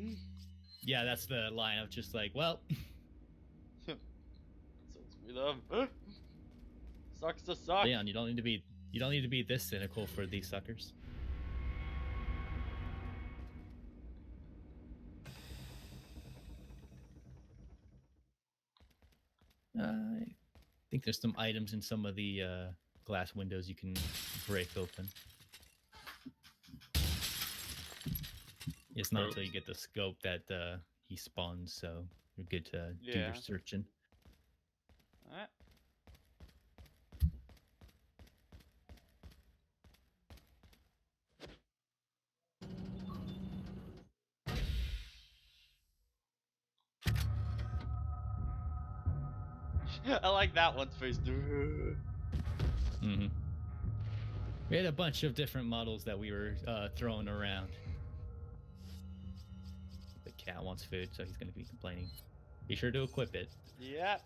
Yeah, that's the line of just like, well... Sucks to be them. Sucks to suck. Leon, you don't need to be this cynical for these suckers. I think there's some items in some of the glass windows you can break open. It's not until you get the scope that he spawns, so you're good to do your Yeah. searching. Alright. I like that one's face. Mm-hmm. We had a bunch of different models that we were throwing around. The cat wants food, so he's going to be complaining. Be sure to equip it. Yep.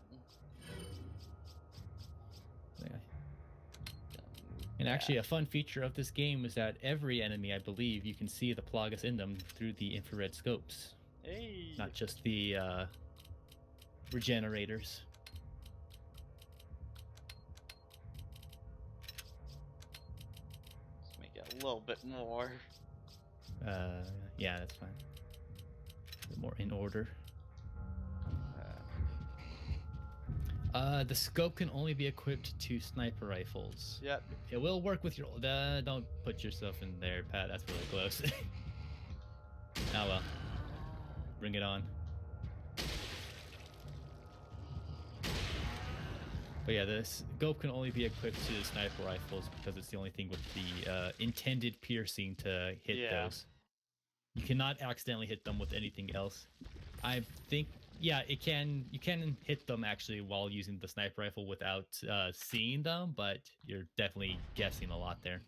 Yeah. And actually, a fun feature of this game is that every enemy, I believe, you can see the Plagas in them through the infrared scopes. Hey. Not just the regenerators. Let's make it a little bit more. Yeah, that's fine. A bit more in order. The scope can only be equipped to sniper rifles. Yep. It will work with your... don't put yourself in there, Pat. That's really close. Oh well. Bring it on. But yeah, the scope can only be equipped to sniper rifles because it's the only thing with the intended piercing to hit Yeah. those. You cannot accidentally hit them with anything else. I think... Yeah, you can hit them actually while using the sniper rifle without seeing them, but you're definitely guessing a lot there.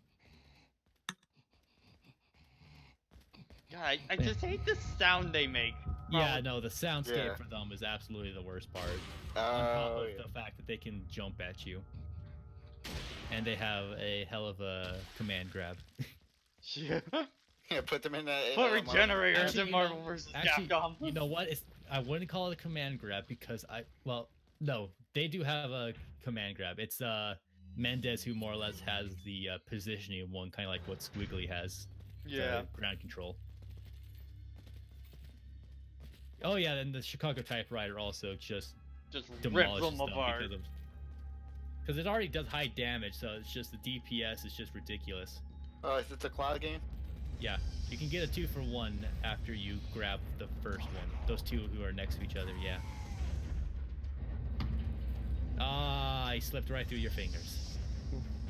God, I just hate the sound they make. Yeah, no, the soundscape Yeah. for them is absolutely the worst part. Oh, On top of yeah. the fact that they can jump at you. And they have a hell of a command grab. Yeah. Yeah, put them in the. Put regenerators Actually, in you know- Marvel vs. Actually, Capcom. you know what? I wouldn't call it a command grab because no, they do have a command grab. It's Mendez who more or less has the positioning one, kind of like what Squiggly has. Yeah. Ground control. Oh yeah, and the Chicago typewriter also just Just rips demolishes them them apart. because it already does high damage, so it's just the DPS is just ridiculous. Oh, is it the claw game? Yeah, you can get a 2-for-1 after you grab the first one. Those two who are next to each other, yeah. Ah, I slipped right through your fingers.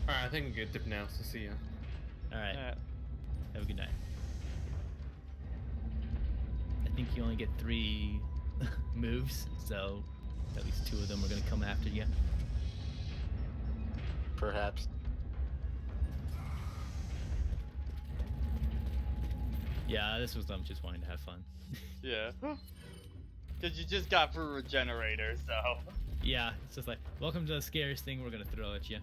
Alright, I think we get dip now, so see ya. Alright, Yeah. have a good night. I think you only get 3 moves, so at least 2 of them are going to come after you. Perhaps. Yeah, this was them just wanting to have fun. Yeah. Because you just got through regenerator, so. Yeah, it's just like, welcome to the scariest thing we're going to throw at you.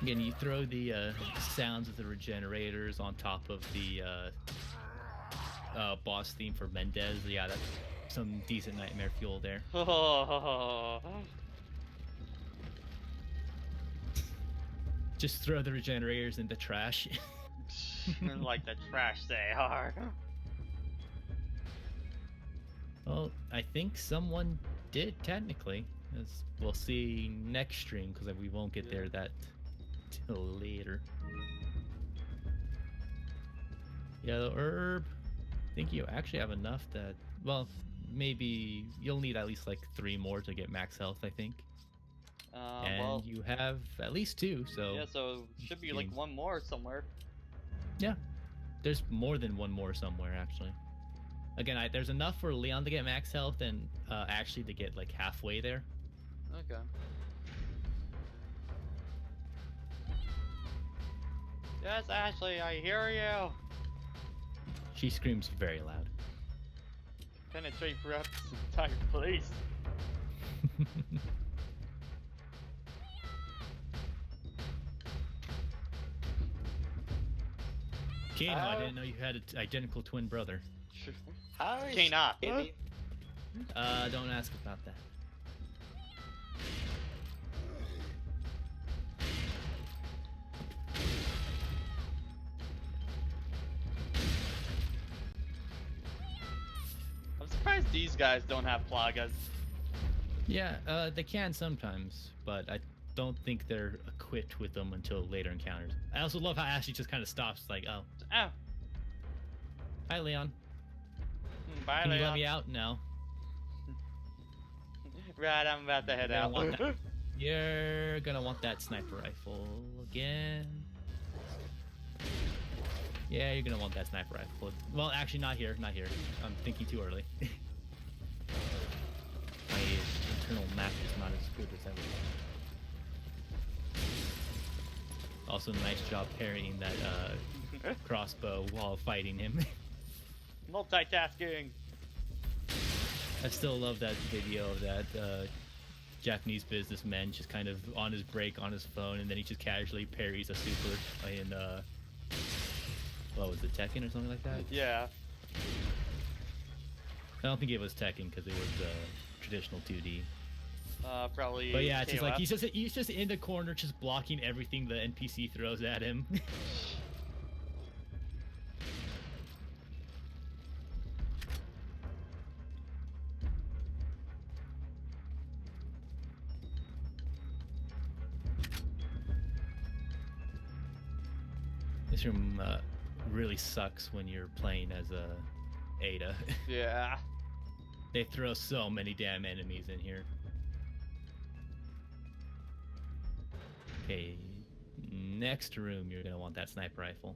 Again, you throw the sounds of the regenerators on top of the boss theme for Mendez. Yeah, that's some decent nightmare fuel there. Just throw the regenerators in the trash. Like the trash they are. Well, I think someone did technically, as we'll see next stream, because we won't get there that till later. Yellow herb. I think you actually have enough that, well, maybe you'll need at least like 3 more to get max health, I think. And Well, you have at least 2, so yeah, so should be like 1 more somewhere. yeah, there's more than 1 more somewhere actually. Again, there's enough for Leon to get max health and Ashley to get like halfway there. Okay. Yes, Ashley, I hear you. She screams very loud. Penetrate throughout this entire place. Kano, I didn't know you had an identical twin brother. How is Kena. Kitty- Don't ask about that. I'm surprised these guys don't have plagas. Yeah, they can sometimes, but I don't think they're equipped with them until later encounters. I also love how Ashley just kind of stops, like, oh, Oh, hi, Leon. bye, Can you let Leon. me out? No. Right, I'm about to head Yeah, I out. want that. You're gonna want that sniper rifle again. Yeah, you're gonna want that sniper rifle. Well, actually, not here, not here. I'm thinking too early. My internal map is not as good as I would like. Also, nice job parrying that crossbow while fighting him. Multitasking. I still love that video of that Japanese businessman just kind of on his break on his phone, and then he just casually parries a super in what was it, Tekken or something like that? Yeah. I don't think it was Tekken because it was traditional 2D. Probably. But yeah, it's just like KOF. he's just in the corner, just blocking everything the NPC throws at him. This room really sucks when you're playing as a Ada. Yeah. They throw so many damn enemies in here. Okay, next room you're gonna want that sniper rifle.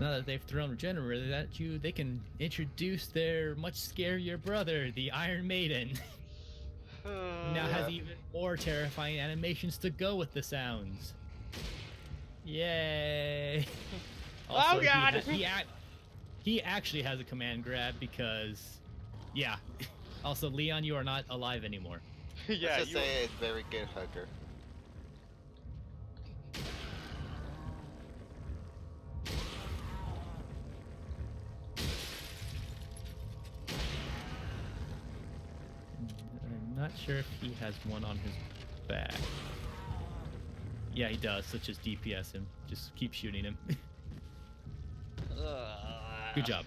Now that they've thrown Regenerator at you, they can introduce their much scarier brother, the Iron Maiden. Now has even more terrifying animations to go with the sounds. Yay! Oh, God! He actually has a command grab because, yeah. Also, Leon, you are not alive anymore. Yeah, Let's just say it's very good hugger. not sure if he has one on his back. Yeah, he does. So just DPS him. Just keep shooting him. Good job.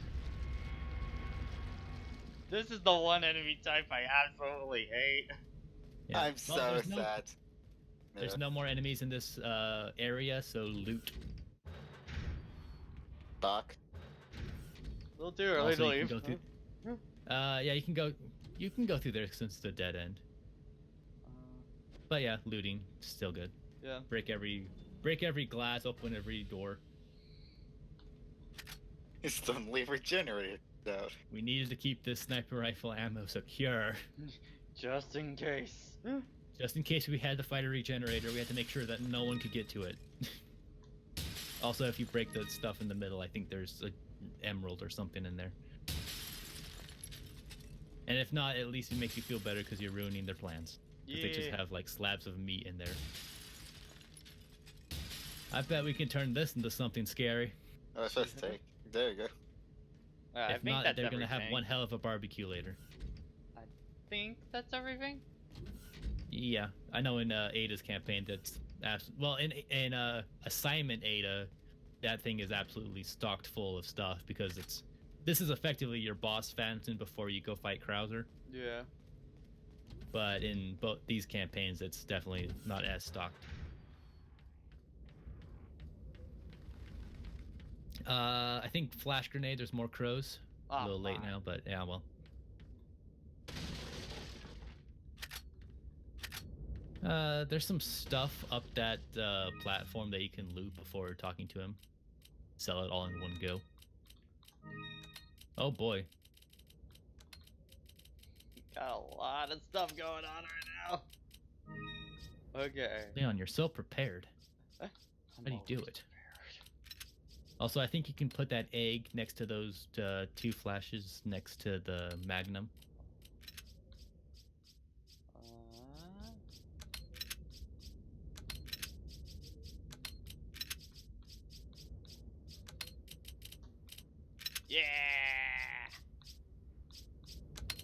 This is the one enemy type I absolutely hate. Yeah. I'm Well, so there's no- sad. There's Yeah. no more enemies in this area, so loot. Doc. A little too early Also, to you leave. can go through. Yeah, you can go. You can go through there since it's a dead end. But yeah, looting still good. Yeah. Break every glass, open every door. It's suddenly regenerated out. We needed to keep this sniper rifle ammo secure. Just in case. Just in case we had to fight a regenerator, we had to make sure that no one could get to it. Also, if you break the stuff in the middle, I think there's an emerald or something in there. And if not, at least it makes you feel better because you're ruining their plans. Because they just Yeah. have like slabs of meat in there. I bet we can turn this into something scary. Oh, that's just take. There you go. I If think not, that's they're gonna have everything. one hell of a barbecue later. I think that's everything. Yeah, I know in Ada's campaign that's well in assignment Ada, that thing is absolutely stocked full of stuff because this is effectively your boss Phantom before you go fight Krauser. Yeah. But in both these campaigns, it's definitely not as stocked. I think flash grenade. There's more crows. A Oh, little late my. now, but yeah, well. There's some stuff up that platform that you can loot before talking to him. Sell it all in one go. Oh boy. Got a lot of stuff going on right now. Okay. Leon, you're so prepared. I'm How do you do always it? prepared. Also, I think you can put that egg next to those two flashes next to the Magnum. Yeah.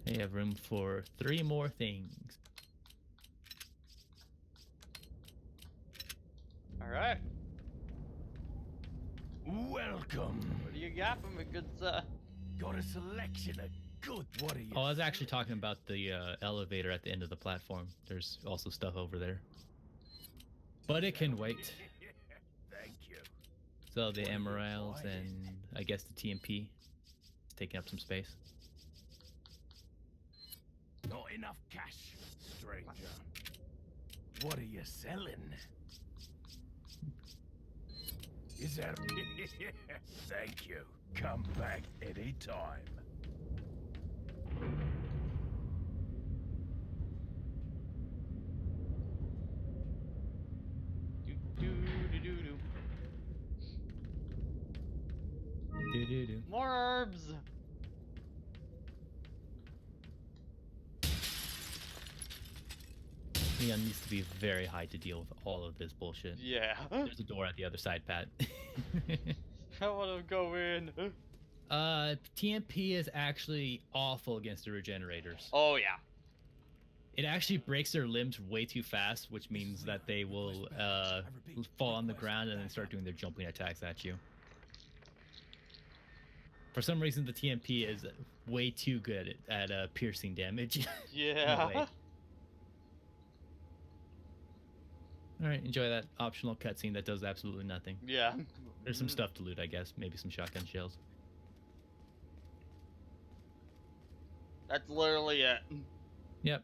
They have room for 3 more things. All right. Welcome. What do you got for me, good sir? Got a selection of good. What are you? Oh, I was actually talking about the elevator at the end of the platform. There's also stuff over there. But it can wait. Thank you. So the emeralds and I guess the TMP is taking up some space. Not enough cash, stranger. What are you selling? Is that? Thank you. Come back anytime. Do. Doo-doo-doo. More herbs. Leon needs to be very high to deal with all of this bullshit. Yeah. There's a door at the other side, Pat. I want to go in. TMP is actually awful against the regenerators. Oh yeah. It actually breaks their limbs way too fast, which means that they will fall on the ground and then start doing their jumping attacks at you. For some reason, the TMP is way too good at piercing damage. Yeah. No way. All right, enjoy that optional cutscene that does absolutely nothing. Yeah. There's some stuff to loot, I guess. Maybe some shotgun shells. That's literally it. Yep.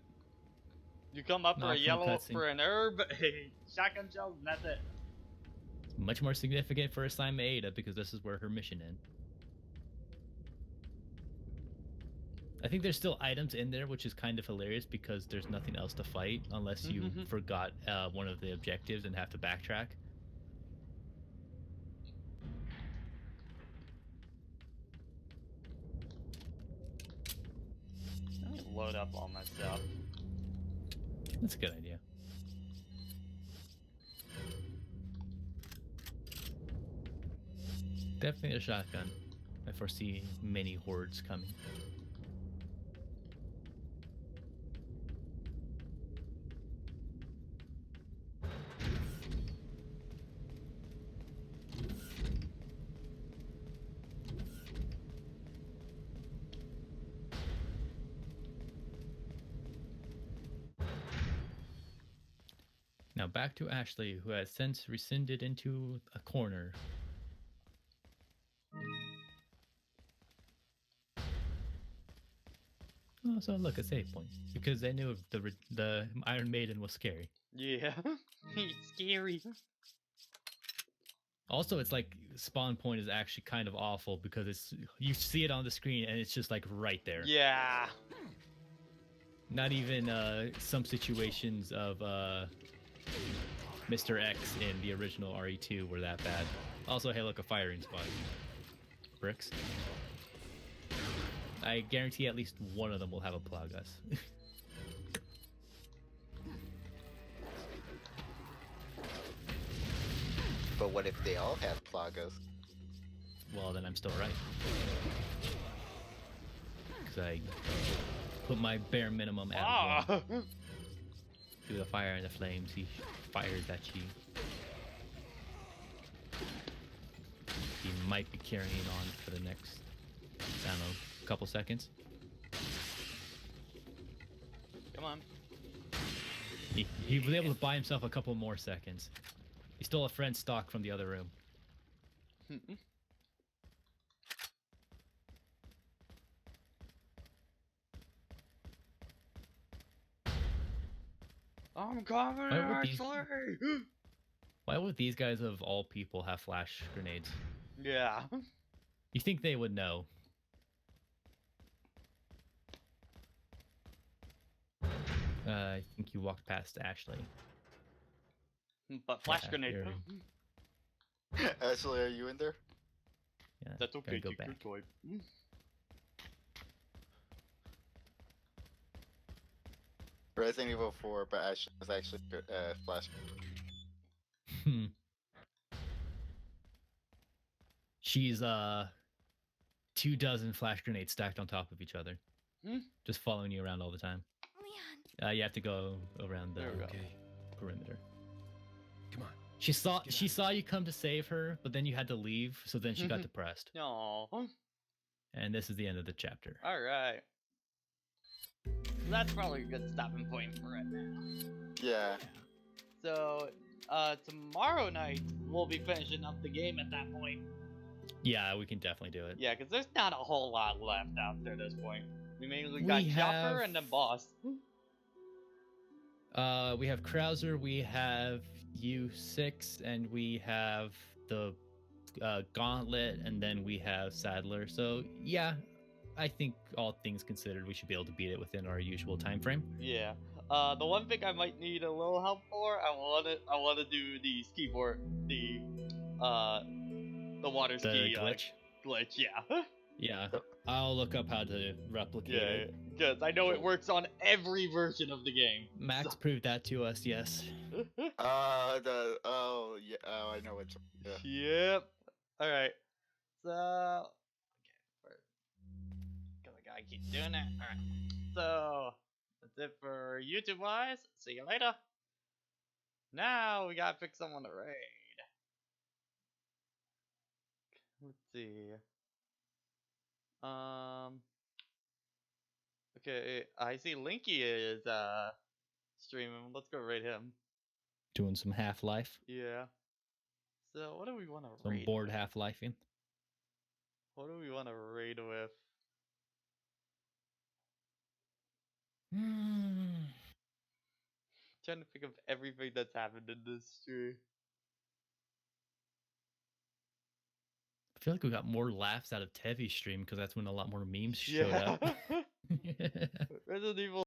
You come up for a Not from yellow cutscene. for an herb, a shotgun shells, and that's it. Much more significant for assignment Ada because this is where her mission ends. I think there's still items in there, which is kind of hilarious because there's nothing else to fight unless you forgot one of the objectives and have to backtrack. Let me load up all my stuff. That's a good idea. Definitely a shotgun. I foresee many hordes coming. Now back to Ashley, who has since rescinded into a corner. Oh, so look, a save point because they knew the Iron Maiden was scary. Yeah. He's scary. Also, it's like spawn point is actually kind of awful because it's you see it on the screen and it's just like right there. Yeah. Not even some situations of Mr. X in the original RE2 were that bad. Also, hey, look, a firing squad. Bricks. I guarantee at least one of them will have a Plagas. But what if they all have plagas? Well, then I'm still right. Because I put my bare minimum at one. Through the fire and the flames, he fires at you. He might be carrying on for the next, I don't know, couple seconds. Come on. He was able to buy himself a couple more seconds. He stole a friend's stock from the other room. I'm coming, Ashley! Why would these guys of all people have flash grenades? Yeah. You think they would know? I think you walked past Ashley. But flash Yeah, grenade. you're- Ashley, are you in there? Yeah, That's okay, gotta go take your back. toy. Resident Evil 4, but Ashley was actually Flash. Hmm. She's 24 flash grenades stacked on top of each other. Just following you around all the time. Leon. You have to go around the There we go. Okay, perimeter. come on. She saw Get she out. saw you come to save her, but then you had to leave, so then she got depressed. No. And this is the end of the chapter. Alright. That's probably a good stopping point for right now. Yeah. So, tomorrow night, we'll be finishing up the game at that point. Yeah, we can definitely do it. Yeah, because there's not a whole lot left after this point. We mainly got We Chopper have- and then Boss. We have Krauser, we have U6, and we have the Gauntlet, and then we have Sadler. So yeah, I think all things considered, we should be able to beat it within our usual time frame. Yeah. The one thing I might need a little help for, I wanna do the ski board, the water The ski glitch. glitch. Yeah. Yeah, I'll look up how to replicate Yeah, it. because I know it works on every version of the game. Max proved that to us. Yes. Oh yeah. Oh, I know which. Yeah. Yep. All right. So, okay, because I gotta keep doing that. All right. So that's it for YouTube wise. See you later. Now we gotta pick someone to raid. Let's see. Okay, I see Linky is streaming. Let's go raid him. Doing some Half-Life. Yeah. So what do we want to Some raid? board Half-Lifing. What do we want to raid with? Trying to think of everything that's happened in this stream. I feel like we got more laughs out of Tevi's stream because that's when a lot more memes showed Yeah. up. Resident Evil